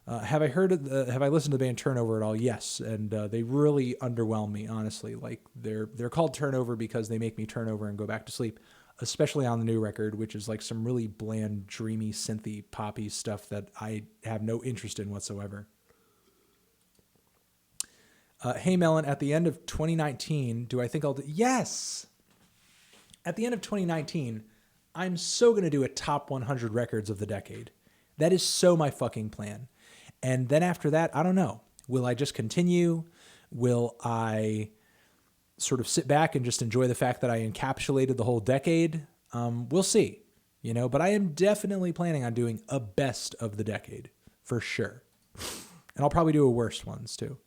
Have I listened to the band Turnover at all? Yes, and they really underwhelm me, honestly. Like they're called Turnover because they make me turn over and go back to sleep, especially on the new record, which is like some really bland, dreamy, synthy, poppy stuff that I have no interest in whatsoever. Hey Melon, at the end of 2019, do I think I'll do... Yes! At the end of 2019, I'm so going to do a top 100 records of the decade. That is so my fucking plan. And then after that, I don't know. Will I just continue? Will I sort of sit back and just enjoy the fact that I encapsulated the whole decade? We'll see, but I am definitely planning on doing a best of the decade for sure. And I'll probably do a worst ones too.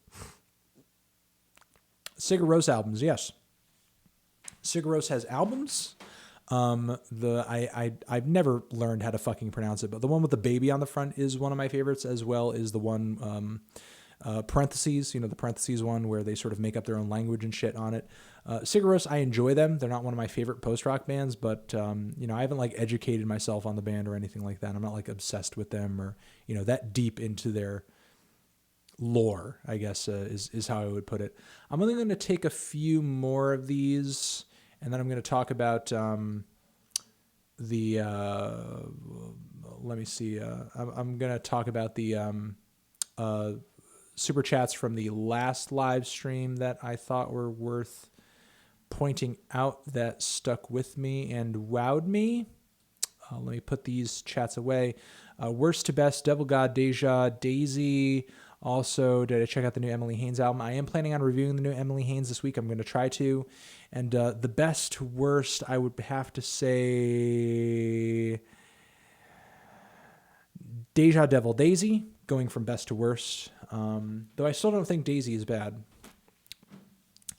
Sigur Rós albums, yes. Sigur Rós has albums. I've never learned how to fucking pronounce it, but the one with the baby on the front is one of my favorites, as well as the one parentheses, the parentheses one where they sort of make up their own language and shit on it. Sigur Rós, I enjoy them. They're not one of my favorite post-rock bands, but I haven't like educated myself on the band or anything like that. I'm not like obsessed with them or that deep into their lore, I guess is how I would put it. I'm only going to take a few more of these, and then I'm going to talk about let me see. I'm going to talk about the super chats from the last live stream that I thought were worth pointing out that stuck with me and wowed me. Let me put these chats away. Worst to best, Devil God, Deja, Daisy. Also, did I check out the new Emily Haynes album? I am planning on reviewing the new Emily Haynes this week. I'm going to try to. And the best, worst, I would have to say Deja, Devil, Daisy. going from best to worst. Though I still don't think Daisy is bad.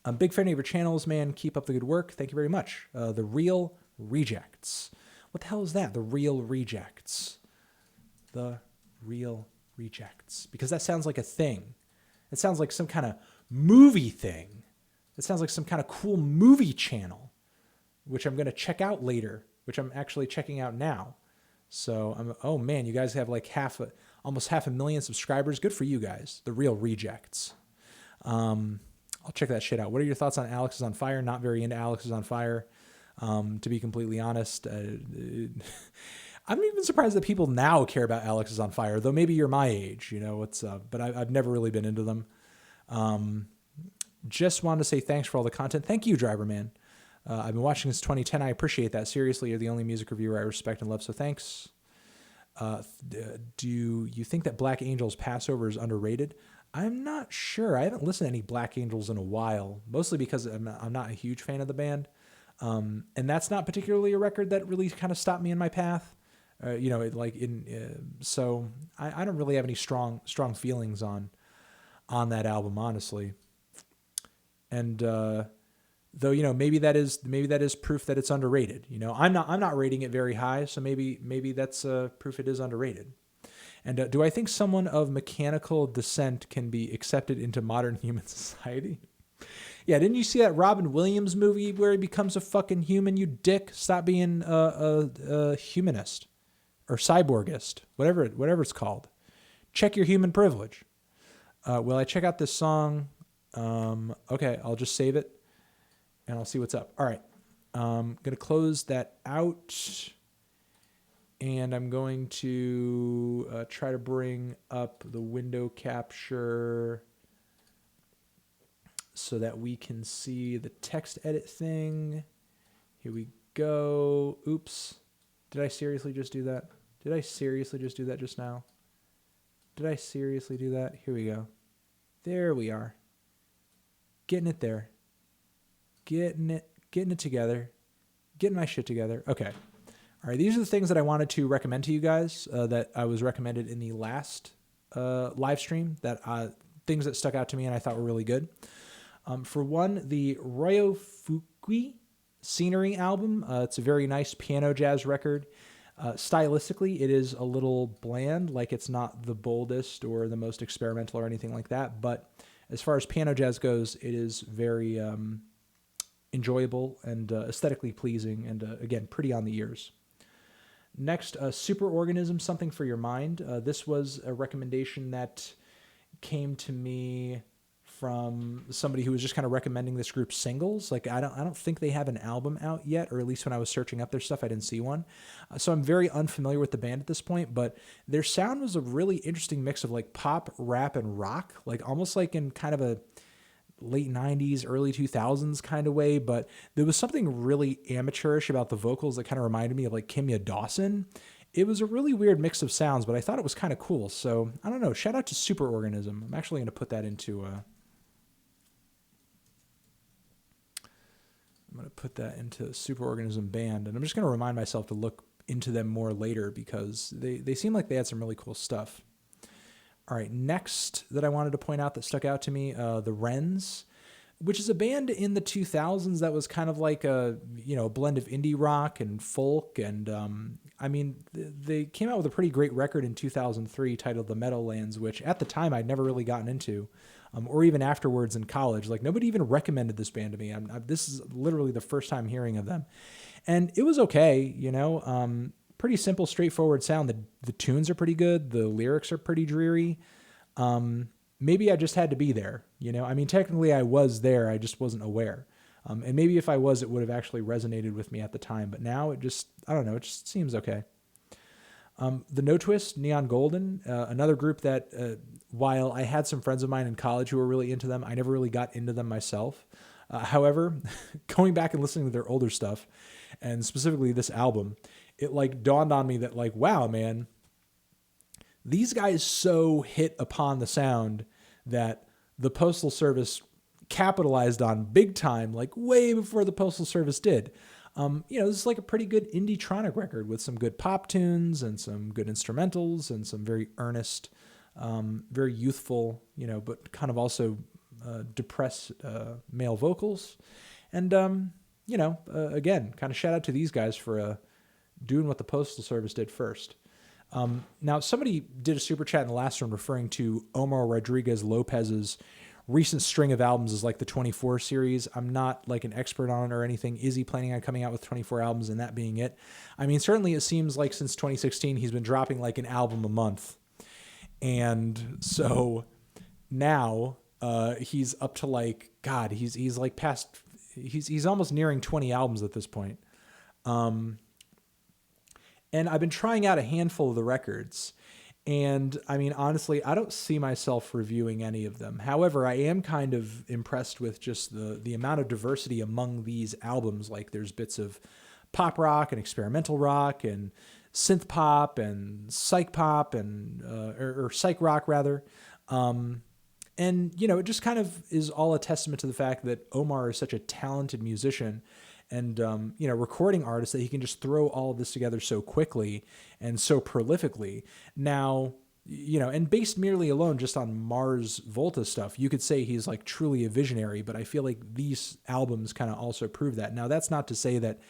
I'm a big fan of your channels, man. Keep up the good work. Thank you very much. The Real Rejects. What the hell is that? The Real Rejects. The Real Rejects. Because that sounds like a thing. It sounds like some kind of movie thing. It sounds like some kind of cool movie channel, which I'm going to check out later, which I'm actually checking out now. So, oh man, you guys have like almost 500,000 subscribers. Good for you guys. The Real Rejects. I'll check that shit out. What are your thoughts on Alex is on Fire? Not very into Alex is on Fire. To be completely honest, I'm even surprised that people now care about Alex is on Fire, though maybe you're my age, you know, but I've never really been into them. Just wanted to say thanks for all the content. Thank you, Driver Man. I've been watching since 2010. I appreciate that. Seriously, you're the only music reviewer I respect and love, so thanks. Do you think that Black Angels Passover is underrated? I'm not sure. I haven't listened to any Black Angels in a while, mostly because I'm not a huge fan of the band. And that's not particularly a record that really kind of stopped me in my path. So I don't really have any strong feelings on that album, honestly. And, though, you know, maybe that is proof that it's underrated. You know, I'm not rating it very high. So maybe that's proof it is underrated. And do I think someone of mechanical descent can be accepted into modern human society? Yeah, didn't you see that Robin Williams movie where he becomes a fucking human? You dick! Stop being a humanist or cyborgist, whatever it's called. Check your human privilege. Will I check out this song? Okay, I'll just save it and I'll see what's up. All right, gonna close that out. And I'm going to try to bring up the window capture so that we can see the text edit thing. Here we go. Oops. Did I seriously just do that? Did I seriously just do that just now? Did I seriously do that? Here we go. There we are. Getting it there. Getting it together. Getting my shit together. Okay. All right, these are the things that I wanted to recommend to you guys that I was recommended in the last live stream, things that stuck out to me and I thought were really good. For one, the Ryofuki Scenery album. It's a very nice piano jazz record. Stylistically, it is a little bland, like it's not the boldest or the most experimental or anything like that. But as far as piano jazz goes, it is very enjoyable and aesthetically pleasing and, again, pretty on the ears. Next, Superorganism, Something for Your Mind. This was a recommendation that came to me from somebody who was just kind of recommending this group's singles. Like, I don't think they have an album out yet, or at least when I was searching up their stuff, I didn't see one. So I'm very unfamiliar with the band at this point, but their sound was a really interesting mix of like pop, rap, and rock, like almost like in kind of a late 90s, early 2000s kind of way, but there was something really amateurish about the vocals that kind of reminded me of like Kimya Dawson. It was a really weird mix of sounds, but I thought it was kind of cool. So I don't know. Shout out to Superorganism. I'm actually going to put that into Superorganism band, and I'm just going to remind myself to look into them more later because they seem like they had some really cool stuff. All right, next that I wanted to point out that stuck out to me, the Wrens, which is a band in the 2000s that was kind of like a blend of indie rock and folk, and I mean they came out with a pretty great record in 2003 titled The Meadowlands, which at the time I'd never really gotten into, or even afterwards in college. Like nobody even recommended this band to me. This is literally the first time hearing of them, and it was okay, pretty simple, straightforward sound. The tunes are pretty good. The lyrics are pretty dreary. Maybe I just had to be there. I mean, technically I was there. I just wasn't aware. And maybe if I was, it would have actually resonated with me at the time. But now I don't know. It just seems okay. The No Twist, Neon Golden, another group that while I had some friends of mine in college who were really into them, I never really got into them myself. However, going back and listening to their older stuff, and specifically this album, it like dawned on me that like, wow, man, these guys so hit upon the sound that the Postal Service capitalized on big time, like way before the Postal Service did. This is like a pretty good indie-tronic record with some good pop tunes and some good instrumentals and some very earnest very youthful, but kind of also depressed male vocals. And, again, kind of shout out to these guys for doing what the Postal Service did first. Now, somebody did a super chat in the last one referring to Omar Rodriguez Lopez's recent string of albums as like the 24 series. I'm not like an expert on it or anything. Is he planning on coming out with 24 albums and that being it? I mean, certainly it seems like since 2016, he's been dropping like an album a month. And so now he's up to like, God, he's like past, he's almost nearing 20 albums at this point. And I've been trying out a handful of the records. And I mean, honestly, I don't see myself reviewing any of them. However, I am kind of impressed with just the amount of diversity among these albums. Like there's bits of pop rock and experimental rock and synth pop and psych pop and or psych rock rather. And, it just kind of is all a testament to the fact that Omar is such a talented musician and, recording artist that he can just throw all of this together so quickly and so prolifically. Now, and based merely alone just on Mars Volta stuff, you could say he's like truly a visionary, but I feel like these albums kind of also prove that. Now, that's not to say that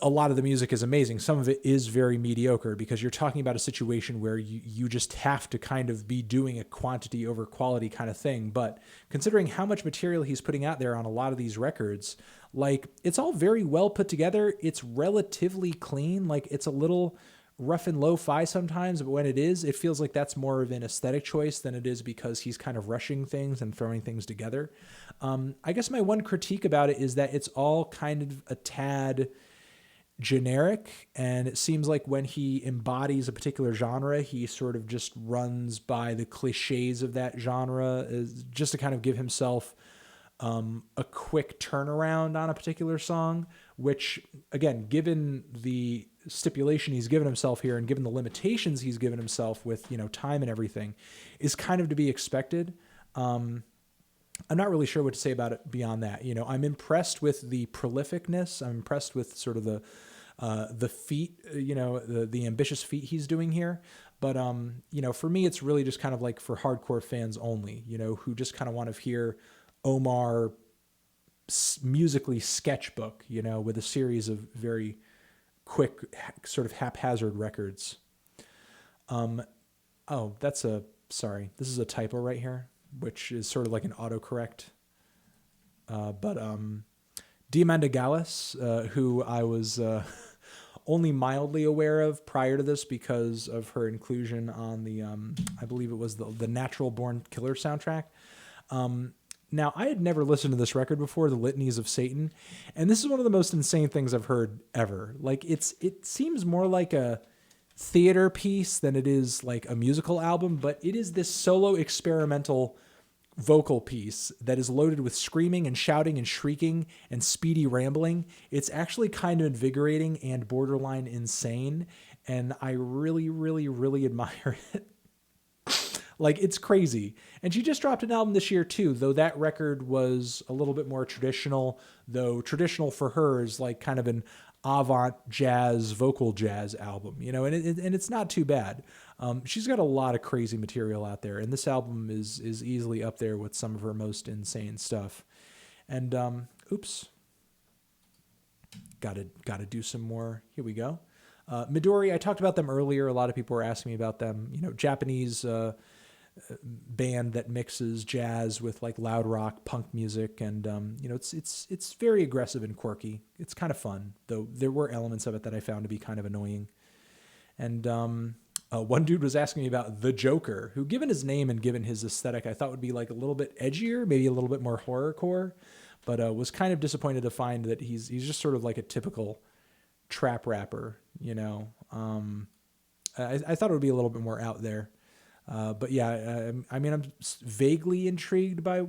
a lot of the music is amazing. Some of it is very mediocre because you're talking about a situation where you just have to kind of be doing a quantity over quality kind of thing. But considering how much material he's putting out there on a lot of these records, like it's all very well put together. It's relatively clean. Like it's a little rough and lo-fi sometimes, but when it is, it feels like that's more of an aesthetic choice than it is because he's kind of rushing things and throwing things together. I guess my one critique about it is that it's all kind of a tad generic, and it seems like when he embodies a particular genre, he sort of just runs by the cliches of that genre just to kind of give himself a quick turnaround on a particular song, which again, given the stipulation he's given himself here and given the limitations he's given himself with, time and everything, is kind of to be expected. I'm not really sure what to say about it beyond that. I'm impressed with the prolificness. I'm impressed with sort of the feat, the ambitious feat he's doing here. But, for me, it's really just kind of like for hardcore fans only, who just kind of want to hear Omar musically sketchbook, with a series of very quick sort of haphazard records. This is a typo right here, which is sort of like an autocorrect. Diamanda Gallis, who I was only mildly aware of prior to this because of her inclusion on the, I believe it was the Natural Born Killer soundtrack. Now, I had never listened to this record before, The Litanies of Satan, and this is one of the most insane things I've heard ever. Like, it seems more like a theater piece than it is like a musical album, but it is this solo experimental vocal piece that is loaded with screaming and shouting and shrieking and speedy rambling. It's actually kind of invigorating and borderline insane, and I really, really, really admire it. Like, it's crazy. And she just dropped an album this year too, though that record was a little bit more traditional, though traditional for her is like kind of an avant jazz, vocal jazz album, and it's not too bad. She's got a lot of crazy material out there, and this album is easily up there with some of her most insane stuff. And gotta do some more. Here we go. Midori, I talked about them earlier. A lot of people were asking me about them. Japanese band that mixes jazz with like loud rock, punk music, and it's very aggressive and quirky. It's kind of fun, though there were elements of it that I found to be kind of annoying. And one dude was asking me about The Joker, who, given his name and given his aesthetic, I thought would be like a little bit edgier, maybe a little bit more horrorcore, but was kind of disappointed to find that he's just sort of like a typical trap rapper. I thought it would be a little bit more out there. But yeah, I mean, I'm vaguely intrigued by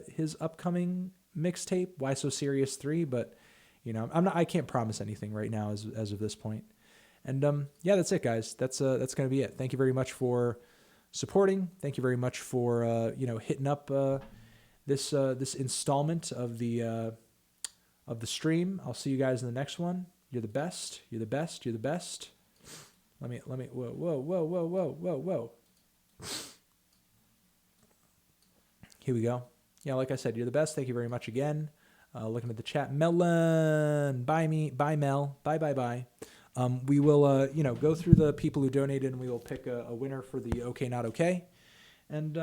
his upcoming mixtape, Why So Serious 3, but I can't promise anything right now as of this point. And yeah, that's it, guys. That's gonna be it. Thank you very much for supporting. Thank you very much for hitting up this installment of the stream. I'll see you guys in the next one. You're the best. You're the best. You're the best. Whoa. Here we go. Yeah, like I said, you're the best. Thank you very much again. Looking at the chat, Melon, bye Mel, bye. We will, go through the people who donated, and we will pick a winner for the okay, not okay. And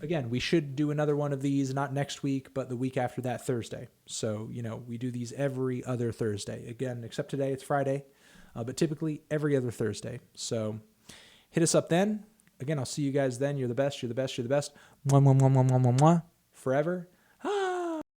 again, we should do another one of these, not next week, but the week after that, Thursday. So, we do these every other Thursday. Again, except today, it's Friday, but typically every other Thursday. So hit us up then. Again, I'll see you guys then. You're the best. You're the best. You're the best. Mwah, mwah, mwah, mwah, mwah, mwah, mwah. Forever.